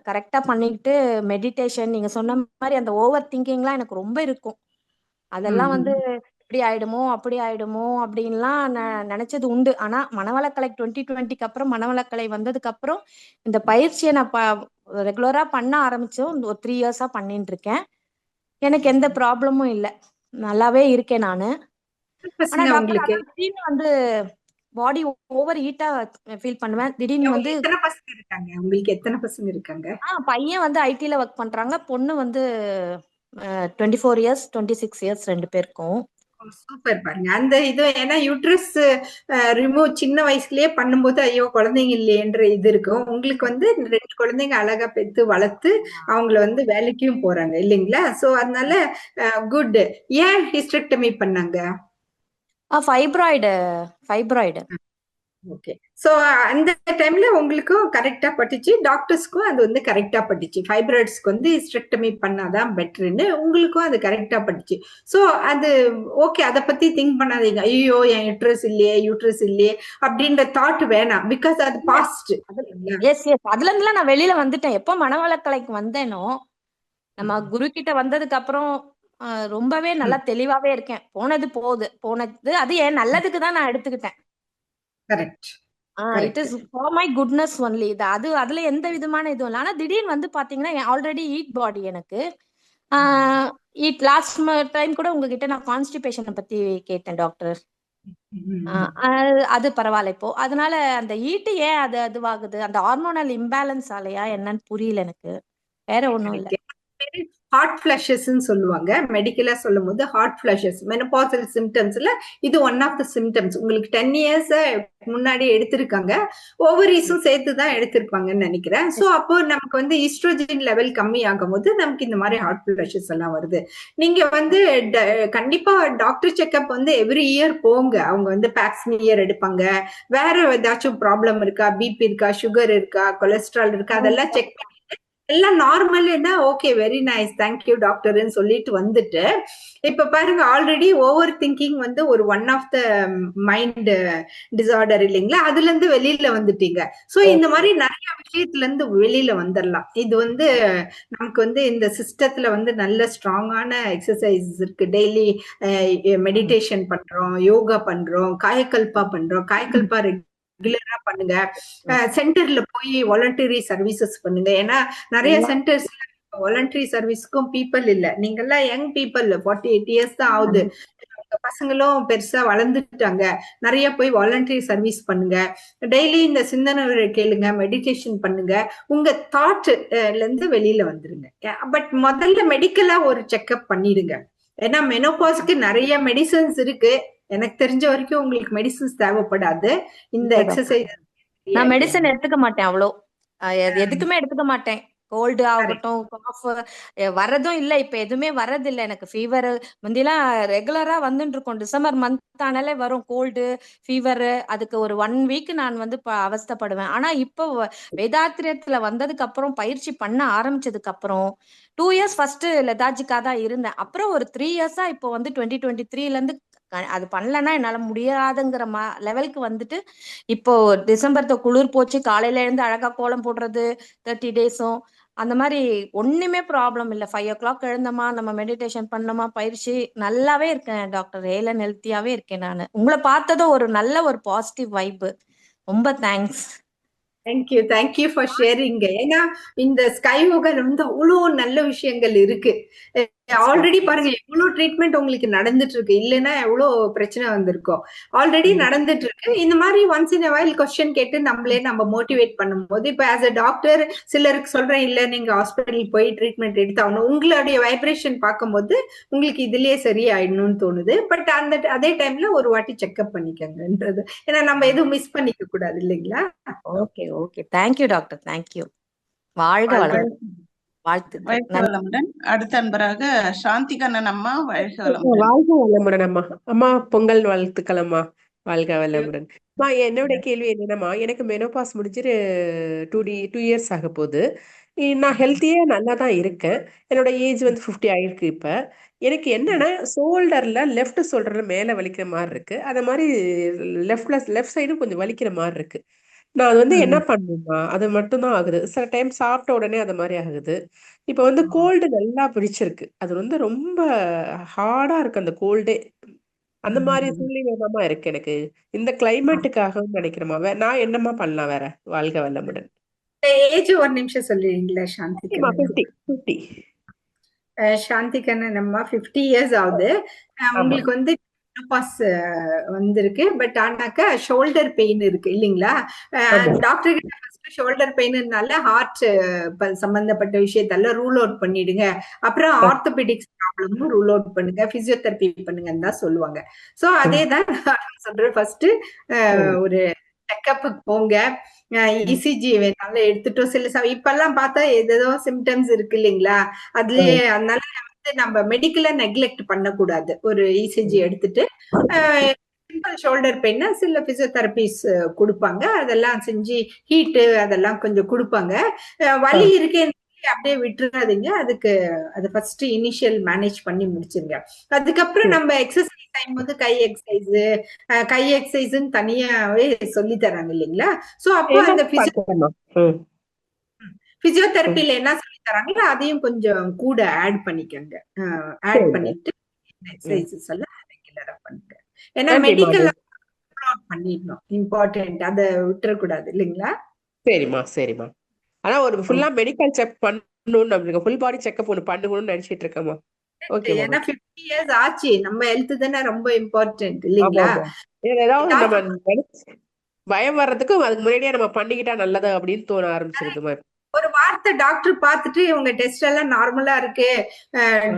கரெக்டா பண்ணிக்கிட்டு மெடிடேஷன், நீங்க சொன்ன மாதிரி அந்த ஓவர் திங்கிங்லாம் எனக்கு ரொம்ப இருக்கும். அதெல்லாம் வந்து இப்படி ஆயிடுமோ அப்படி ஆயிடுமோ அப்படின்லாம் நினைச்சது உண்டு. ஆனா மனவளக்கலை 2020க்கு அப்புறம் மனவளக்கலை வந்ததுக்கு அப்புறம் இந்த பயிற்சியை நான் ரெகுலரா பண்ண ஆரம்பிச்சோம். ஒரு 3 இயர்ஸா பண்ணிட்டு இருக்கேன். எனக்கு எந்த ப்ராப்ளமும் இல்லை, நல்லாவே இருக்கேன் நானு. ஆனா டாக்டர்
உங்களுக்கு
திடீர்னு வந்து பாடி ஓவர் ஹீட்டா ஃபீல் பண்ணுவேன். திடீர்னு வந்து
எத்தனை பசங்க இருக்காங்க? உங்களுக்கு எத்தனை பசங்க இருக்காங்க?
பையன் வந்து ஐடில ஒர்க் பண்றாங்க, பொண்ணு வந்து 24 இயர்ஸ் 26 இயர்ஸ் 2 பேருக்கும்.
சூப்பர். பாருங்க அந்த இது, ஏன்னா யூட்ரஸ் ரிமூவ் சின்ன வயசுலயே பண்ணும்போது ஐயோ குழந்தைங்க இல்லையன்ற இது இருக்கும். உங்களுக்கு வந்து 2 குழந்தைங்க அழகா பெத்து வளர்த்து அவங்கள வந்து வேலைக்கும் போறாங்க இல்லைங்களா? சோ அதனால குட். ஏன் ஹிஸ்டெக்டமி பண்ணாங்க?
ஃபைப்ராய்டு.
ஓகே. சோ அந்த டைம்ல உங்களுக்கும் கரெக்டா பட்டுச்சு, டாக்டர்ஸ்க்கும் அது வந்து கரெக்டா பட்டுச்சு. ஃபைப்ராய்ட்ஸ்க்கு வந்து ஹிஸ்டெக்டமி பண்ணாதான் பெட்டர்னு உங்களுக்கும் அது கரெக்டா பட்டுச்சு. சோ அது ஓகே, அதை பத்தி திங்க் பண்ணாதீங்க. ஐயோ என் யூட்ரஸ் இல்லையே அப்படின்ற தாட் வேணாம். பிகாஸ் அது பாஸ்ட்.
எஸ் அதுல இருந்துலாம் நான் வெளியில வந்துட்டேன். எப்போ மனவளக்கலைக்கு வந்தேனோ, நம்ம குரு கிட்ட வந்ததுக்கு அப்புறம் ரொம்பவே நல்லா தெளிவாவே இருக்கேன். போனது அது என் நல்லதுக்கு தான் நான் எடுத்துக்கிட்டேன்.
Correct.
It is for my goodness only. அதுல எந்த விதமான இதுவும் இல்லை. ஆனா திடீர்னு வந்து பாத்தீங்கன்னா ஆல்ரெடி ஈட் பாடி எனக்கு. லாஸ்ட் டைம் கூட உங்ககிட்ட நான் கான்ஸ்டிபேஷனை பத்தி கேட்டேன் டாக்டர். அது பரவாயில்ல இப்போ. அதனால அந்த ஈட்டு ஏன் அதுவாகுது, அந்த ஹார்மோனல் இம்பேலன்ஸ் ஆலையா என்னன்னு புரியல எனக்கு. வேற ஒண்ணும் இல்ல.
ஹாட் ஃபிளஷஸ் சொல்லுவாங்க. மெடிக்கலா சொல்லும் போது ஹாட் ஃபிளஷஸ் மெனோபாசல் சிம்டம்ஸ்ல இது ஒன் ஆஃப் த சிம்டம்ஸ். உங்களுக்கு 10 இயர்ஸ் முன்னாடி எடுத்திருக்காங்க, ஓவரீஸும் சேர்த்து தான் எடுத்திருப்பாங்கன்னு நினைக்கிறேன். சோ அப்போ நமக்கு வந்து ஈஸ்ட்ரோஜன் லெவல் கம்மி ஆகும் போது நமக்கு இந்த மாதிரி ஹாட் ஃபிளஷஸ் எல்லாம் வருது. நீங்க வந்து கண்டிப்பா டாக்டர் செக்அப் வந்து எவ்ரி இயர் போங்க. அவங்க வந்து பேக்ஸ்மியர் எடுப்பாங்க. வேற ஏதாச்சும் ப்ராப்ளம் இருக்கா, பிபி இருக்கா, சுகர் இருக்கா, கொலஸ்ட்ரால் இருக்கா, அதெல்லாம் செக் பண்ணி எல்லாம் நார்மல்னா ஓகே வெரி நைஸ் தேங்க்யூ டாக்டர்ன்னு சொல்லிட்டு வந்துட்டு, இப்ப பாருங்க ஆல்ரெடி ஓவர் திங்கிங் வந்து ஒரு one of the mind disorder இல்லைங்களா? அதுல இருந்து வெளியில வந்துட்டீங்க. சோ இந்த மாதிரி நிறைய விஷயத்துல இருந்து வெளியில வந்துடலாம். இது வந்து நமக்கு வந்து இந்த சிஸ்டத்துல வந்து நல்ல ஸ்ட்ராங்கான எக்ஸசைஸ் இருக்கு. டெய்லி மெடிடேஷன் பண்றோம், யோகா பண்றோம், காயக்கல்பா பண்றோம். காயக்கல்பா ரெகுலரா பண்ணுங்க. சென்டர்ல போய் வாலண்டரி சர்வீசஸ் பண்ணுங்க. ஏன்னா நிறைய சென்டர்ஸ்ல வாலண்டரி சர்வீஸ்க்கும் பீப்புள் இல்ல. நீங்க எல்லாம் யங் பீப்புள், 48 இயர்ஸ் தான் ஆகுது. பசங்களும் பெருசா வளர்ந்துட்டாங்க. நிறைய போய் வாலண்டரி சர்வீஸ் பண்ணுங்க. டெய்லி இந்த சிந்தனை கேளுங்க, மெடிடேஷன் பண்ணுங்க. உங்க தாட்ல இருந்து வெளியில வந்துருங்க. பட் முதல்ல மெடிக்கலா ஒரு செக்அப் பண்ணிடுங்க. ஏன்னா மெனோபாஸ்க்கு நிறைய மெடிசன்ஸ் இருக்கு. எனக்கு தெரிஞ்ச வரைக்கும் உங்களுக்கு மெடிசன்ஸ் தேவைப்படாது. இந்த எக்ஸசைஸ்
நான் மெடிசன் எடுத்துக்க மாட்டேன். அவ்வளோ எதுக்குமே எடுத்துக்க மாட்டேன். கோல்டு ஆகட்டும், காஃப் வர்றதும் இல்லை. இப்ப எதுவுமே வர்றது இல்லை எனக்கு. ஃபீவர் முந்திலாம் ரெகுலரா வந்துட்டு இருக்கும். டிசம்பர் மந்த் ஆனாலே வரும் கோல்டு, ஃபீவர். அதுக்கு ஒரு 1 வீக் நான் வந்து அவஸ்தைப்படுவேன். ஆனா இப்போ வேதாத்திரியத்துல வந்ததுக்கு அப்புறம், பயிற்சி பண்ண ஆரம்பிச்சதுக்கு அப்புறம் 2 இயர்ஸ் ஃபர்ஸ்ட் லெதார்ஜிக்கா தான் இருந்தேன். அப்புறம் ஒரு 3 இயர்ஸா இப்போ வந்து 2023ல இருந்து அது பண்ணலன்னா என்னால முடியாதுங்கிற லெவலுக்கு வந்துட்டு, இப்போ டிசம்பர் குளிர் போச்சு, காலையில இருந்து அழகா கோலம் போடுறது 30 டேஸும் அந்த மாதிரி ஒண்ணுமே ப்ராப்ளம் இல்ல. 5 o'clock எழுந்தமா, நம்ம மெடிடேஷன் பண்ணோமா, பயிற்சி நல்லாவே இருக்கேன் டாக்டர். ஹெல்த்தியாவே இருக்கேன் நானு. உங்களை பார்த்ததும் ஒரு நல்ல ஒரு பாசிட்டிவ் வைப். ரொம்ப தேங்க்ஸ்.
Thank you for sharing. ஏன்னா இந்த ஸ்கை யோகால வந்து அவ்வளவு நல்ல விஷயங்கள் இருக்கு. ஆல்ரெடி பாருங்க எவ்வளவு ட்ரீட்மெண்ட் உங்களுக்கு நடந்துட்டு இருக்கு. இல்லைன்னா எவ்வளவு பிரச்சனை வந்திருக்கும். ஆல்ரெடி நடந்துட்டு இருக்கு. இந்த மாதிரி ஒன்ஸ் இன் வைல் கொஸ்டின் கேட்டு நம்ம மோட்டிவேட் பண்ணும்போது, இப்ப ஆஸ் அ டாக்டர் சிலருக்கு சொல்றேன், இல்ல நீங்க ஹாஸ்பிட்டல் போய் ட்ரீட்மெண்ட் எடுத்தாகணும். உங்களுடைய வைப்ரேஷன் பார்க்கும்போது உங்களுக்கு இதுலயே சரியாயிடணும்னு தோணுது. பட் அதே டைம்ல ஒரு வாட்டி செக்அப் பண்ணிக்கங்கன்றது. ஏன்னா நம்ம எதுவும் மிஸ் பண்ணிக்க கூடாது இல்லைங்களா?
Okay thank you doctor. தேங்க்யூ. வாழ்க வளமுடன்.
வாழ்த்துக்கள். அடுத்த அன்பராக சாந்தி கண்ணன் அம்மா. வாழ்க வளமுடன்.
வாழ்க வளமுடன் அம்மா. அம்மா பொங்கல் வாழ்த்துக்கள் அம்மா. வாழ்க வளமுடன். என்னோட கேள்வி என்னன்னா, எனக்கு மெனோபாஸ் முடிஞ்சு 2 இயர்ஸ் ஆக போகுது. நான் ஹெல்த்தியா நல்லா தான் இருக்கேன். என்னோட ஏஜ் வந்து 50 ஆயிருக்கு இப்ப. எனக்கு என்னன்னா ஷோல்டர்ல லெஃப்ட் ஷோல்டர்ல மேல வலிக்கிற மாதிரி இருக்கு. அத மாதிரி லெஃப்ட் சைடும் கொஞ்சம் வலிக்கிற மாதிரி இருக்கு. நான் அது வந்து என்ன பண்ணுமா, அது மட்டும் தான் ஆகுது. சில டைம் சாப்பிட்ட உடனே அது மாதிரி ஆகுது. இப்ப வந்து கோல்டு நல்லா பிடிச்சிருக்கு. அது வந்து ரொம்ப ஹார்டா இருக்கு அந்த கோல்டே. அந்த மாதிரி சூழ்நிலைமா இருக்கு எனக்கு. இந்த கிளைமேட்டுக்காக நினைக்கிறேமா. நான் என்னமா பண்ணலாம் வேற? வாழ்க வளமுடன்.
ஏஜ் ஒரு நிமிஷம் சொல்லுவீங்களா சாந்திகண்ணன்?
50.
சாந்திகண்ணன் நம்ம 50 இயர்ஸ் ஆகுது. உங்களுக்கு வந்து மெனோபாஸ் வந்திருக்கு. பட் ஆனாக்கா ஷோல்டர் பெயின் இருக்கு இல்லைங்களா? டாக்டர் கிட்ட ஃபர்ஸ்ட் ஷோல்டர் பெயின்னால ஹார்ட் சம்பந்தப்பட்ட விஷயத்தெல்லாம் ரூல் அவுட் பண்ணிடுங்க. அப்புறம் ஆர்த்தோபெடிக்ஸ் ப்ராப்ளமும் ரூல் அவுட் பண்ணுங்க, பிசியோதெரப்பி பண்ணுங்கன்னு தான் சொல்லுவாங்க. சோ அதே தான் நான் சொல்றேன். ஃபர்ஸ்ட் ஒரு செக்கப்புக்கு போங்க. இசிஜி வேணாலும் எடுத்துட்டோம். சில இப்பெல்லாம் பார்த்தா ஏதோ சிம்டம்ஸ் இருக்கு இல்லைங்களா? அதுலயே அதனால வந்து நம்ம மெடிக்கலா நெக்லெக்ட் பண்ணக்கூடாது. ஒரு இசிஜி எடுத்துட்டு சிம்பிள் ஷோல்டர் பெயின்னா சில பிசியோதெரபிஸ் கொடுப்பாங்க. அதெல்லாம் செஞ்சு ஹீட்டு அதெல்லாம் கொஞ்சம் கொடுப்பாங்க. வலி இருக்கேன்னு அப்படியே விட்டுறாதீங்க. அது ஃபர்ஸ்ட் இனிஷியல் மேனேஜ் பண்ணி முடிச்சிருங்க. அதுக்கப்புறம் நம்ம எக்ஸசைஸ் டைம் வந்து கை எக்ஸசைஸ்ன்னு தனியாவே சொல்லி தராங்க இல்லைங்களா? சோ அப்போ அந்த பிசியோதெரபில என்ன சொல்லி தராங்களோ அதையும் கொஞ்சம் கூட ஆட் பண்ணிக்கங்க. ஆட் பண்ணிட்டு எக்ஸசைசஸ் எல்லாம் ரெகுலரா பண்ணுங்க. ஏன்னா மெடிக்கல் பண்ணிடணும், இம்பார்ட்டன்ட். அதை விட்டுறக்கூடாது இல்லைங்களா?
சரிம்மா. ஆனா ஒரு ஃபுல்லா மெடிக்கல் செக் பண்ணணும், நம்மளுக்கு ஃபுல் பாடி செக்அப் ஒன்று பண்ணணும்னு நினைச்சிட்டு இருக்கேம்மா. ஓகே.
ஏன்னா 50 இயர்ஸ் ஆச்சு. நம்ம ஹெல்த் தானே ரொம்ப இம்பார்ட்டன்ட் இல்லைங்களா?
ஏதாவது நம்ம பயம் வர்றதுக்கு அதுக்கு முன்னாடியே நம்ம பண்ணிக்கிட்டா நல்லது அப்படின்னு தோண ஆரம்பிச்சிருது.
ஒரு வார்த்தை டாக்டர் பார்த்துட்டு உங்க டெஸ்ட் எல்லாம் நார்மலா இருக்கு,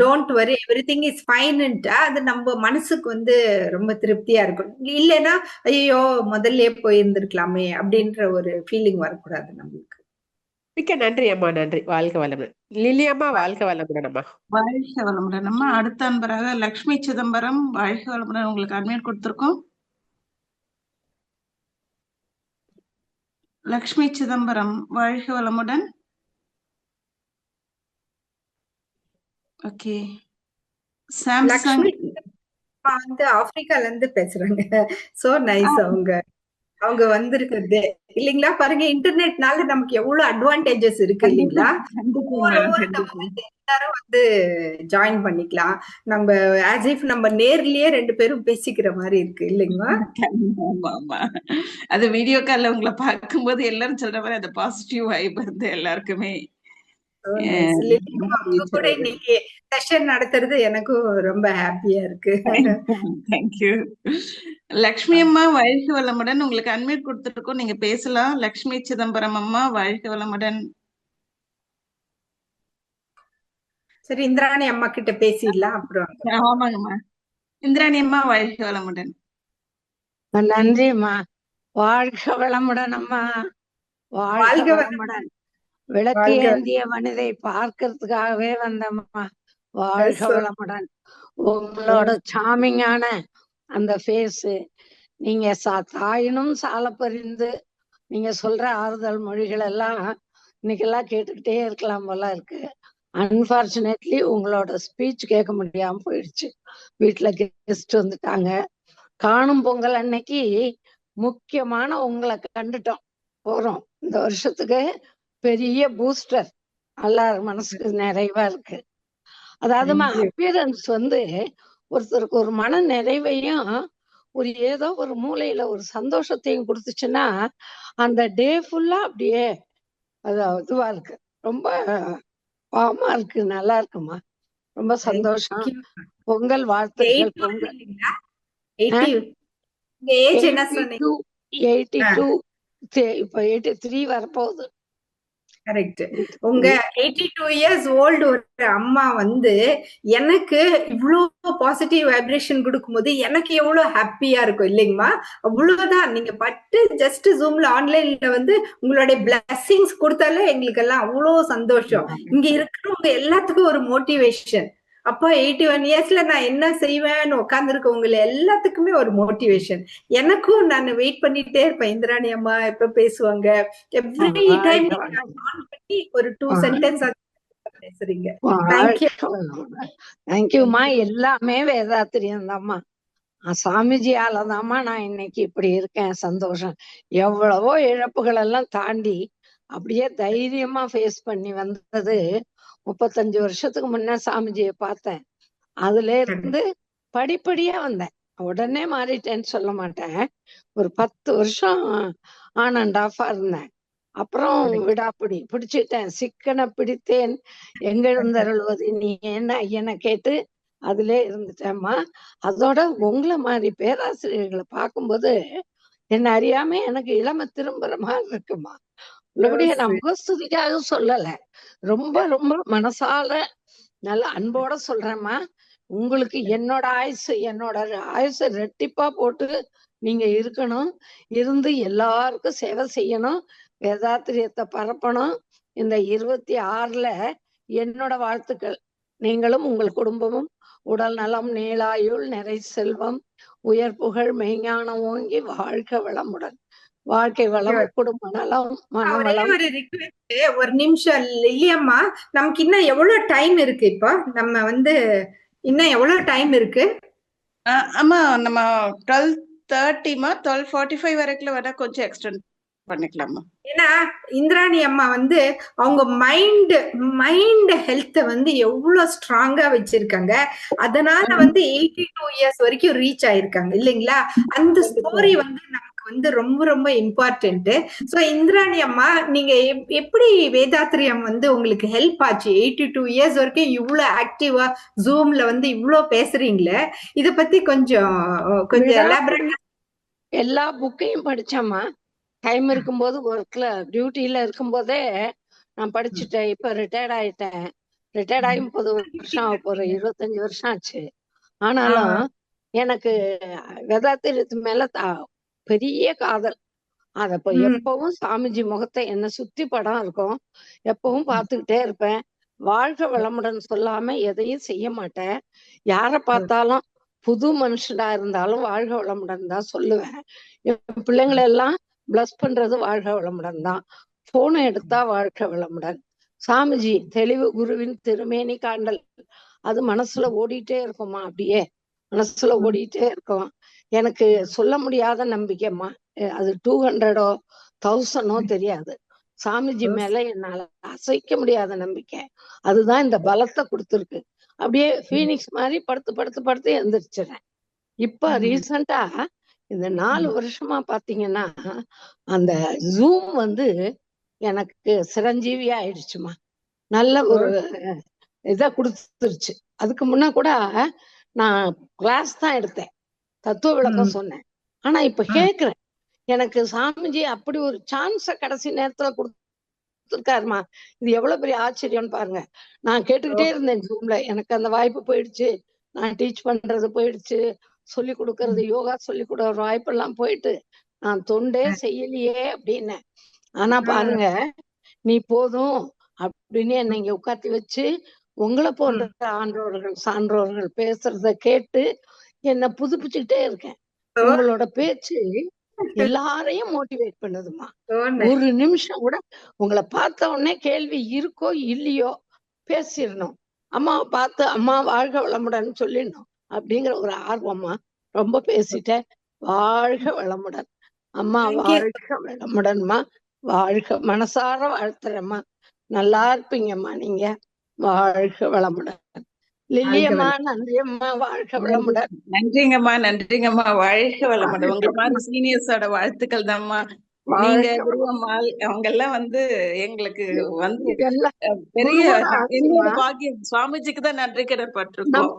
டோன்ட் வரி, எவ்ரிதிங் இஸ் ஃபைன்ட்டா அது நம்ம மனசுக்கு வந்து ரொம்ப திருப்தியா இருக்கும். இல்லைன்னா ஐயோ முதல்லயே போயிருந்திருக்கலாமே அப்படின்ற ஒரு ஃபீலிங் வரக்கூடாது நம்மளுக்கு.
மிக்க நன்றி அம்மா. நன்றி. வாழ்க வளமுடன். லில்லி அம்மா வாழ்க வளமுடன் அம்மா.
வாழ்க வளமுடன் அம்மா. அடுத்த அன்பராக லக்ஷ்மி சிதம்பரம், வாழ்க வளமுடன். உங்களுக்கு அட்மிட் கொடுத்திருக்கோம். லக்ஷ்மி சிதம்பரம், வாழ்க வளமுடன். ஓகே. சாம்சங்
வந்து ஆப்பிரிக்கால இருந்து பேசுறாங்க. So nice. அவங்க வந்திருக்கிறது இல்லைங்களா? பாருங்க, இன்டர்நெட்னால நமக்கு எவ்வளவு அட்வான்டேஜஸ் இருக்கு இல்லைங்களா? எல்லாரும் வந்து ஜாயின் பண்ணிக்கலாம். நம்ம ஆஸ் இஃப் நம்ம நேர்லயே 2 பேரும் பேசிக்கிற மாதிரி இருக்கு இல்லைங்களா?
அது வீடியோ கால்ல உங்களை பார்க்கும்போது எல்லாரும் சொல்ற மாதிரி அந்த பாசிட்டிவ் வைப் வந்து எல்லாருக்குமே.
கூட இன்னைக்கு செஷன் நடத்துறது எனக்கும் ரொம்ப ஹாப்பியா இருக்கு.
தேங்க்யூ. லக்ஷ்மி அம்மா வாழ்க வளமுடன். உங்களுக்கு அன்மியூட் கொடுத்துருக்கோம், நீங்க பேசலாம். லக்ஷ்மி சிதம்பரம் அம்மா வாழ்க வளமுடன்.
சரி, இந்திராணி அம்மா கிட்ட பேசிடலாம் அப்புறம்.
ஆமாங்கம்மா. இந்திராணி அம்மா வாழ்க வளமுடன்.
நன்றிம்மா. வாழ்க வளமுடன் அம்மா. வாழ்க வளமுடன். விளக்கு ஏந்திய மனிதை பார்க்கறதுக்காகவே வந்தம்மா. வாழ்க வளமுடன். உங்களோட சாமிங்கான அந்த ஃபேஸ், நீங்க தாயினும் சால பறிந்து நீங்க சொல்ற ஆறுதல் மொழிகள் எல்லாம் இன்னைக்கெல்லாம் கேட்டுக்கிட்டே இருக்கலாம் போல இருக்கு. அன்பார்ச்சுனேட்லி உங்களோட ஸ்பீச் கேட்க முடியாம போயிடுச்சு. வீட்டுல கெஸ்ட் வந்துட்டாங்க. காணும் பொங்கல் அன்னைக்கு முக்கியமான உங்களை கண்டுட்டோம் போறோம். இந்த வருஷத்துக்கு பெரிய பூஸ்டர். எல்லாரும் மனசுக்கு நிறைவா இருக்கு. அதாவது அப்பியரன்ஸ் வந்து ஒருத்தருக்கு ஒரு மன நிறைவையும் ஒரு ஏதோ ஒரு மூலையில ஒரு சந்தோஷத்தையும் கொடுத்துச்சுன்னா அந்த டே ஃபுல்லா அப்படியே அது இதுவா இருக்கு. ரொம்ப பாவமா இருக்கு. நல்லா இருக்குமா. ரொம்ப சந்தோஷம். பொங்கல் வாழ்த்துக்கள். பொங்கல் 82 இப்ப 83 வரப்போகுது.
கரெக்ட். உங்க 82 இயர்ஸ் ஓல்டு ஒரு அம்மா வந்து எனக்கு இவ்வளவு பாசிட்டிவ் வைப்ரேஷன் கொடுக்கும்போது எனக்கு எவ்வளவு ஹாப்பியா இருக்கும் இல்லைங்கம்மா? அவ்வளவுதான். நீங்க பட்டு ஜஸ்ட் ஜூம்ல ஆன்லைன்ல வந்து உங்களுடைய பிளஸிங்ஸ் கொடுத்தாலே எங்களுக்கு எல்லாம் அவ்வளவு சந்தோஷம். இங்க இருக்கிறவங்க எல்லாத்துக்கும் ஒரு மோட்டிவேஷன். அப்பா 81 இயர்ஸ்ல நான் என்ன செய்வேன்னு உட்கார்ந்துருக்க உங்களை எல்லாத்துக்குமே ஒரு மோட்டிவேஷன். எனக்கும் நான் வெயிட் பண்ணிட்டே இருப்பேன், இந்திராணி அம்மா எப்ப பேசுவாங்க. எவ்ரி டைம் பண்ணி ஒரு 2 சென்டென்ஸ் பேசுறீங்க. தேங்க்யூ.
தேங்க்யூமா. எல்லாமே வேதாத்திரியம் தான்மா. சாமிஜியாலதாம்மா நான் இன்னைக்கு இப்படி இருக்கேன். சந்தோஷம். எவ்வளவோ இழப்புகள் எல்லாம் தாண்டி அப்படியே தைரியமா ஃபேஸ் பண்ணி வந்தது 35 வருஷத்துக்கு முன்ன சாமிஜியை பார்த்தேன். அதுல இருந்து படிப்படியா வந்தேன். உடனே மாறிட்டேன்னு சொல்ல மாட்டேன். ஒரு 10 வருஷம் ஆன் அண்ட் ஆஃபா இருந்தேன். அப்புறம் விடாப்பிடி பிடிச்சிட்டேன். சிக்கனை பிடித்தேன் எங்கெழுந்தருள்வது நீ என்ன ஐயனை கேட்டு அதிலே இருந்துட்டேம்மா. அதோட உங்களை மாதிரி பேராசிரியர்களை பார்க்கும்போது என்ன அறியாம எனக்கு இளமை திரும்புற மாதிரி இருக்குமா. உள்ளபடியே நான் முகஸ்துதிக்காக சொல்லல, ரொம்ப ரொம்ப மனசால நல்ல அன்போட சொல்றேம்மா. உங்களுக்கு என்னோட ஆயுசு ரெட்டிப்பா போட்டு நீங்க இருக்கணும். இருந்து எல்லாருக்கும் சேவை செய்யணும், வேதாத்திரியத்தை பரப்பணும். இந்த 26ல என்னோட வாழ்த்துக்கள். நீங்களும் உங்கள் குடும்பமும் உடல் நலம், நீளாயுள், நிறை செல்வம், உயர் புகழ், மெய்ஞானம் ஓங்கி வாழ்க வளமுடன். வாழ்க்கை வளம், குடும்ப நலம், மனவளம்.
ஒரு ரிக்வெஸ்ட், ஒரு நிமிஷம் இல்லையம்மா, நமக்கு இன்னும் எவ்வளவு டைம் இருக்கு? இப்போ நம்ம இன்னும் எவ்வளவு டைம் இருக்கு?
ஆமா, நம்ம 12:30மா 12:45 வரைக்கும் வேணா கொஞ்சம் எக்ஸ்டெண்ட் பண்ணிக்கலாமா?
ஏன்னா இந்திராணி அம்மா அவங்க மைண்ட் ஹெல்த் எவ்வளவு ஸ்ட்ராங்கா வச்சிருக்காங்க. அதனால 82 இயர்ஸ் வரைக்கும் ரீச் ஆயிருக்காங்க இல்லைங்களா? அந்த ஸ்டோரி நமக்கு ரொம்ப ரொம்ப இம்பார்ட்டன்ட். சோ இந்திராணி அம்மா, நீங்க எப்படி வேதாத்திரியம் உங்களுக்கு ஹெல்ப் ஆச்சு? 82 இயர்ஸ் வரைக்கும் இவ்வளவு ஆக்டிவா ஜூம்ல இவ்வளவு பேசுறீங்களே, இத பத்தி கொஞ்சம் எலாபரேட்.
எல்லா புக்கையும் படிச்சேம்மா. டைம் இருக்கும்போது, ஒர்க்ல டியூட்டில இருக்கும்போதே நான் படிச்சுட்டேன். இப்ப ரிட்டையர்ட் ஆயிட்டேன். ரிட்டையர்ட் ஆகி 30 வருஷம் ஆக போற, 25 வருஷம் ஆச்சு. ஆனாலும் எனக்கு வேதாத்திரியத்து மேல பெரிய காதல். அத எப்பவும் சாமிஜி முகத்தை என்ன சுத்தி படம் இருக்கும், எப்பவும் பார்த்துக்கிட்டே இருப்பேன். வாழ்க வளமுடன் சொல்லாம எதையும் செய்ய மாட்டேன். யார பார்த்தாலும் புது மனுஷனா இருந்தாலும் வாழ்க வளமுடன் தான் சொல்லுவேன். என் பிள்ளைங்களை எல்லாம் பிளஸ் பண்றது வாழ்க வளமுடன் தான். போனை எடுத்தா வாழ்க வளமுடன். சாமிஜி தெளிவு குருவின் திருமேனி காண்டல், அது மனசுல ஓடிட்டே இருக்குமா, அப்படியே மனசுல ஓடிட்டே இருக்கும். எனக்கு சொல்ல முடியாத நம்பிக்கைம்மா. அது 200ஓ 1000ஓ தெரியாது. சாமிஜி மேல என்னால அசைக்க முடியாத நம்பிக்கை. அதுதான் இந்த பலத்தை கொடுத்துருக்கு. அப்படியே பீனிக்ஸ் மாதிரி படுத்து படுத்து படுத்து எழுந்திரிச்சிடறேன். இப்ப ரீசெண்டா இந்த 4 வருஷமா பாத்தீங்கன்னா அந்த ஜூம் எனக்கு சிரஞ்சீவி ஆயிடுச்சுமா. நல்ல ஒரு இத கொடுத்துருச்சு. அதுக்கு முன்ன கூட நான் கிளாஸ் தான் எடுத்தேன், தத்துவ விளக்கம் சொன்னேன். ஆனா இப்ப கேக்குறேன், எனக்கு சாமிஜி அப்படி ஒரு சான்ஸ கடைசி நேரத்துல கொடுத்துருக்காருமா. இது எவ்வளவு பெரிய ஆச்சரியம்னு பாருங்க. நான் கேட்டுக்கிட்டே இருந்தேன் ஜூம்ல, எனக்கு அந்த வாய்ப்பு போயிடுச்சு. நான் டீச் பண்றது போயிடுச்சு, சொல்லி கொடுக்கறது, யோகா சொல்லி கொடுக்குற வாய்ப்பெல்லாம் போயிட்டு நான் தொண்டே செய்யலையே அப்படின்னு. ஆனா பாருங்க, நீ போதும் அப்படின்னு என்னை இங்க உட்காத்தி வச்சு உங்களை போன்ற ஆன்றோர்கள் சான்றோர்கள் பேசுறத கேட்டு என்ன புதுப்பிச்சுக்கிட்டே இருக்கேன். உங்களோட பேச்சு எல்லாரையும் மோட்டிவேட் பண்ணுதுமா. ஒரு நிமிஷம் கூட உங்களை பார்த்த உடனே கேள்வி இருக்கோ இல்லையோ பேசிடணும், அம்மாவை பார்த்து அம்மா வாழ்க வளமுடன் சொல்லிடணும் அப்படிங்கிற ஒரு ஆர்வமா. ரொம்ப பேசிட்டேன். வாழ்க வளமுடன் அம்மா, வாழ்க வளமுடன்மா. வாழ்க, மனசார வாழ்த்துறேம்மா. நல்லா இருப்பீங்கம்மா நீங்க. வாழ்க வளமுடன். லில்லியம்மா நன்றியம்மா. வாழ்க வளமுடன்.
நன்றிங்கம்மா, நன்றிங்கம்மா. வாழ்க வளமுடன். உங்க மாதிரி சீனியர்ஸோட வாழ்த்துக்கள் தான்மா. நீங்க குருவம்மாள் அவங்க எல்லாம் எங்களுக்கு பெரிய எங்களோட பாக்கியம். சுவாமிஜிக்கு தான் நன்றி கடன்பட்டிருக்கோம்.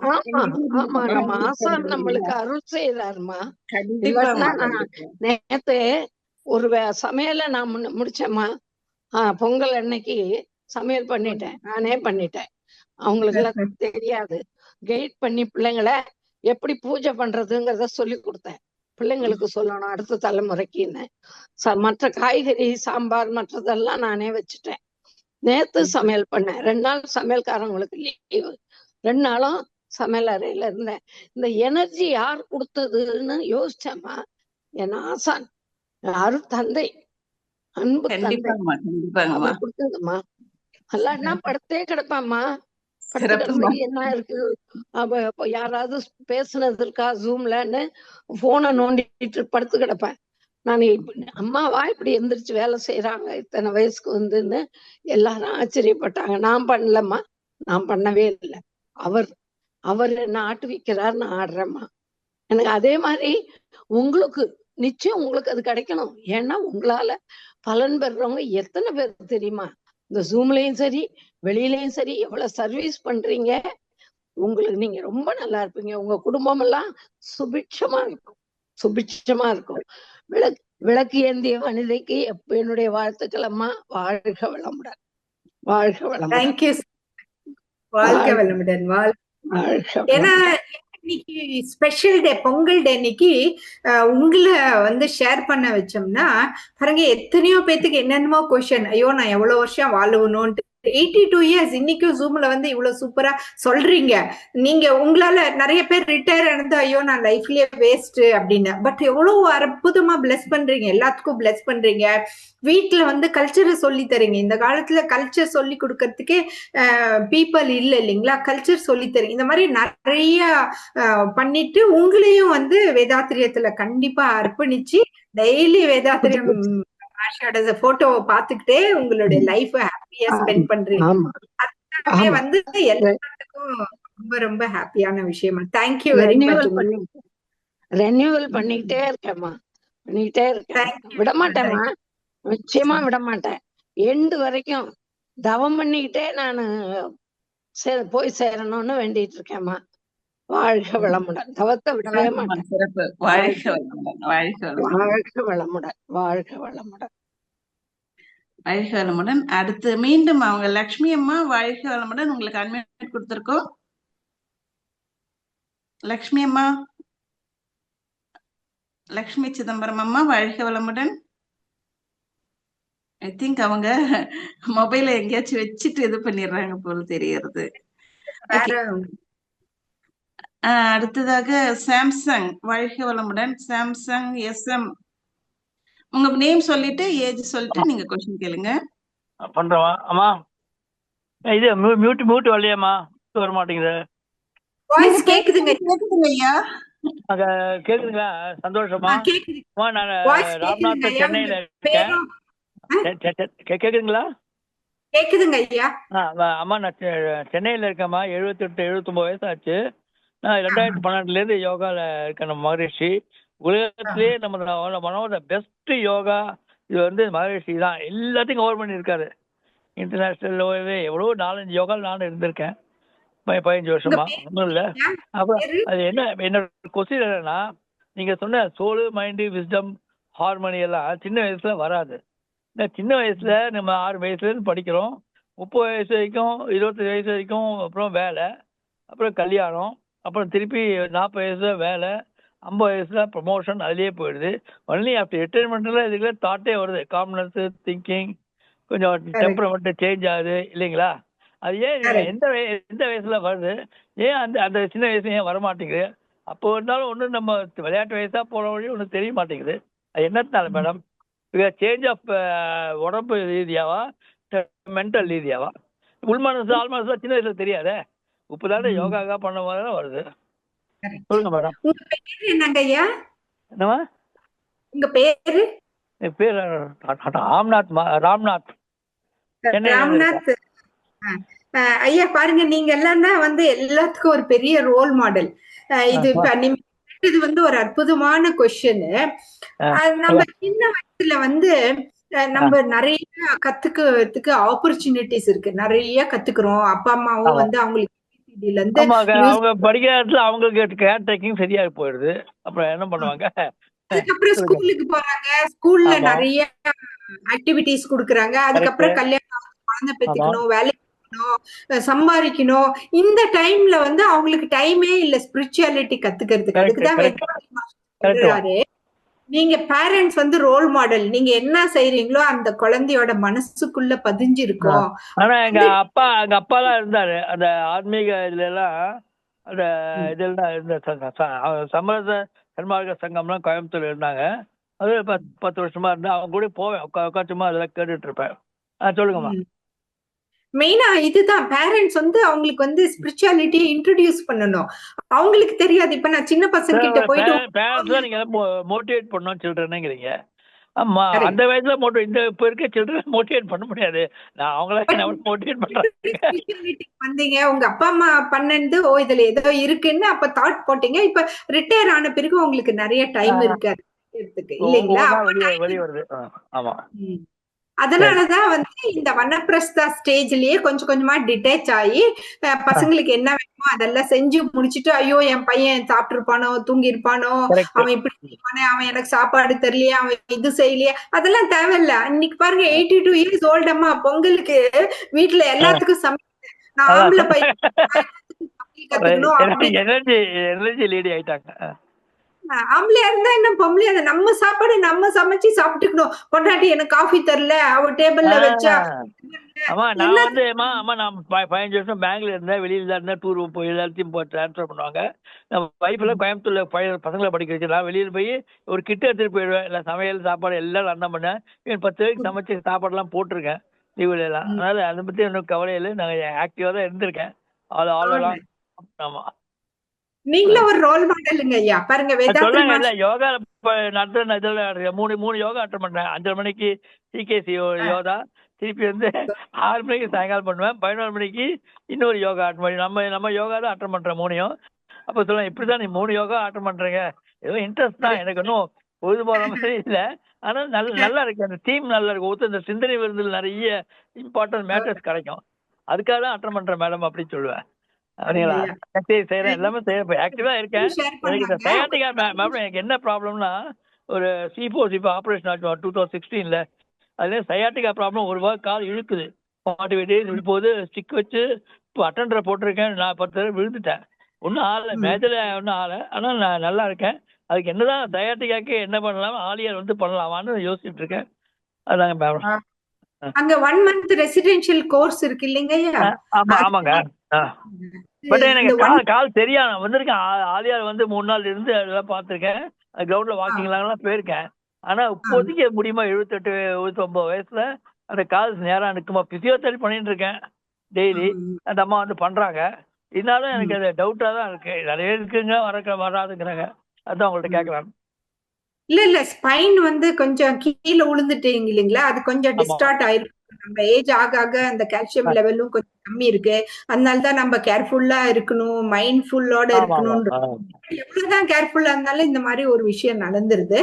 ஆமா, நம்ம ஆசான் நம்மளுக்கு அருள் செய்யறாருமா. நேத்து ஒரு சமையல நான் முடிச்சேம்மா. பொங்கல் அன்னைக்கு சமையல் பண்ணிட்டேன், நானே பண்ணிட்டேன். அவங்களுக்கு எல்லாம் தெரியாது. கைட் பண்ணி பிள்ளைங்களை எப்படி பூஜை பண்றதுங்கிறத சொல்லி கொடுத்தேன். பிள்ளைங்களுக்கு சொல்லணும் அடுத்த தலைமுறைக்குன்னு. மற்ற காய்கறி சாம்பார் மற்றதெல்லாம் நானே வச்சுட்டேன். நேத்து சமையல் பண்ணேன். 2 நாள் சமையல்காரங்களுக்கு லீவு. 2 நாளும் சமையல் அறையில இருந்தேன். இந்த எனர்ஜி யார் கொடுத்ததுன்னு யோசிச்சேம்மா. என் ஆசான், அருட்தந்தை, அன்பு தந்தை,
கண்டிப்பாங்கம்மா, கண்டிப்பாங்கம்மா.
அவர் கொடுத்ததும்மா. நல்லான்னா படுத்தே கிடப்பாம்மா. படுத்து
சிறப்புமா.
கிடந்து என்ன இருக்கு, அப்ப யாராவது பேசுனது இருக்கா ஜூம்லன்னு போனை நோண்டிட்டு படுத்து கிடப்பேன். நான் அம்மாவா இப்படி எந்திரிச்சு வேலை செய்யறாங்க இத்தனை வயசுக்கு வந்துன்னு எல்லாரும் ஆச்சரியப்பட்டாங்க. நான் பண்ணலம்மா, நான் பண்ணவே இல்லை. அவர் என்ன ஆட்டுவிக்கிறார், நான் ஆடுறேம்மா. எனக்கு அதே மாதிரி உங்களுக்கு நிச்சயம் உங்களுக்கு அது கிடைக்கணும். ஏன்னா உங்களால பலன் பெறுறவங்க எத்தனை பேர் தெரியுமா? இந்த ஜூம்லயும் சரி வெளியிலயும் சரி எவ்வளவு சர்வீஸ் பண்றீங்க. உங்களுக்கு நீங்க ரொம்ப நல்லா இருப்பீங்க. உங்க குடும்பம் எல்லாம் சுபிட்சமா இருக்கும், சுபிட்சமா இருக்கும். விளக்கு ஏந்திய வனிதைக்கு என்னுடைய வாழ்த்துக்கள் அம்மா. வாழ்க வளமுடன், வாழ்க வளமுடன்.
தேங்க்யூ. வாழ்க வளமுடன். ஏன்னா இன்னைக்கு ஸ்பெஷல் டே, பொங்கல் டே அன்னைக்கு உங்களை வந்து ஷேர் பண்ண வச்சோம்னா பாருங்க, எத்தனையோ பேத்துக்கு என்னென்னமோ கொஸ்டின். ஐயோ நான் எவ்வளவு வருஷம் வாழணும்னு. 82 இயர்ஸ் இன்னைக்கும் ஜூம்ல வந்து இவ்வளவு சூப்பரா சொல்றீங்க. நீங்க உங்களால நிறைய பேர் ரிட்டையர் ஆனது ஐயோ நான் லைஃப்லயே வேஸ்ட் அப்படின்னு. பட் எவ்வளவு அற்புதமா பிளஸ் பண்றீங்க, எல்லாத்துக்கும் பிளஸ் பண்றீங்க. வீட்டுல வந்து கல்ச்சரை சொல்லி தரீங்க. இந்த காலத்துல கல்ச்சர் சொல்லி கொடுக்கறதுக்கே பீப்புள் இல்லைங்களா? கல்ச்சர் சொல்லி தரீங்க. இந்த மாதிரி நிறைய பண்ணிட்டு உங்களையும் வந்து வேதாத்திரியத்துல கண்டிப்பா அர்ப்பணிச்சு டெய்லி வேதாத்திரியம் போட்டோவை பாத்துக்கிட்டே உங்களுடைய லைஃப் ஹாப்பியா ஸ்பெண்ட் பண்றீங்க. அதுவே வந்து எல்லாத்துக்கும் ரொம்ப ரொம்ப ஹாப்பியான விஷயமா. Thank you very much.
ரெனியூவல் பண்ணிக்கிட்டே இருக்கேம்மா, பண்ணிக்கிட்டே இருக்கேன். விட மாட்டேம்மா, நிச்சயமா விட மாட்டேன். எண்டு வரைக்கும் தவம் பண்ணிக்கிட்டே நான் போய் சேரணும்னு வேண்டிட்டு இருக்கேம்மா. வாழ்க வளமுடன். தவத்தை விடவே மாட்டேன்.
சிறப்பு. வாழ்க வளமுடன், வாழ்க வளமுடன்,
வாழ்க வளமுடன், வாழ்க வளமுடன்,
வாழ்க வளமுடன். அடுத்து மீண்டும் அவங்க லக்ஷ்மி அம்மா வாழ்க வளமுடன். உங்களுக்கு அன்மியூட் கொடுத்திருக்கோம். லக்ஷ்மி அம்மா, லக்ஷ்மி சிதம்பரம் அம்மா வாழ்க வளமுடன். ஐ திங்க் அவங்க மொபைல எங்கேயாச்சும் வச்சுட்டு இது பண்ணிடுறாங்க போல தெரியறது. அடுத்ததாக சாம்சங் வாழ்க வளமுடன். சாம்சங் SM, உங்க நேம் சொல்லிட்டு ஏஜ் சொல்லிட்டு நீங்க क्वेश्चन கேளுங்க.
பண்றவா அம்மா? இது மியூட் வரலையாம்மா? வர மாட்டேங்குது.
வாய்ஸ் கேக்குதுங்க.
கேக்குதுங்க ஐயா.
கேக்குதுங்களா? சந்தோஷமா. நான் ராம்நாத் சென்னையில இருக்கேன். கேக்குதுங்களா?
கேக்குதுங்க ஐயா.
அம்மா நான் சென்னையில இருக்கேம்மா. 78 79 வயசு ஆச்சு. நான் 2012 இருந்து யோகால இருக்கேன். நம்ம மகரிஷி உலகத்திலேயே நம்ம மனோட பெஸ்ட் யோகா இது வந்து மகரிஷி தான். எல்லாத்தையும் கவர் பண்ணியிருக்காரு. இன்டர்நேஷனல் எவ்வளோ 4-5 யோகா நானும் இருந்திருக்கேன் 15 வருஷமா. ஒன்றும் இல்லை. அப்புறம் அது என்னோட கொஸ்டின் என்னன்னா, நீங்க சொன்ன சோலு, மைண்டு, விஸ்டம், ஹார்மோனி எல்லாம் சின்ன வயசுல வராது. சின்ன வயசுல நம்ம 6 வயசுல இருந்து படிக்கிறோம். 30 வயசு வரைக்கும், 25 வயசு வரைக்கும், அப்புறம் வேலை, அப்புறம் கல்யாணம், அப்புறம் திருப்பி 40 வயசுல வேலை, 50 வயசுல ப்ரமோஷன், அதுலயே போயிடுது. ஒன்லி ஆஃப்டர் ரிட்டைர்மெண்ட்ல இதுக்குள்ள தாட்டே வருது. காம்னஸ், திங்கிங், கொஞ்சம் டெம்பரமெண்ட் சேஞ்ச் ஆகுது இல்லைங்களா? அது ஏன் எந்த வயசுல வருது? ஏன் அந்த சின்ன வயசு ஏன் வரமாட்டேங்குது? அப்போ இருந்தாலும் ஒன்றும் நம்ம விளையாட்டு வயசா போன வழி ஒன்றும் தெரிய மாட்டேங்குது. அது என்னத்தினால மேடம்? சேஞ்ச் ஆஃப் உடம்பு ரீதியாவா, மென்டல் ரீதியாவா? உள்மனசு ஆழ்மனசு சின்ன வயசுல தெரியாதே. இப்பதானே யோகா பண்ண மாதிரி வருது. சொல்லுங்க மேடம்.
உங்க பேரு என்னங்க ஐயா?
என்னவா
உங்க பேரு?
என் பேர் ராம்நாத். ராம்நாத்.
ராம்நாத் ஐயா. பாருங்க, நீங்க எல்லாம் தான் வந்து எல்லாத்துக்கும் ஒரு பெரிய ரோல் மாடல். இது இது வந்து ஒரு அற்புதமான கொஸ்டின். நம்ம சின்ன வயசுல வந்து நம்ம நிறைய கத்துக்கிறதுக்கு ஆப்பர்ச்சுனிட்டிஸ் இருக்கு. நிறைய கத்துக்கிறோம். அப்பா அம்மாவும் வந்து அவங்களுக்கு
அவங்க படிக்கிற இடத்துல அவங்களுக்கு கேர் டேக்கிங் சரியா போயிடுது. அப்புறம் என்ன பண்ணுவாங்க?
அதுக்கப்புறம் ஸ்கூலுக்கு போறாங்க. ஸ்கூல்ல நிறைய ஆக்டிவிட்டிஸ் கொடுக்குறாங்க. அதுக்கப்புறம் கல்யாணம், குழந்தை பெத்துக்கணும், வேலைக்கு போகணும், சம்பாதிக்கணும். இந்த டைம்ல வந்து அவங்களுக்கு டைமே இல்ல ஸ்பிரிச்சுவாலிட்டி கத்துக்கிறதுக்கு. அதுக்குதான் நீங்க பேரண்ட்ஸ் வந்து ரோல் மாடல். நீங்க என்ன செய்றீங்களோ அந்த குழந்தையோட மனசுக்குள்ள பதிஞ்சிருக்கும்.
ஆனா எங்க அப்பாலாம் இருந்தாரு அந்த ஆன்மீக இதுல எல்லாம், அந்த இதெல்லாம் இந்த சமரச சன்மார்க்க சங்கம்லாம் கோயம்புத்தூர்ல இருந்தாங்க. அது 10 வருஷமா இருந்தா அவங்க கூட போவேன், உட்காந்துமா அதெல்லாம் கேட்டுட்டு இருப்பேன். சொல்லுங்கம்மா.
மெயினா இதுதான் பேரண்ட்ஸ் வந்து அவங்களுக்கு வந்து ஸ்பிரிச்சுவாலிட்டியை இன்ட்ரோடியூஸ் பண்ணணும். அவங்களுக்கு தெரியாது. இப்ப நான் சின்ன பசங்க கிட்ட போயிட்டு
பேரண்ட்ஸ் நீங்க மோட்டிவேட் பண்ணணும் சில்ட்ரனுங்கிறீங்க. ஆமா, அந்த வயசுல இந்த இப்ப இருக்க சில்ட்ரன் மோட்டிவேட் பண்ண முடியாது. நான் அவங்கள மோட்டிவேட் பண்றேன்.
வந்தீங்க உங்க அப்பா அம்மா பண்ணது இதுல ஏதோ இருக்குன்னு அப்ப தாட் போட்டீங்க. இப்ப ரிட்டையர் ஆன பிறகு உங்களுக்கு நிறைய டைம் இருக்காது இல்லைங்களா?
வெளியே வருது. ஆமா.
அதனாலதான் வந்து இந்த வனப்பிரஸ்தா ஸ்டேஜ்லயே கொஞ்சம் கொஞ்சமா டிட்டாச் ஆகி பசங்களுக்கு என்ன வேணுமோ அதெல்லாம் செஞ்சு முடிச்சுட்டு, ஐயோ என் பையன் சாப்பிட்டு இருப்பானோ, தூங்கி இருப்பானோ, அவன் இப்படி இருப்பானே, அவன் எனக்கு சாப்பாடு தெரியலையே, அவன் இது செய்யலையே, அதெல்லாம் தேவையில்ல. இன்னைக்கு பாருங்க 82 இயர்ஸ் ஓல்ட் அம்மா பொங்கலுக்கு வீட்டுல எல்லாத்துக்கும் சமைக்கிறேன். நான் ஆம்பளை பையன் கத்துக்கணும்.
எனர்ஜி லேடி ஆயிட்டாங்க.
ஆம்பளையா இருந்தா என்ன, பொம்பளையா இருந்தா நம்ம சாப்பாடு நம்ம சமைச்சு சாப்பிட்டுக்கணும். பொண்டாட்டி எனக்கு காஃபி தரல, அவ டேபிள்ல வச்சா.
ஆமா, நான் வந்து நான் 15 வருஷம் பேங்க்ல இருந்தேன், வெளியில தான் இருந்தேன், டூர் போய் எல்லாத்தையும் டிரான்ஸ்ஃபர் பண்ணுவாங்க. நம்ம வைஃப் எல்லாம் கோயம்புத்தூர்ல பசங்களை படிக்க வச்சு நான் வெளியில போய் ஒரு கிட்ட எடுத்துட்டு போயிடுவேன். இல்லை சமையல் சாப்பாடு எல்லாம் நான் தான் பண்ணேன். 10 பேருக்கு சமைச்சு சாப்பாடுலாம் போட்டிருக்கேன் லீவுல எல்லாம். அதனால அதை பத்தி ஒன்றும் கவலை இல்லை. நாங்கள் ஆக்டிவா தான் இருந்திருக்கேன். ஆமா.
நீங்களும் ஒரு ரோல் மாடலுங்க ஐயா. பாருங்க
சொல்லுங்க, யோகா நடத்துற இதுல மூணு யோகா அட்டன் பண்றேன். 5:30 மணிக்கு சிகேசி யோகா, திருப்பி வந்து 6 மணிக்கு சாயங்காலம் பண்ணுவேன். 11 மணிக்கு இன்னொரு யோகா அட்டன் பண்ணி நம்ம யோகா தான் அட்டன் பண்றேன் 3யும். அப்ப சொல்லுவேன், இப்படிதான் நீ 3 யோகா அட்டன் பண்றீங்க, ஏதோ இன்ட்ரெஸ்ட் தான், எனக்கு இன்னும் பொழுது போற மாதிரி இல்லை. ஆனா நல்லா இருக்கு, அந்த டீம் நல்லா இருக்கு. இந்த சிந்தனை விருந்தில் நிறைய இம்பார்ட்டன்ட் மேட்டர்ஸ் கிடைக்கும். அதுக்காக தான் அட்டன் பண்றேன் மேடம் அப்படின்னு சொல்லுவேன். அப்படிங்களா? செய்யறேன், எல்லாமே செய்யறேன், ஆக்டிவா இருக்கேன். எனக்கு இந்த சயாட்டிகா மேடம் எனக்கு என்ன ப்ராப்ளம்னா, ஒரு C4 ஆப்ரேஷன் ஆச்சு 2016ல. அதுல சயாட்டிகா ப்ராப்ளம், ஒரு வாரம் கால் இழுக்குது, 48 days. இப்போது ஸ்டிக் வச்சு இப்போ அட்டெண்டரை போட்டிருக்கேன். நான் 10 தடவை விழுந்துட்டேன். ஒன்றும் ஆகலை, மேஜர் ஒன்றும் ஆகலை. ஆனால் நான் நல்லா இருக்கேன். அதுக்கு என்னதான் சயாட்டிகாக்கு என்ன பண்ணலாம், ஆலியார் வந்து பண்ணலாமான்னு யோசிச்சுட்டு இருக்கேன். அதாங்க மேடம்.
அங்க 1 month ரெசிடென்ஷியல் கோர்ஸ் இருக்கு இல்லைங்கய்யா?
ஆமாங்க. பட் எனக்கு கால் சரியா வந்திருக்கேன். ஆலியார் வந்து 3 நாள் இருந்து அதெல்லாம் பார்த்துருக்கேன். கிரவுண்ட்ல வாக்கிங்லாம் போயிருக்கேன். ஆனா இப்போதைக்கு முடியுமா 78 79 வயசுல அந்த கால் நேரா நிற்குமா? பிசியோதெரபி பண்ணிட்டு இருக்கேன் டெய்லி. அந்த அம்மா வந்து பண்றாங்க. இருந்தாலும் எனக்கு அது டவுட்டா தான் இருக்கு. நிறைய இருக்குங்க, வராதுங்கிறாங்க. அதான் உங்கள்ட்ட கேட்கலாம்.
இல்ல ஸ்பைன் வந்து கொஞ்சம் கீழே விழுந்துட்டீங்க இல்லைங்களா? அது கொஞ்சம் டிஸ்டார்ட் ஆயிருக்கு. நம்ம ஏஜ் ஆக ஆக அந்த கால்சியம் லெவலும் கொஞ்சம் கம்மி இருக்கு. அதனாலதான் நம்ம கேர்ஃபுல்லா இருக்கணும், மைண்ட்ஃபுல்லோட இருக்கணும். எவ்வளவுதான் கேர்ஃபுல்லா இருந்தாலும் இந்த மாதிரி ஒரு விஷயம் நடந்துருது.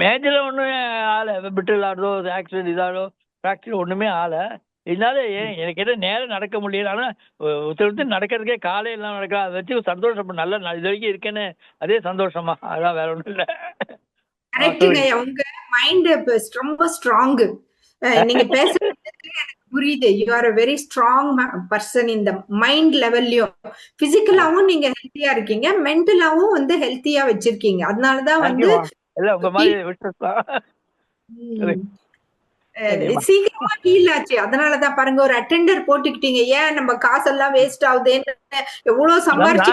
மேஜர்ல ஒண்ணுமே ஆள, பிட்டில் ஆடுதோ, ஆக்சிடென்ட் இதாடோ, பிராக்சர் ஒண்ணுமே ஆள. இதனால எனக்கு எதுவும் நேரம் நடக்க முடியல. ஆனா ஒருத்தர் நடக்கிறதுக்கே காலை எல்லாம் நடக்கலாம். அதை வச்சு சந்தோஷம், நல்லா இது வரைக்கும் இருக்கேன்னு அதே சந்தோஷமா. அதான் வேற ஒண்ணும் இல்ல.
உங்க மைண்ட் ரொம்ப ஸ்ட்ராங். நீங்க பேசுறது எனக்கு புரியுது. You are a very strong person இந்த மைண்ட் லெவல்லயும். பிசிக்கலாவும் நீங்க ஹெல்த்தியா இருக்கீங்க, மென்டலாவும் வந்து ஹெல்த்தியா வச்சிருக்கீங்க. அதனாலதான் வந்து சீக்கிரமா ஹீல் ஆச்சு. அதனாலதான் பாருங்க, ஒரு அட்டெண்டர் போட்டுக்கிட்டீங்க. ஏன் நம்ம காசெல்லாம் வேஸ்ட் ஆகுதுன்னு எவ்வளவு சம்பாரிச்சு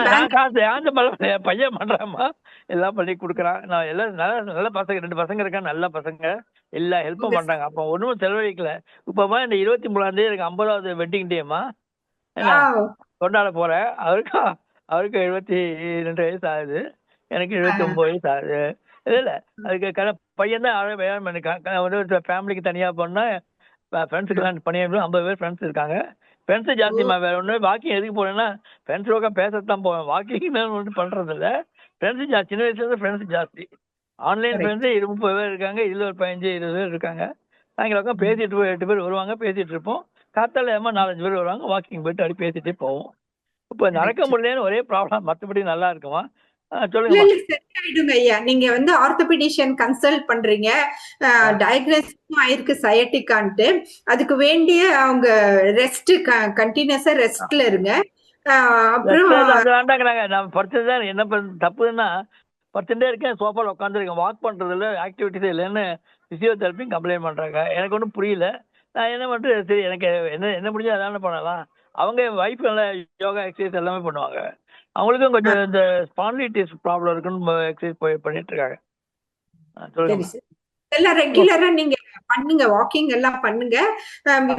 பையன் பண்றாமா, எல்லாம் பண்ணி கொடுக்குறான். நான் எல்லாம் நல்ல பசங்க, 2 பசங்க இருக்காங்க, நல்ல பசங்க, எல்லா ஹெல்ப்பும் பண்றாங்க. அப்ப ஒண்ணும் செலவழிக்கல. இப்பமா இந்த 23ஆம் தேதி எனக்கு 50வது வெட்டிங் டேமா கொண்டாட போறேன். அவருக்கு 72 வயசு ஆகுது, எனக்கு 79 வயசு ஆகுது. இல்ல அதுக்கு பையன் தான் வேணும் பண்ணிருக்கான். ஃபேமிலிக்கு தனியா போனா ஃப்ரெண்ட்ஸுக்கு பண்ணியா 50 பேர் ஃப்ரெண்ட்ஸ் இருக்காங்க. ஃப்ரெண்ட்ஸு ஜாஸ்திமா. வேற ஒன்று வாக்கிங் எதுக்கு போனேன்னா, ஃப்ரெண்ட்ஸ் உட்காந்து பேசத்தான் போவேன். வாக்கிங் ஒன்றும் பண்றது இல்லை. ஃப்ரெண்ட்ஸு சின்ன வயசுல இருந்து ஃப்ரெண்ட்ஸ் ஜாஸ்தி. ஆன்லைன் ஃப்ரெண்ட்ஸு 30 பேர் இருக்காங்க, இதுல ஒரு 15-20 பேர் இருக்காங்க. சாயங்காலம் உட்காந்து பேசிட்டு 8 பேர் வருவாங்க, பேசிட்டு இருப்போம். காத்தால 4-5 பேர் வருவாங்க, வாக்கிங் போயிட்டு அப்படி பேசிட்டே போவோம். இப்ப நடக்க முடியலன்னு ஒரே ப்ராப்ளம், மற்றபடி நல்லா இருக்குமா?
சரியாயிடுங்க ஐயா. நீங்க வந்து ஆர்த்தோபெடிஷியன் கன்சல்ட் பண்றீங்க, டயக்னோசிஸும் ஆயிருக்கு சயாட்டிக்கான்ட்டு. அதுக்கு வேண்டிய அவங்க ரெஸ்ட், கண்டினியூஸா ரெஸ்ட்ல இருங்க.
அப்புறம் நான் படிச்சதுதான் என்ன தப்புன்னா, படுத்துட்டே இருக்கேன், சோஃபால உட்காந்துருக்கேன், வாக் பண்றது இல்லை, ஆக்டிவிட்டிஸே இல்லைன்னு பிசியோதெரப்பியும் கம்ப்ளைண்ட் பண்றாங்க. எனக்கு ஒன்றும் புரியல. நான் என்ன பண்றது? சரி, எனக்கு என்ன முடிஞ்சா அதான பண்ணலாம். அவங்க வைஃப் நல்லா யோகா எக்ஸசைஸ் எல்லாமே பண்ணுவாங்க. அவங்களுக்கும் கொஞ்சம் இந்த ஸ்பான்டிலிட்டிஸ் ப்ராப்ளம் இருக்குன்னு எக்ஸசைஸ் பண்ணிட்டு இருக்காங்க. சொல்லுங்க.
எல்லாம் ரெகுலரா நீங்க பண்ணுங்க, வாக்கிங் எல்லாம் பண்ணுங்க,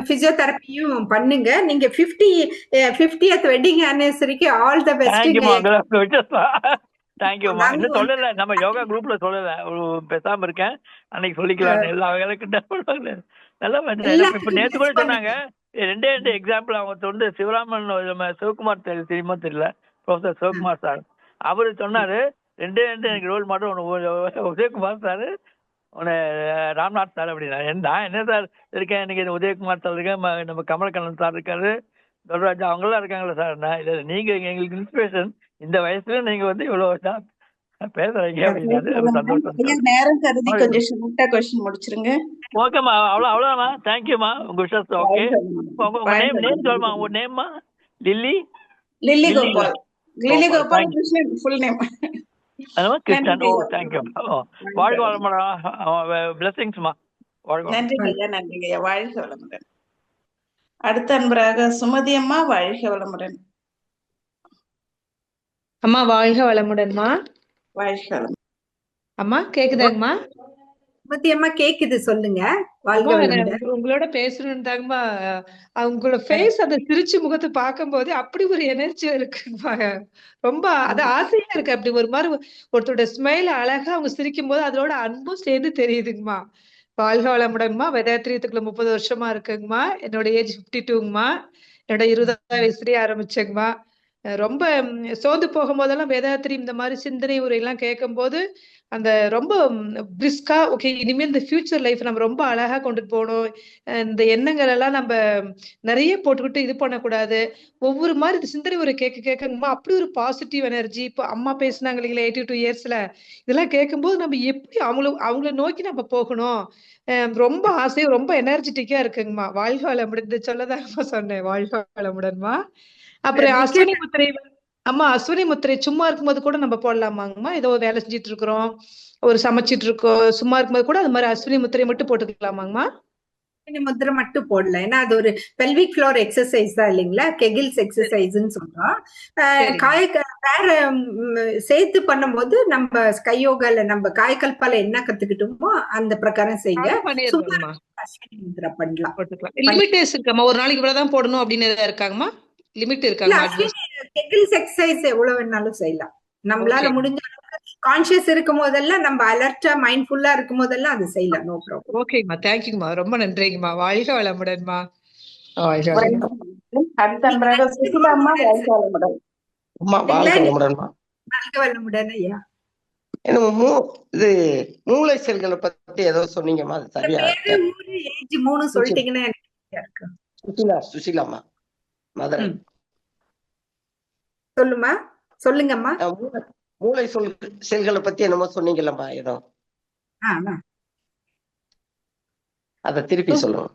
பிசியோதெரப்பியும் பண்ணுங்க. நீங்க 50th வெட்டிங் ஆனிவர்சரிக்கு ஆல் தி பெஸ்ட்.
தேங்க்யூமா. இன்னும் சொல்லல, நம்ம யோகா குரூப்ல சொல்லல, பேசாம இருக்கேன். அன்னைக்கு சொல்லிக்கலாம். எல்லா வேலைக்கும் நல்லா இப்ப நேத்து கூட சொன்னாங்க. 2 எக்ஸாம்பிள். அவங்க வந்து சிவராமன், சிவகுமார் தெரியுமா தெரியல, ப்ரொஃபசர் சிவகுமார் சார். அவரு சொன்னாரு 2 எனக்கு ரோல் மாடல், ஒன்று உதயகுமார் சார், ஒன்று ராம்நாத் சார் அப்படின்னா. நான் என்ன சார் இருக்கேன், எனக்கு உதயகுமார் சார் இருக்கேன், நம்ம கமலக்கண்ணன் சார் இருக்காரு, தொல்ராஜா அவங்களாம் இருக்காங்களா சார். நான் இல்லை, நீங்க எங்களுக்கு இன்ஸ்பிரேஷன். இந்த வயசுல நீங்க வந்து இவ்வளவு பேசுறீங்க அப்படின்னாரு. சந்தோஷம்.
நேரம் கருதி கொஞ்சம் ஷார்ட்டா क्वेश्चन முடிச்சிருங்க.
ஓகேம்மா, அவ்வளவுதாம்மா. தேங்க்யூமா. உங்க விஷஸ். ஓகே, உங்க நேம் சொல்லுமா. உங்க நேம்மா?
Lilly Gopal. Lilly Gopal Krishnan full name.
Krishnan. Oh, thank you. வாழ்க வளமுடன். பிளெஸிங்ஸ்மா.
நன்றிங்க ஐயா, நன்றிங்க ஐயா. வாழ்க வளமுடன். அடுத்த அன்பராக சுமதி அம்மா, வாழ்க வளமுடன்.
அம்மா வாழ்க வளமுடன்மா.
வாழ்க வளமுடன்.
அம்மா கேக்குதாங்கம்மா?
சுமதி அம்மா கேக்குது, சொல்லுங்க. வாழ்க வளமுடன்.
உங்களோட பேசணும்னு தாங்கம்மா. அவங்களோட ஃபேஸ், அந்த சிரிச்சு முகத்தை பார்க்கும் போது அப்படி ஒரு எனர்ஜி இருக்குங்கம்மா. ரொம்ப அது ஆசையா இருக்கு. அப்படி ஒரு மாதிரி ஒருத்தரோட ஸ்மைல் அழகா அவங்க சிரிக்கும் போது அதோட அன்பும் சேர்ந்து தெரியுதுங்கம்மா. வாழ்க வளமுடன்மா. வேதாத்திரியத்துக்குள்ள 30 வருஷமா இருக்குங்கம்மா. என்னோட ஏஜ் 52ங்கம்மா. என்னோட 20ஆம் வயசுலயே ஆரம்பிச்சேங்கம்மா. ரொம்ப சோர்ந்து போகும் போதெல்லாம் வேதாத்திரி இந்த மாதிரி சிந்தனை உரையெல்லாம் கேட்கும் போது அந்த ரொம்ப பிரிஸ்கா, ஓகே இனிமேல் இந்த ஃபியூச்சர் லைஃப் நம்ம ரொம்ப அழகா கொண்டுட்டு போகணும், இந்த எண்ணங்கள் எல்லாம் நம்ம நிறைய போட்டுக்கிட்டு இது பண்ணக்கூடாது, ஒவ்வொரு மாதிரி இந்த சிந்தனை உரை கேட்கணுமா அப்படி ஒரு பாசிட்டிவ் எனர்ஜி. இப்போ அம்மா பேசினாங்க இல்லைங்களா 82 இயர்ஸ்ல, இதெல்லாம் கேட்கும்போது நம்ம எப்படி அவங்கள நோக்கி நம்ம போகணும், ரொம்ப ஆசையும் ரொம்ப எனர்ஜெட்டிக்கா இருக்குங்கம்மா. வாழ்க வளமுடன் சொல்லதாங்கம்மா சொன்னேன். வாழ்க வளமுடன்மா. அப்புறம் அஸ்வினி முத்திரை, அம்மா அஸ்வினி முத்திரை சும்மா இருக்கும்போது கூட நம்ம போடலாமாங்கம்மா? ஏதோ வேலை செஞ்சுட்டு இருக்கிறோம், ஒரு சமைச்சிட்டு இருக்கோம், சும்மா இருக்கும்போது கூட அது மாதிரி அஸ்வினி முத்திரை மட்டும் போட்டுக்கலாமாங்கம்மா?
முத்திரை மட்டும் போடல, ஏன்னா அது ஒரு பெல்விக் ஃப்ளோர் எக்ஸசைஸ் தான் இல்லைங்களா, கெகில்ஸ் எக்ஸசைஸ்ன்னு சொல்றோம். வேற சேர்த்து பண்ணும்போது நம்ம கையோகால நம்ம காயக்கல்பால என்ன கத்துக்கிட்டோமோ அந்த பிரகாரம் செய்யுங்க. முத்திரை பண்ணலாம்.
லிமிட்டேஷன் இருக்காமா? ஒரு நாளைக்கு இவ்வளவுதான் போடணும் அப்படின்னு ஏதாவது இருக்காங்கம்மா? லிமிட் இருக்காங்க?
கெகில்ஸ் எக்ஸசைஸ் எவ்வளவு வேணாலும் செய்யலாம். நம்மளால முடிஞ்ச கான்ஷியஸ் இருக்கும் போதெல்லாம், நம்ம அலர்ட்டா மைண்ட்ஃபுல்லா இருக்கும் போதெல்லாம் அது செய்யலாம். No problem.
ஓகேங்கம்மா, தேங்க்யூங்கம்மா, ரொம்ப நன்றிங்கம்மா. வாழ்க வளமுடன்மா.
வாழ்க வளமுடன் ஐயா.
இது மூளை செல்களை பத்தி ஏதோ சொன்னீங்கம்மா, அது சரியா?
ஏஜ் 3 சொல்லிட்டீங்கன்னா
சுசிலாமா மதுரை.
சொல்லுமா, சொல்லுங்கம்மா.
மூளை செல்களை பத்தி என்னமோ சொன்னீங்கல்லம்மா ஏதோ, அத திருப்பி சொல்லுங்க.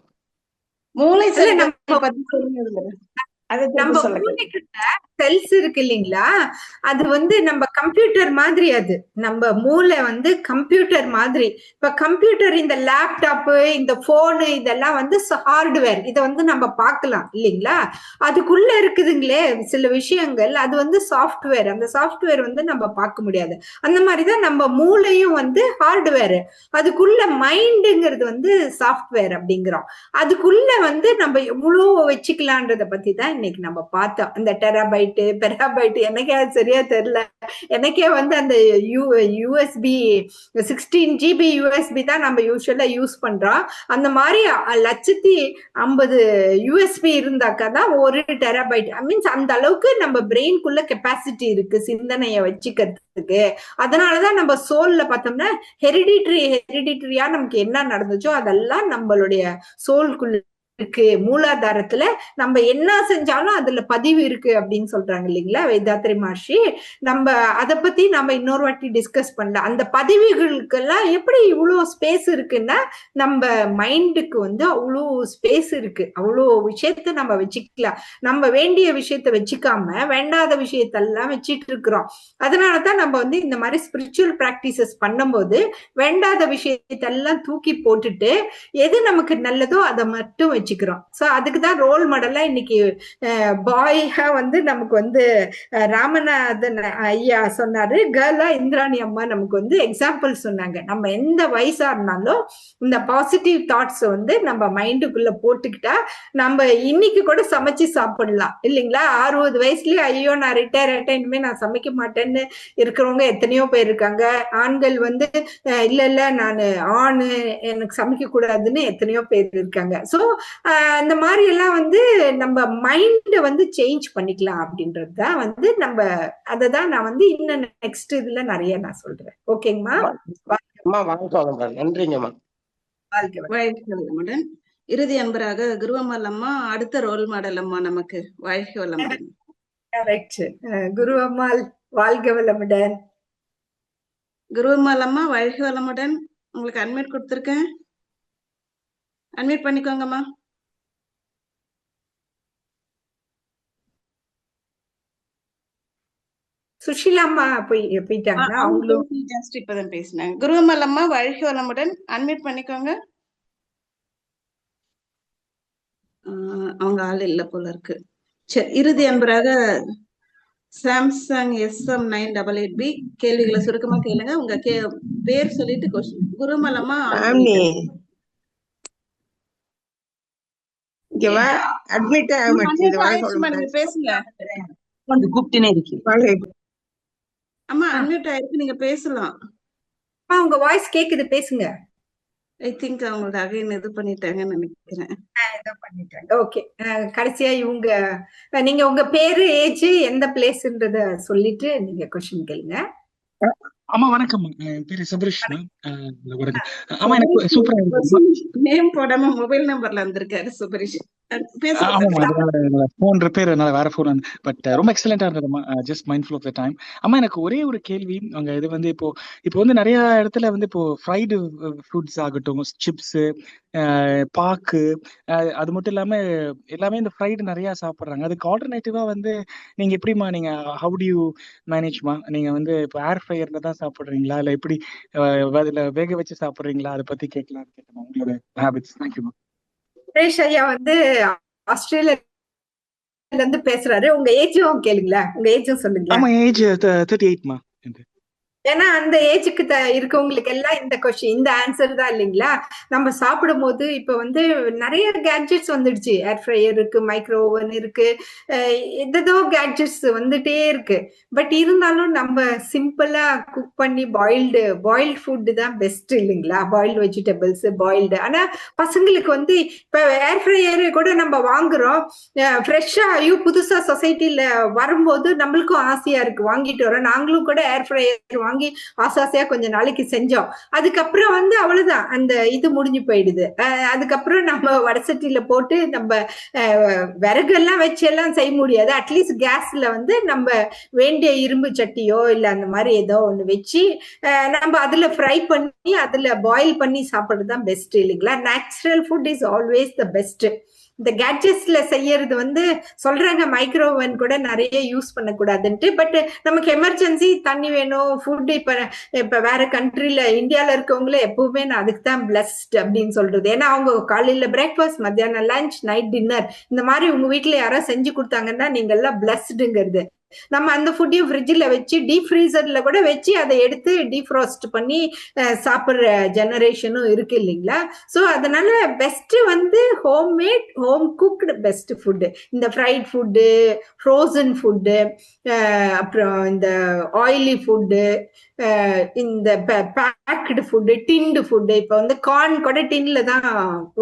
மூளை செல்களை பத்தி சொல்லுங்க.
நம்ம மூளைக்குள்ள செல்ஸ் இருக்கு இல்லைங்களா, அது வந்து நம்ம கம்ப்யூட்டர் மாதிரி. அது நம்ம மூளை வந்து கம்ப்யூட்டர் மாதிரி. இப்ப கம்ப்யூட்டர், இந்த லேப்டாப்பு, இந்த போனு, இதெல்லாம் வந்து ஹார்ட்வேர். இதை வந்து நம்ம பார்க்கலாம் இல்லைங்களா, அதுக்குள்ள இருக்குதுங்களே சில விஷயங்கள், அது வந்து சாஃப்ட்வேர். அந்த சாஃப்ட்வேர் வந்து நம்ம பார்க்க முடியாது. அந்த மாதிரிதான் நம்ம மூளையும் வந்து ஹார்ட்வேர், அதுக்குள்ள மைண்டுங்கிறது வந்து சாஃப்ட்வேர் அப்படிங்கிறோம். அதுக்குள்ள வந்து நம்ம எவ்வளோ வச்சுக்கலான்றத பத்தி தான் இன்னைக்கு நம்ம பார்த்தோம். அந்த டெராபைட்டு பெராபைட்டு எனக்கே அது சரியா தெரியல. எனக்கே வந்து அந்த யூஎஸ்பி 16 GB யூஎஸ்பி தான் நம்ம யூஸ்வலா யூஸ் பண்றோம். அந்த மாதிரி 150 யூஎஸ்பி இருந்தாக்கா தான் 1 டெராபைட். மீன்ஸ் அந்த அளவுக்கு நம்ம பிரெயின்குள்ள கெப்பாசிட்டி இருக்கு சிந்தனையை வச்சுக்கிறதுக்கு. அதனாலதான் நம்ம சோல்ல பார்த்தோம்னா ஹெரிடிட்டரியா நமக்கு என்ன நடந்துச்சோ அதெல்லாம் நம்மளுடைய சோல்குள்ள இருக்கு, மூலாதாரத்துல நம்ம என்ன செஞ்சாலும் அதுல பதிவு இருக்கு அப்படின்னு சொல்றாங்க இல்லைங்களா வேதாத்ரி மகர்ஷி. நம்ம அதை பத்தி நம்ம இன்னொரு வாட்டி டிஸ்கஸ் பண்ணலாம். அந்த பதிவுகளுக்கெல்லாம் எப்படி இவ்வளவு ஸ்பேஸ் இருக்குன்னா, நம்ம மைண்டுக்கு வந்து அவ்வளோ ஸ்பேஸ் இருக்கு, அவ்வளோ விஷயத்த நம்ம வச்சுக்கலாம். நம்ம வேண்டிய விஷயத்த வச்சுக்காம வேண்டாத விஷயத்தெல்லாம் வச்சிட்டு இருக்கிறோம். அதனாலதான் நம்ம வந்து இந்த மாதிரி ஸ்பிரிச்சுவல் பிராக்டிசஸ் பண்ணும்போது வேண்டாத விஷயத்தெல்லாம் தூக்கி போட்டுட்டு எது நமக்கு நல்லதோ அதை மட்டும் வச்சுக்கிறோம். சோ அதுக்குதான் ரோல் மாடலா இன்னைக்கு பாயா வந்து நமக்கு வந்து ராமநாதன் ஐயா சொன்னாரு, கேர்ளா இந்திராணி அம்மா நமக்கு வந்து எக்ஸாம்பிள் சொன்னாங்க. நம்ம எந்த வயசா இருந்தாலும் இந்த பாசிட்டிவ் தாட்ஸ் வந்து நம்ம மைண்டுக்குள்ள போட்டுக்கிட்டா நம்ம இன்னைக்கு கூட சமைச்சு சாப்பிடலாம் இல்லைங்களா. 60 வயசுலயே ஐயோ நான் ரிட்டையர் ஆயிட்டேன், இனிமே நான் சமைக்க மாட்டேன்னு இருக்கிறவங்க எத்தனையோ பேர் இருக்காங்க. ஆண்கள் வந்து இல்ல இல்ல நான் ஆணு எனக்கு சமைக்க கூடாதுன்னு எத்தனையோ பேர் இருக்காங்க. சோ இந்த மாதிரி எல்லாம் வந்து நம்ம மைண்ட வந்து சேஞ்ச் பண்ணிக்கலாம் அப்படின்றதுதான் வந்து நம்ம அததான் நான் வந்து இன்னும் நெக்ஸ்ட் இதுல நிறைய நான் சொல்றேன். ஓகேங்கம்மா,
நன்றிங்கம்மா.
வளமுடன். இறுதி அன்பராக குருவம்மாள் அம்மா அடுத்த ரோல் மாடல் அம்மா நமக்கு. வாழ்க வளமுடன்.
குருவம்மாள் வாழ்க வளமுடன்.
குருவம்மாள் அம்மா வாழ்க வளமுடன். உங்களுக்கு அட்மிட் கொடுத்துருக்கேன், அட்மிட் பண்ணிக்கோங்கம்மா.
சுஷீலா அம்மா போயிட்டாங்க, அவங்களும்
ஜஸ்ட் இப்பதான் பேசினாங்க. குருவம்மாள் அம்மா வாழ்க வளமுடன், அட்மிட் பண்ணிக்கோங்க. அவங்க ஆள் இல்ல போல இருக்கு. சரி, இறுதி அன்பராக சாம்சங் SM988B கேள்விகளை சுருக்கமா கேளுங்க. உங்க பேர் சொல்லிட்டு கொஸ்டின். குருவம்மாள் அம்மா பேசுங்க. அம்மா அன்மியூட் ஆயிருக்கு, நீங்க பேசலாம்.
உங்க வாய்ஸ் கேக்குது, பேசுங்க.
ஐ திங்க் அவங்களோட அகைன் இது பண்ணிட்டாங்கன்னு நினைக்கிறேன்.
ஓகே, கடைசியா நீங்க உங்க பேரு, ஏஜ், எந்த பிளேஸ்ன்றத சொல்லிட்டு நீங்க क्वेश्चन கேளுங்க.
ஆமா வணக்கம், என் பேரு சபரிஷ். ஆமா எனக்கு சூப்பரா இருக்கு.
நேம் போடாம மொபைல் நம்பர்ல வந்திருக்காரு சபரிஷ்.
போன் ரிப்பேர், வேற போன். பட் ரொம்ப எக்ஸலென்டா இருந்ததுமா, just mindful of the time. அம்மா எனக்கு ஒரே ஒரு கேள்வி. அங்க இது வந்து இப்போ வந்து நிறைய இடத்துல வந்து இப்போ ஃப்ரைடு ஃபுட்ஸ் ஆகட்டும், சிப்ஸ், பாக்கு, அது மட்டும் இல்லாம எல்லாமே இந்த ஃப்ரைடு நிறைய சாப்பிடுறாங்க. அதுக்கு ஆல்டர்னேட்டிவா வந்து நீங்க எப்படிமா, நீங்க ஹவு டு யூ மேனேஜ்மா? நீங்க வந்து இப்போ ஏர் ஃப்ரையர்ல தான் சாப்பிடுறீங்களா, இல்ல எப்படி வேக வச்சு சாப்பிடுறீங்களா? அதை பத்தி கேட்கலாம்னு கேட்டேன், உங்களோட ஹேபிட்ஸ். தேங்க்யூமா.
சுரேஷ் ஐயா வந்து ஆஸ்திரேலியால இருந்து பேசுறாரு. உங்க ஏஜும் கேளுங்களா, உங்க ஏஜும் சொல்லுங்க.
ஆமா, ஏஜ் 38மா.
ஏன்னா அந்த ஏஜுக்கு இருக்கவங்களுக்கு எல்லாம் இந்த கொஸ்டின், இந்த ஆன்சர் தான் இல்லைங்களா. நம்ம சாப்பிடும் போது இப்ப வந்து நிறைய கேட்ஜெட்ஸ் வந்துடுச்சு. ஏர் ஃப்ரையர் இருக்கு, மைக்ரோ ஓவன் இருக்கு, ஏதோ கேட்ஜெட்ஸ் வந்துட்டே இருக்கு. பட் இருந்தாலும் நம்ம சிம்பிளா குக் பண்ணி பாயில்டு ஃபுட் தான் பெஸ்ட் இல்லைங்களா. Boiled vegetables, boiled. ஆனா பசங்களுக்கு வந்து இப்ப ஏர் ஃப்ரையர் கூட நம்ம வாங்குறோம் ஃப்ரெஷ்ஷா, ஐயோ புதுசா சொசைட்டில வரும்போது நம்மளுக்கும் ஆசையா இருக்கு, வாங்கிட்டு வரோம். நாங்களும் கூட ஏர் ஃப்ரையர் வாங்கி ஆசாசையா கொஞ்ச நாளைக்கு செஞ்சோம். அதுக்கப்புறம் வந்து அவ்வளவுதான், அந்த இது முடிஞ்சு போயிடுது. அதுக்கப்புறம் நம்ம வடசட்டியில போட்டு நம்ம விறகு எல்லாம் வச்சு எல்லாம் செய்ய முடியாது. அட்லீஸ்ட் கேஸ்ல வந்து நம்ம வேண்டிய இரும்பு சட்டியோ இல்ல அந்த மாதிரி ஏதோ ஒண்ணு வச்சு நம்ம அதுல ஃப்ரை பண்ணி அதுல பாயில் பண்ணி சாப்பிடுறதுதான் பெஸ்ட் இல்லைங்களா. Natural food is always the best. இந்த கேட்ஜெட்ஸ்ல செய்யறது வந்து சொல்றாங்க மைக்ரோவன் கூட நிறைய யூஸ் பண்ணக்கூடாதுன்ட்டு. பட் நமக்கு எமர்ஜென்சி தண்ணி வேணும், ஃபுட் இப்ப வேற கண்ட்ரில, இந்தியால இருக்கவங்களே எப்பவுமே நான் அதுக்கு தான் பிளஸ்ட் அப்படின்னு சொல்றது. ஏன்னா அவங்க காலையில பிரேக்ஃபாஸ்ட், மத்தியானம் லஞ்ச், நைட் டின்னர் இந்த மாதிரி உங்க வீட்டுல யாராவது செஞ்சு கொடுத்தாங்கன்னா நீங்க எல்லாம் பிளஸ்டுங்கிறது. நம்ம அந்த ஃபுட்டையும் ஃப்ரிட்ஜில் வச்சு டீப் ஃப்ரீசர்ல கூட வச்சு அதை எடுத்து டீஃப்ரோஸ்ட் பண்ணி சாப்பிட்ற ஜெனரேஷனும் இருக்கு இல்லைங்களா. ஸோ அதனால பெஸ்ட் வந்து homemade, home cooked best food. இந்த ஃப்ரைட் ஃபுட்டு, ஃப்ரோசன் ஃபுட்டு, அப்புறம் இந்த ஆயிலி ஃபுட்டு, இந்த பேக்டு ஃபுட்டு, டின்டு ஃபுட்டு. இப்போ வந்து கார்ன் கூட டின்ல தான்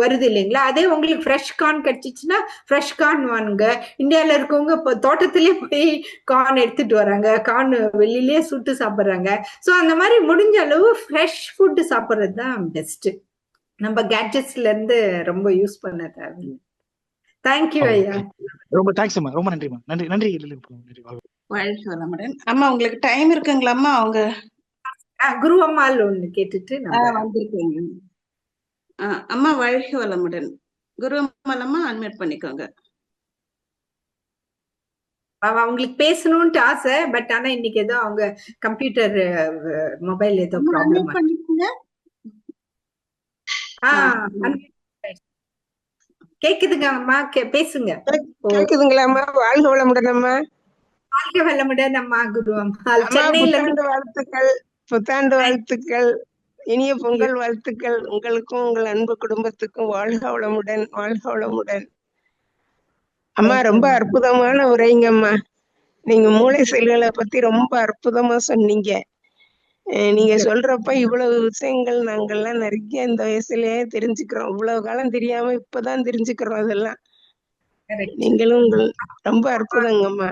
வருது இல்லைங்களா. அதே உங்களுக்கு ஃப்ரெஷ் கார்ன் கிடைச்சிச்சுன்னா ஃப்ரெஷ் கார்ன் வாங்குங்க. இந்தியாவில் இருக்கவங்க இப்போ தோட்டத்திலே போய் கார்ன் எடுத்துட்டு வராங்க, கார்ன் வெளியிலேயே சுட்டு சாப்பிட்றாங்க. ஸோ அந்த மாதிரி முடிஞ்ச அளவு ஃப்ரெஷ் ஃபுட்டு சாப்பிட்றது தான் பெஸ்ட். நம்ம கேட்ஜெட்ஸ்ல இருந்து ரொம்ப யூஸ் பண்ண தேவையில்லை. தேங்க்யூ ஐயா.
ரொம்ப தேங்க்ஸ் அம்மா, ரொம்ப நன்றிம்மா. நன்றி நன்றி லில்லி. நன்றி.
வாழ்க வளமுடன். அம்மா உங்களுக்கு டைம் இருக்குங்களாம்மா? அவங்க
குரு அம்மாள் ஒண்ணு கேட்டுட்டு
வந்திருக்கீங்க. அம்மா வாழ்க வளமுடன். குரு அம்மாள் அம்மா அன்மியூட் பண்ணிக்கோங்க.
அவங்களுக்கு பேசணும்ட்டு ஆசை, பட் ஆனா இன்னைக்கு ஏதோ அவங்க கம்ப்யூட்டர் மொபைல் ஏதோ ப்ராப்ளம். கேக்குதுங்க அம்மா, பேசுங்க.
கேக்குதுங்களா அம்மா? வாழ்க வளமுடன் அம்மா.
வாழ்க வளமுடன் அம்மா. குரு அம்மா சென்னையில
புத்தாண்டு வாழ்த்துக்கள், புத்தாண்டு வாழ்த்துக்கள், இனிய பொங்கல் வாழ்த்துக்கள் உங்களுக்கும் உங்கள் அன்பு குடும்பத்துக்கும். வாழ்க வளமுடன், வாழ்க வளமுடன் அம்மா. ரொம்ப அற்புதமான உரைங்கம்மா. நீங்க மூளை செல்களை பத்தி ரொம்ப அற்புதமா சொன்னீங்க. நீங்க சொல்றப்ப இவ்வளவு விஷயங்கள் நாங்கெல்லாம் நிறைய இந்த வயசுலயே தெரிஞ்சுக்கிறோம். இவ்வளவு காலம் தெரியாம இப்பதான் தெரிஞ்சுக்கிறோம். அதெல்லாம் நீங்களும் ரொம்ப அற்புதங்கம்மா.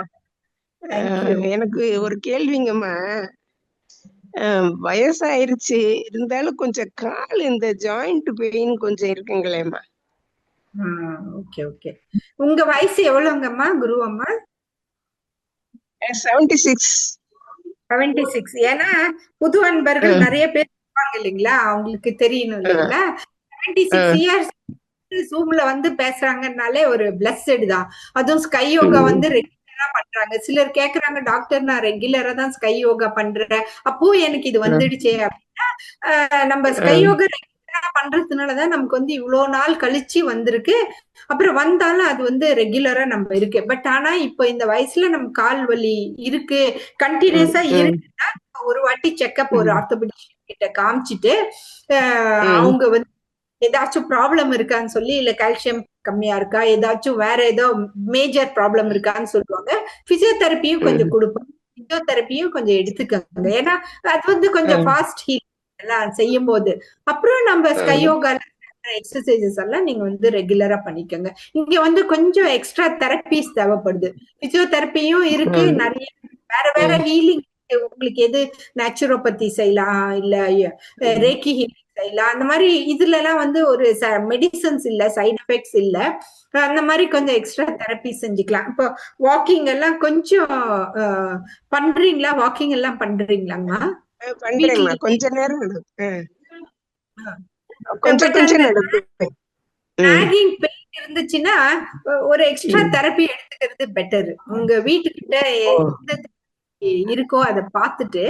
எனக்கு ஒரு கேள்விங்கம்மா. வயசாயிருச்சு, இருந்தாலும் கொஞ்சம் கால் இந்த ஜாயிண்ட் பெயின் கொஞ்சம் இருக்குங்களேம்மா.
Okay okay. உங்க வயசு எவ்வளவுங்கம்மா குரு அம்மா?
76.
76. ஏன்னா புது அன்பர்கள் நிறைய பேர் இருப்பாங்க இல்லைங்களா, அவங்களுக்கு தெரியணும் இல்லைங்களா. 76 இயர்ஸ் ஜூம்ல வந்து பேசுறாங்கன்னாலே ஒரு பிளஸ்ட் தான். அதுவும் ஸ்கை யோகா வந்து ரெகுலரா பண்றாங்க. சிலர் கேக்குறாங்க, டாக்டர் நான் ரெகுலரா தான் ஸ்கை யோகா பண்றேன், அப்போ எனக்கு இது வந்துடுச்சே அப்படின்னா, நம்ம ஸ்கை யோகா பண்றதுனாலதான் நமக்கு வந்து இவ்வளவு நாள் கழிச்சு வந்திருக்கு. அப்புறம் வந்தாலும் அது வந்து ரெகுலரா நம்ம இருக்கு. பட் ஆனா இப்ப இந்த வயசுல நம்ம கால் வலி இருக்கு, கண்டினியூஸா இருக்குன்னா ஒரு வாட்டி செக்அப் ஒரு ஆர்த்தோபெடிஷியன் கிட்ட காமிச்சிட்டு அவங்க வந்து ஏதாச்சும் ப்ராப்ளம் இருக்கான்னு சொல்லி, இல்ல கால்சியம் கம்மியா இருக்கா, ஏதாச்சும் வேற ஏதோ மேஜர் ப்ராப்ளம் இருக்கான்னு சொல்லுவாங்க. பிசியோதெரப்பியும் கொஞ்சம் கொடுப்பாங்க, பிசியோதெரப்பியும் கொஞ்சம் எடுத்துக்கோங்க. ஏன்னா அது வந்து கொஞ்சம் ஃபாஸ்ட் ஹீல் எல்லாம் செய்யும் போது. அப்புறம் நம்ம ஸ்கை யோகா எக்ஸசைசஸ் எல்லாம் நீங்க வந்து ரெகுலரா பண்ணிக்கோங்க. இங்க வந்து கொஞ்சம் எக்ஸ்ட்ரா தெரப்பிஸ் தேவைப்படுது. பிசியோதெரப்பியும் இருக்கு, நிறைய வேற வேற ஹீலிங். உங்களுக்கு எது நேச்சுரோபதி செய்யலாம், இல்ல ரேக்கி ஹீலிங் செய்யலாம். அந்த மாதிரி இதுல எல்லாம் வந்து ஒரு மெடிசன்ஸ் இல்ல, சைட் எஃபெக்ட்ஸ் இல்ல. அந்த மாதிரி கொஞ்சம் எக்ஸ்ட்ரா தெரப்பி செஞ்சுக்கலாம். இப்போ வாக்கிங் எல்லாம் கொஞ்சம் பண்றீங்களா? வாக்கிங் எல்லாம் பண்றீங்களாம்மா?
பண்றேம்மா, கொஞ்ச நேரம் கொஞ்சம்
இருந்துச்சுன்னா ஒரு எக்ஸ்ட்ரா தெரப்பி எடுத்துக்கிறது பெட்டர். உங்க வீட்டுக்கிட்ட இருக்கோ அதை பார்த்துட்டு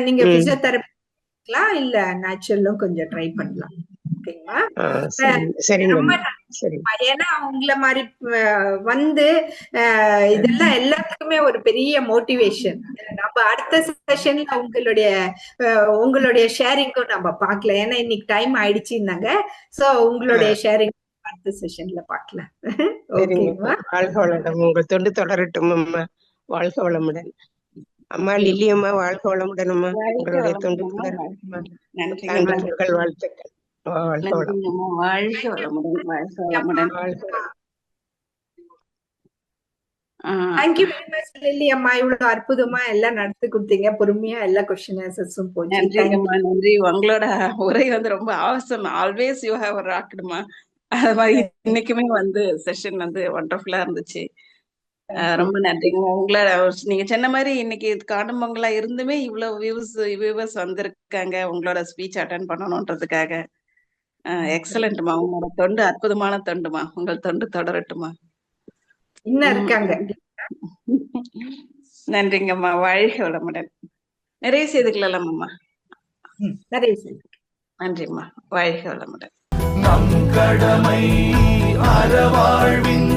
நீங்க பிசியோதெரப்பி இல்ல நேச்சுரலும் கொஞ்சம் ட்ரை பண்ணலாம். ஏன்னா உங்களை மாதிரி வந்து இதெல்லாம் எல்லாத்துக்குமே ஒரு பெரிய மோட்டிவேஷன். நம்ம அடுத்த செஷன்ல உங்களுடைய ஷேரிங்கும் நம்ம பார்க்கலாம். ஏன்னா இன்னைக்கு டைம் ஆயிடுச்சுன்னாங்க. சோ உங்களுடைய ஷேரிங் அடுத்த செஷன்ல பார்க்கலாம்.
வாழ்க வளமுடன். உங்க தொண்டு தொடரட்டும் அம்மா. வாழ்க வளமுடன் அம்மா. லில்லி அம்மா வாழ்க வளமுடன் அம்மா. உங்களுடைய தொண்டு தொடர் வாழ்த்துக்கள்.
தேங்க்யூ வெரி மச் லில்லி அம்மா. இவ்வளவு அற்புதமா எல்லாம் நடத்தி கொடுத்தீங்க, பொறுமையா எல்லா கொஸ்டின் ஆன்சர்ஸும் போச்சு.
நன்றிங்கம்மா, நன்றி. உங்களோட உரை வந்து ரொம்ப அவசரம். ஆல்வேஸ் யூ ஹேவ் ராக்டுமா. அது மாதிரி இன்னைக்குமே வந்து செஷன் வந்து ஒண்டர்ஃபுல்லா இருந்துச்சு. ரொம்ப நன்றிங்க. உங்களை நீங்க சொன்ன மாதிரி இன்னைக்கு காணும் பொங்கலா இருந்துமே இவ்வளவு வியூவர்ஸ் வந்திருக்காங்க உங்களோட ஸ்பீச் அட்டென்ட் பண்ணணும்ன்றதுக்காக. எக்ஸலண்ட்மா. உங்களோட தொண்டு அற்புதமான தொண்டுமா. உங்கள் தொண்டு தொடரட்டுமா.
இன்னும் இருக்காங்க.
நன்றிங்கம்மா. வாழ்க வளமுடன். நிறைய செய்துக்கலாம் அம்மா.
நிறைய செய்து.
நன்றிம்மா. வாழ்க வளமுடன்.
நம் கடமை அறவாழ்வின்